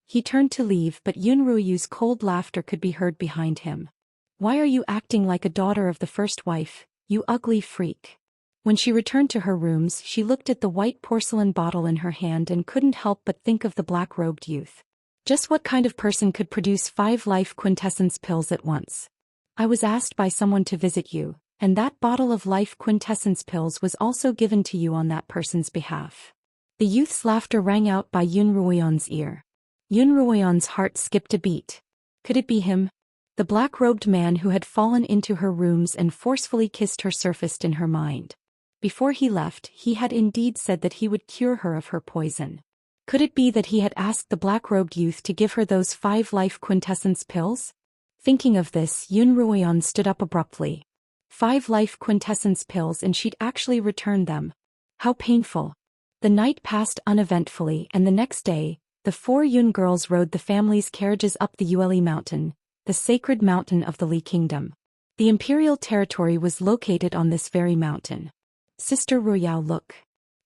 He turned to leave, but Yun Ruoyu's cold laughter could be heard behind him. Why are you acting like a daughter of the first wife, you ugly freak? When she returned to her rooms, she looked at the white porcelain bottle in her hand and couldn't help but think of the black-robed youth. Just what kind of person could produce 5 life quintessence pills at once? I was asked by someone to visit you, and that bottle of life quintessence pills was also given to you on that person's behalf. The youth's laughter rang out by Yun Ruoyan's ear. Yun Ruoyan's heart skipped a beat. Could it be him? The black-robed man who had fallen into her rooms and forcefully kissed her surfaced in her mind. Before he left, he had indeed said that he would cure her of her poison. Could it be that he had asked the black-robed youth to give her those 5 life quintessence pills? Thinking of this, Yun Ruoyan stood up abruptly. 5 life quintessence pills, and she'd actually returned them. How painful. The night passed uneventfully, and the next day, the 4 Yun girls rode the family's carriages up the Yueli mountain, the sacred mountain of the Li Kingdom. The imperial territory was located on this very mountain. Sister Ruoyao, look.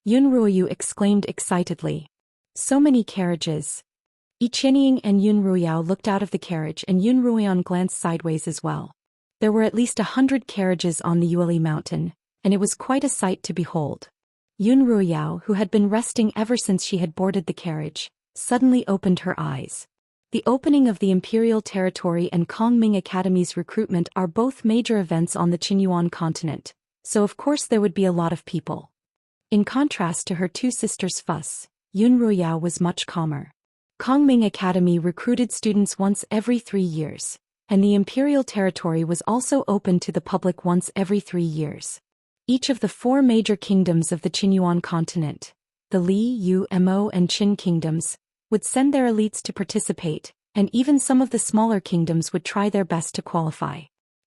Yun Ruoyu exclaimed excitedly. So many carriages. Yi Qianying and Yun Ruoyao looked out of the carriage, and Yun Ruoyan glanced sideways as well. There were at least 100 carriages on the Yueli mountain, and it was quite a sight to behold. Yun Ruoyao, who had been resting ever since she had boarded the carriage, suddenly opened her eyes. The opening of the Imperial Territory and Kongming Academy's recruitment are both major events on the Qinyuan continent, so of course there would be a lot of people. In contrast to her 2 sisters' fuss, Yun Ruoyao was much calmer. Kongming Academy recruited students once every 3 years, and the Imperial Territory was also open to the public once every 3 years. Each of the 4 major kingdoms of the Qinyuan continent, the Li, Yu, Mo, and Qin kingdoms, would send their elites to participate, and even some of the smaller kingdoms would try their best to qualify.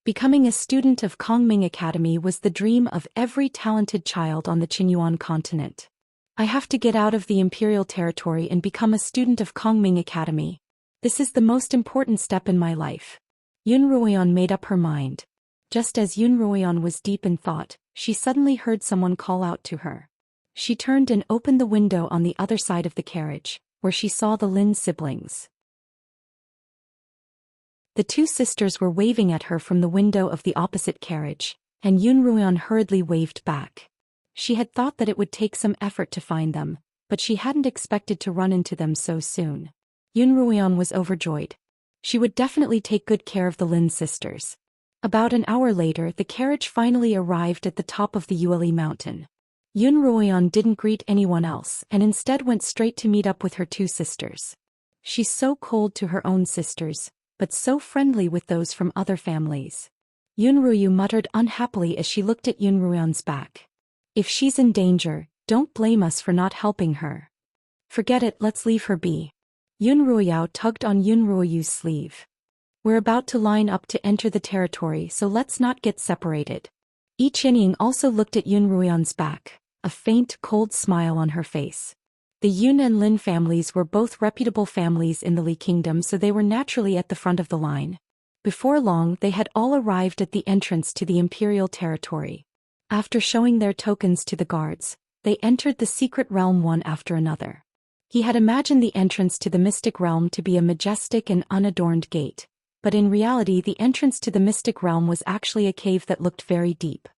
Becoming a student of Kongming Academy was the dream of every talented child on the Qinyuan continent. I have to get out of the Imperial Territory and become a student of Kongming Academy. This is the most important step in my life. Yun Ruoyan made up her mind. Just as Yun Ruoyan was deep in thought, she suddenly heard someone call out to her. She turned and opened the window on the other side of the carriage, where she saw the Lin siblings. The 2 sisters were waving at her from the window of the opposite carriage, and Yun Ruoyan hurriedly waved back. She had thought that it would take some effort to find them, but she hadn't expected to run into them so soon. Yun Ruoyan was overjoyed. She would definitely take good care of the Lin sisters. About an hour later, the carriage finally arrived at the top of the Yueli mountain. Yun Ruoyan didn't greet anyone else and instead went straight to meet up with her two sisters. She's so cold to her own sisters, but so friendly with those from other families. Yun Ruoyu muttered unhappily as she looked at Yun Ruoyan's back. If she's in danger, don't blame us for not helping her. Forget it, let's leave her be. Yun Ruoyao tugged on Yun Ruoyu's sleeve. We're about to line up to enter the territory, so let's not get separated. Yi Qianying also looked at Yun Ruoyan's back, a faint, cold smile on her face. The Yun and Lin families were both reputable families in the Li Kingdom, so they were naturally at the front of the line. Before long, they had all arrived at the entrance to the imperial territory. After showing their tokens to the guards, they entered the secret realm one after another. He had imagined the entrance to the mystic realm to be a majestic and unadorned gate, but in reality the entrance to the mystic realm was actually a cave that looked very deep.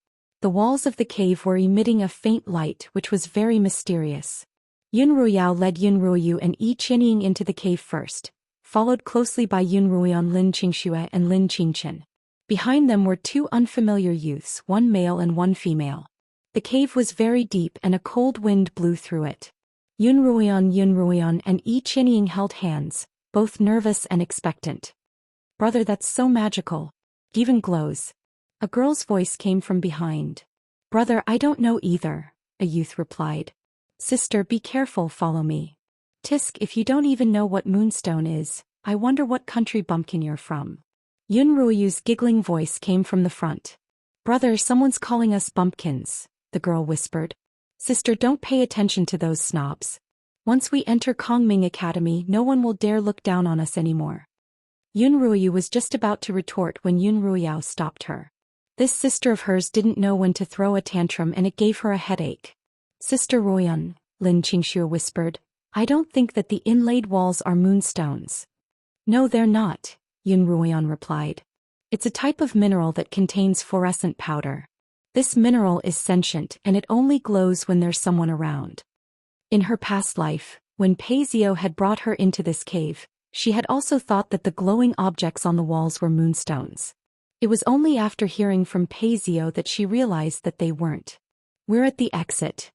The walls of the cave were emitting a faint light which was very mysterious. Yun Ruoyao led Yun Ruoyu and Yi Qianying into the cave first, followed closely by Yun Ruoyan, Lin Qingxue and Lin Qingchen. Behind them were two unfamiliar youths, one male and one female. The cave was very deep and a cold wind blew through it. Yun Ruoyan and Yi Qianying held hands, both nervous and expectant. Brother, that's so magical. Even glows. A girl's voice came from behind. Brother, I don't know either, a youth replied. Sister, be careful, follow me. Tisk, if you don't even know what moonstone is, I wonder what country bumpkin you're from. Yun Ruoyu's giggling voice came from the front. Brother, someone's calling us bumpkins, the girl whispered. Sister, don't pay attention to those snobs. Once we enter Kongming Academy, no one will dare look down on us anymore. Yun Ruoyu was just about to retort when Yun Ruoyao stopped her. This sister of hers didn't know when to throw a tantrum and it gave her a headache. Sister Ruoyan, Lin Qingxue whispered, I don't think that the inlaid walls are moonstones. No, they're not, Yun Ruoyan replied. It's a type of mineral that contains fluorescent powder. This mineral is sentient and it only glows when there's someone around. In her past life, when Pei Zio had brought her into this cave, she had also thought that the glowing objects on the walls were moonstones. It was only after hearing from Pei Zio that she realized that they weren't. We're at the exit.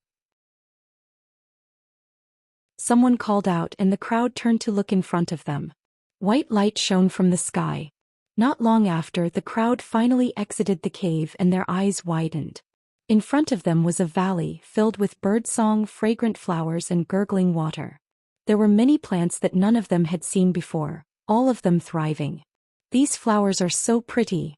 Someone called out and the crowd turned to look in front of them. White light shone from the sky. Not long after, the crowd finally exited the cave and their eyes widened. In front of them was a valley filled with birdsong, fragrant flowers and gurgling water. There were many plants that none of them had seen before, all of them thriving. These flowers are so pretty.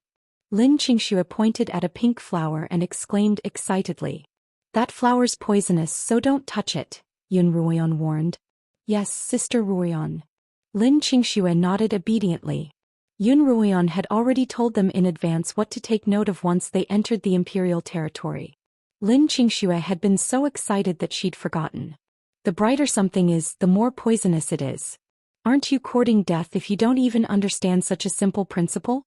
Lin Qingxue pointed at a pink flower and exclaimed excitedly. That flower's poisonous, so don't touch it, Yun Ruoyan warned. Yes, Sister Ruoyan. Lin Qingxue nodded obediently. Yun Ruoyan had already told them in advance what to take note of once they entered the imperial territory. Lin Qingxue had been so excited that she'd forgotten. The brighter something is, the more poisonous it is. Aren't you courting death if you don't even understand such a simple principle?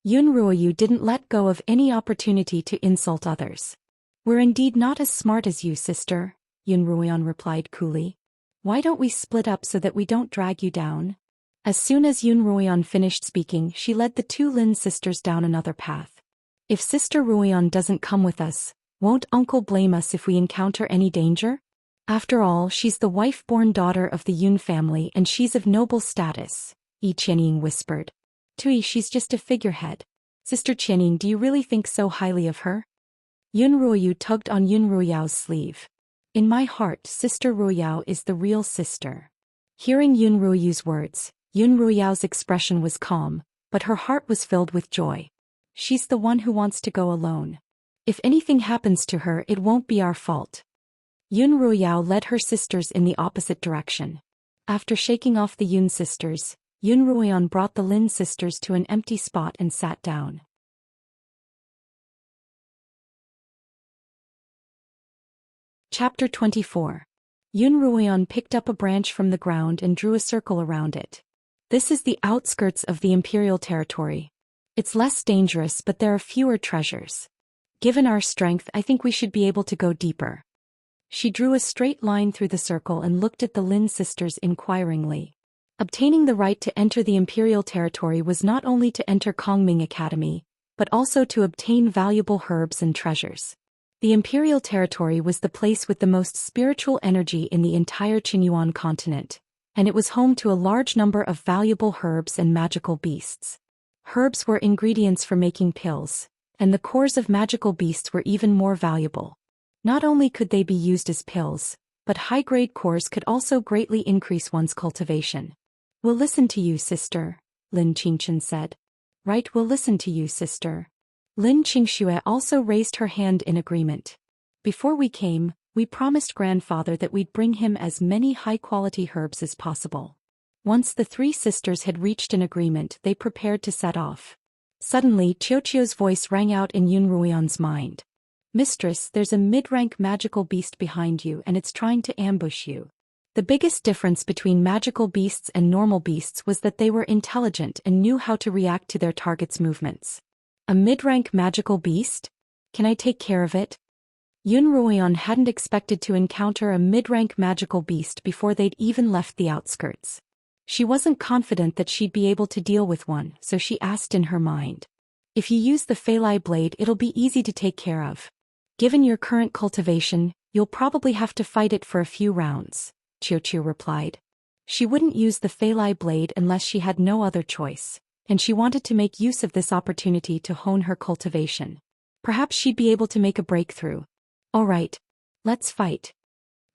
Yun Ruoyu didn't let go of any opportunity to insult others. We're indeed not as smart as you, sister, Yun Ruoyan replied coolly. Why don't we split up so that we don't drag you down? As soon as Yun Ruoyan finished speaking, she led the two Lin sisters down another path. If Sister Ruoyan doesn't come with us, won't Uncle blame us if we encounter any danger? After all, she's the wife-born daughter of the Yun family and she's of noble status, Yi Qianying whispered. Tui, she's just a figurehead. Sister Qianying, do you really think so highly of her? Yun Ruoyu tugged on Yun Ruoyao's sleeve. In my heart, Sister Ruoyao is the real sister. Hearing Yun Ruoyu's words, Yun Ruoyao's expression was calm, but her heart was filled with joy. She's the one who wants to go alone. If anything happens to her, it won't be our fault. Yun Ruoyao led her sisters in the opposite direction. After shaking off the Yun sisters, Yun Ruoyan brought the Lin sisters to an empty spot and sat down. Chapter 24. Yun Ruoyan picked up a branch from the ground and drew a circle around it. This is the outskirts of the imperial territory. It's less dangerous, but there are fewer treasures. Given our strength, I think we should be able to go deeper. She drew a straight line through the circle and looked at the Lin sisters inquiringly. Obtaining the right to enter the imperial territory was not only to enter Kongming Academy, but also to obtain valuable herbs and treasures. The imperial territory was the place with the most spiritual energy in the entire Qinyuan continent, and it was home to a large number of valuable herbs and magical beasts. Herbs were ingredients for making pills, and the cores of magical beasts were even more valuable. Not only could they be used as pills, but high-grade cores could also greatly increase one's cultivation. "We'll listen to you, sister," Lin Qingchen said. "Right, we'll listen to you, sister." Lin Qingxue also raised her hand in agreement. "Before we came, we promised grandfather that we'd bring him as many high-quality herbs as possible." Once the three sisters had reached an agreement, they prepared to set off. Suddenly, Qiuqiu's voice rang out in Yun Ruoyan's mind. "Mistress, there's a mid-rank magical beast behind you and it's trying to ambush you." The biggest difference between magical beasts and normal beasts was that they were intelligent and knew how to react to their target's movements. "A mid-rank magical beast? Can I take care of it?" Yun Ruoyan hadn't expected to encounter a mid-rank magical beast before they'd even left the outskirts. She wasn't confident that she'd be able to deal with one, so she asked in her mind. "If you use the Feilai blade, it'll be easy to take care of. Given your current cultivation, you'll probably have to fight it for a few rounds," Qiuqiu replied. She wouldn't use the Feilai blade unless she had no other choice, and she wanted to make use of this opportunity to hone her cultivation. Perhaps she'd be able to make a breakthrough. "All right. Let's fight."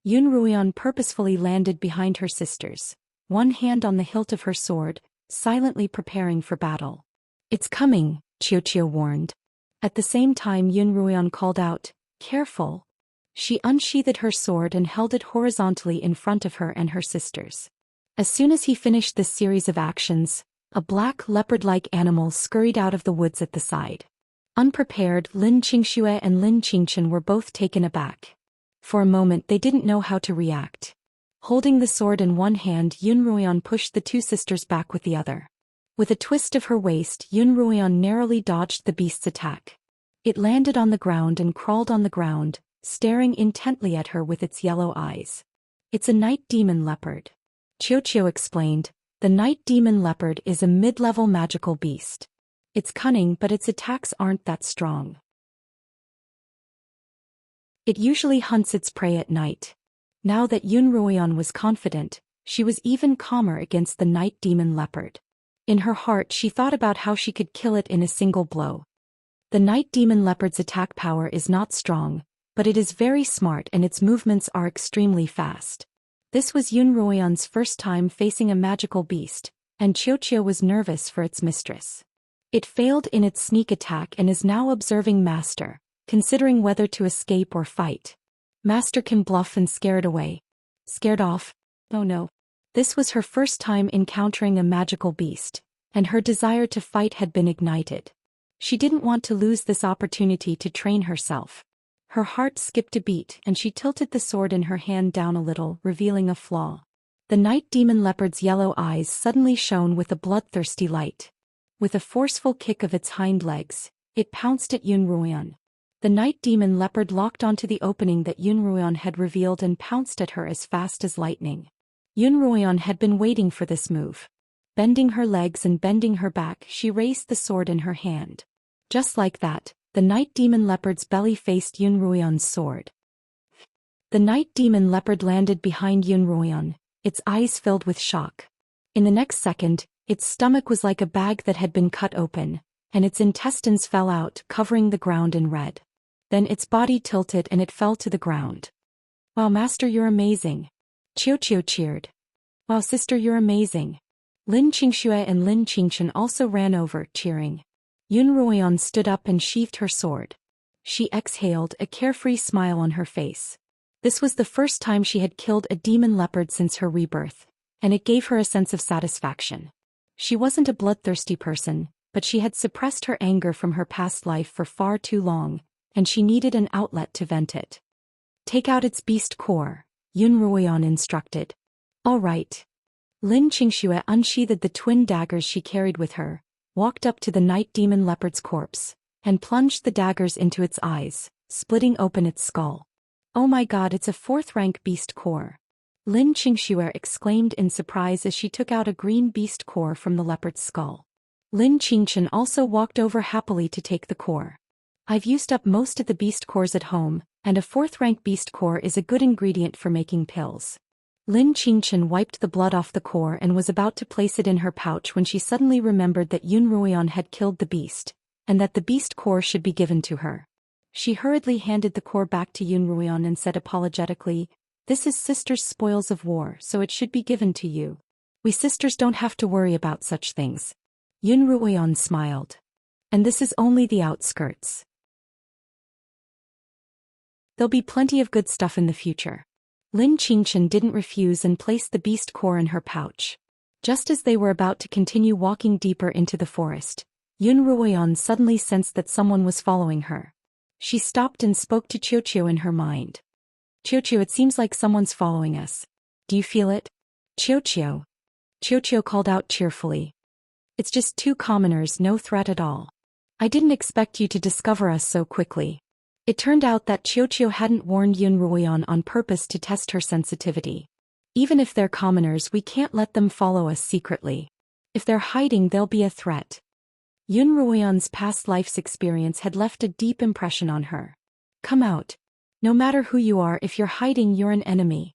Yun Ruoyan purposefully landed behind her sisters, one hand on the hilt of her sword, silently preparing for battle. "It's coming," Qiuqiu warned. At the same time Yun Ruoyan called out, "Careful." She unsheathed her sword and held it horizontally in front of her and her sisters. As soon as he finished this series of actions, a black leopard-like animal scurried out of the woods at the side. Unprepared, Lin Qingxue and Lin Qingchen were both taken aback. For a moment they didn't know how to react. Holding the sword in one hand, Yun Ruoyan pushed the two sisters back with the other. With a twist of her waist, Yun Ruoyan narrowly dodged the beast's attack. It landed on the ground and crawled on the ground, staring intently at her with its yellow eyes. "It's a night demon leopard," Qiuqiu explained. "The night demon leopard is a mid-level magical beast. It's cunning, but its attacks aren't that strong. It usually hunts its prey at night." Now that Yun Ruoyan was confident, she was even calmer against the night demon leopard. In her heart she thought about how she could kill it in a single blow. The night demon leopard's attack power is not strong, but it is very smart and its movements are extremely fast. This was Yun Ruoyan's first time facing a magical beast, and Qiuqiu was nervous for its mistress. It failed in its sneak attack and is now observing Master, considering whether to escape or fight. Master can bluff and scare it away. Scared off? Oh no. This was her first time encountering a magical beast, and her desire to fight had been ignited. She didn't want to lose this opportunity to train herself. Her heart skipped a beat and she tilted the sword in her hand down a little, revealing a flaw. The night demon leopard's yellow eyes suddenly shone with a bloodthirsty light. With a forceful kick of its hind legs, it pounced at Yun Ruoyan. The night demon leopard locked onto the opening that Yun Ruoyan had revealed and pounced at her as fast as lightning. Yun Ruoyan had been waiting for this move. Bending her legs and bending her back, she raised the sword in her hand. Just like that, the night demon leopard's belly faced Yun Ruoyan's sword. The night demon leopard landed behind Yun Ruoyan, its eyes filled with shock. In the next second, its stomach was like a bag that had been cut open, and its intestines fell out, covering the ground in red. Then its body tilted and it fell to the ground. "Wow, Master, you're amazing." Qiuqiu cheered. "Wow, sister, you're amazing." Lin Qingxue and Lin Qingchen also ran over, cheering. Yun Ruoyan stood up and sheathed her sword. She exhaled, a carefree smile on her face. This was the first time she had killed a demon leopard since her rebirth, and it gave her a sense of satisfaction. She wasn't a bloodthirsty person, but she had suppressed her anger from her past life for far too long, and she needed an outlet to vent it. "Take out its beast core," Yun Ruoyan instructed. "All right." Lin Qingxue unsheathed the twin daggers she carried with her, walked up to the night demon leopard's corpse, and plunged the daggers into its eyes, splitting open its skull. "Oh my god, it's a fourth-rank beast core." Lin Qingxue exclaimed in surprise as she took out a green beast core from the leopard's skull. Lin Qingchen also walked over happily to take the core. I've used up most of the beast cores at home, and a 4th-rank beast core is a good ingredient for making pills. Lin Qingchen wiped the blood off the core and was about to place it in her pouch when she suddenly remembered that Yun Ruoyan had killed the beast, and that the beast core should be given to her. She hurriedly handed the core back to Yun Ruoyan and said apologetically, "This is sister's spoils of war, so it should be given to you. We sisters don't have to worry about such things." Yun Ruoyan smiled. "And this is only the outskirts. There'll be plenty of good stuff in the future." Lin Qingchen didn't refuse and placed the beast core in her pouch. Just as they were about to continue walking deeper into the forest, Yun Ruoyan suddenly sensed that someone was following her. She stopped and spoke to Qiu in her mind. "Qiu, it seems like someone's following us. Do you feel it?" Qiu called out cheerfully. "It's just 2 commoners, no threat at all. I didn't expect you to discover us so quickly." It turned out that Qiu hadn't warned Yun Ruoyan on purpose to test her sensitivity. "Even if they're commoners, we can't let them follow us secretly. If they're hiding, they'll be a threat." Yun Ruoyan's past life's experience had left a deep impression on her. "Come out. No matter who you are, if you're hiding, you're an enemy."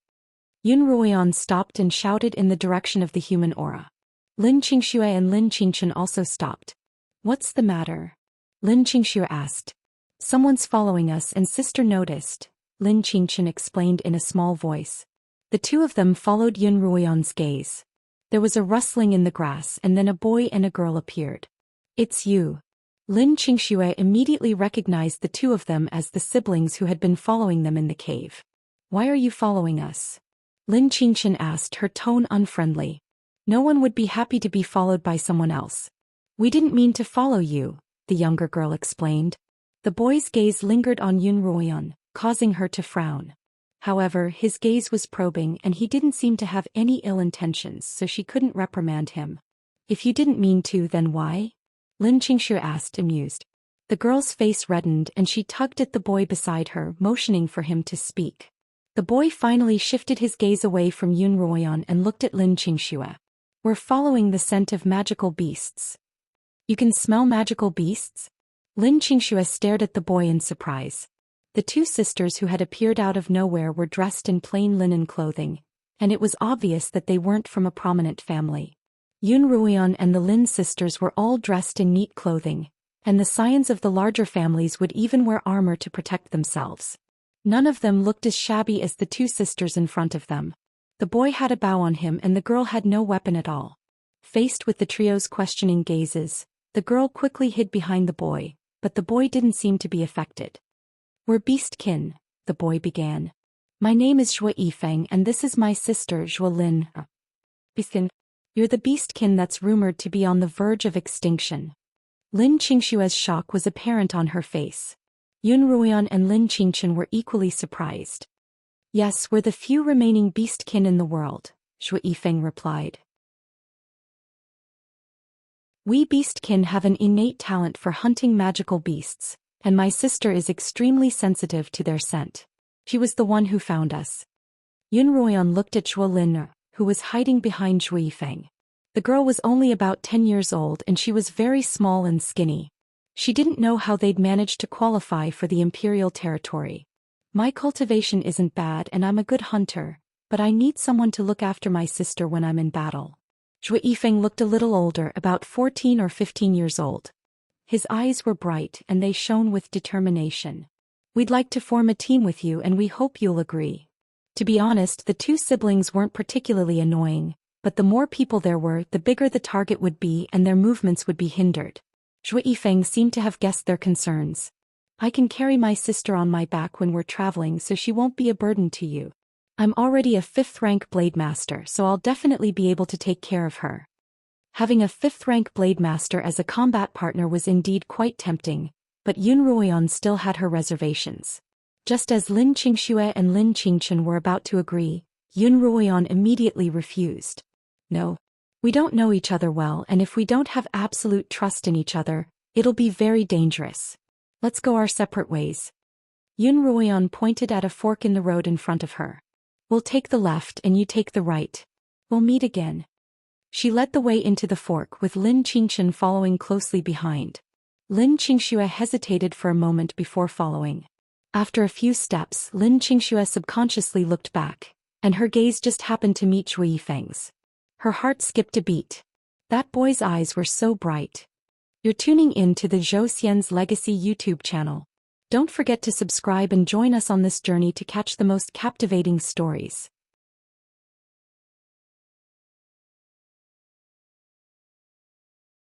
Yun Ruoyan stopped and shouted in the direction of the human aura. Lin Qingxue and Lin Qingchen also stopped. "What's the matter?" Lin Qingxue asked. "Someone's following us and sister noticed," Lin Qingchen explained in a small voice. The 2 of them followed Yun Ruoyan's gaze. There was a rustling in the grass and then a boy and a girl appeared. "It's you." Lin Qingxue immediately recognized the 2 of them as the siblings who had been following them in the cave. "Why are you following us?" Lin Qingchen asked, her tone unfriendly. "No one would be happy to be followed by someone else." "We didn't mean to follow you," the younger girl explained. The boy's gaze lingered on Yun Ruoyan, causing her to frown. However, his gaze was probing and he didn't seem to have any ill intentions, so she couldn't reprimand him. "If you didn't mean to, then why?" Lin Qingxue asked, amused. The girl's face reddened and she tugged at the boy beside her, motioning for him to speak. The boy finally shifted his gaze away from Yun Ruoyan and looked at Lin Qingxue. "We're following the scent of magical beasts." "You can smell magical beasts?" Lin Qingxue stared at the boy in surprise. The 2 sisters who had appeared out of nowhere were dressed in plain linen clothing, and it was obvious that they weren't from a prominent family. Yun Ruoyan and the Lin sisters were all dressed in neat clothing, and the scions of the larger families would even wear armor to protect themselves. None of them looked as shabby as the 2 sisters in front of them. The boy had a bow on him and the girl had no weapon at all. Faced with the trio's questioning gazes, the girl quickly hid behind the boy, but the boy didn't seem to be affected. "We're beastkin," the boy began. "My name is Zhou Yifeng and this is my sister Zhou Lin." "Beastkin? You're the beastkin that's rumored to be on the verge of extinction." Lin Qingxue's shock was apparent on her face. Yun Ruoyan and Lin Qingchen were equally surprised. "Yes, we're the few remaining beastkin in the world," Zhou Yifeng replied. "We beastkin have an innate talent for hunting magical beasts, and my sister is extremely sensitive to their scent. She was the one who found us." Yun Ruoyan looked at Zhou Lin, who was hiding behind Zhou Yifeng. The girl was only about 10 years old and she was very small and skinny. She didn't know how they'd managed to qualify for the imperial territory. "My cultivation isn't bad and I'm a good hunter, but I need someone to look after my sister when I'm in battle." Zhou Yifeng looked a little older, about 14 or 15 years old. His eyes were bright and they shone with determination. "We'd like to form a team with you and we hope you'll agree." To be honest, the 2 siblings weren't particularly annoying, but the more people there were, the bigger the target would be and their movements would be hindered. Zhou Yifeng seemed to have guessed their concerns. "I can carry my sister on my back when we're traveling so she won't be a burden to you. I'm already a 5th-rank blade master, so I'll definitely be able to take care of her." Having a 5th-rank blade master as a combat partner was indeed quite tempting, but Yun Ruoyan still had her reservations. Just as Lin Qingxue and Lin Qingchen were about to agree, Yun Ruoyan immediately refused. "No. We don't know each other well, and if we don't have absolute trust in each other, it'll be very dangerous. Let's go our separate ways." Yun Ruoyan pointed at a fork in the road in front of her. "We'll take the left and you take the right. We'll meet again." She led the way into the fork with Lin Qingchen following closely behind. Lin Qingxue hesitated for a moment before following. After a few steps, Lin Qingxue subconsciously looked back, and her gaze just happened to meet Zhu Yifeng's. Her heart skipped a beat. That boy's eyes were so bright. You're tuning in to the Zhou Xian's Legacy YouTube channel. Don't forget to subscribe and join us on this journey to catch the most captivating stories.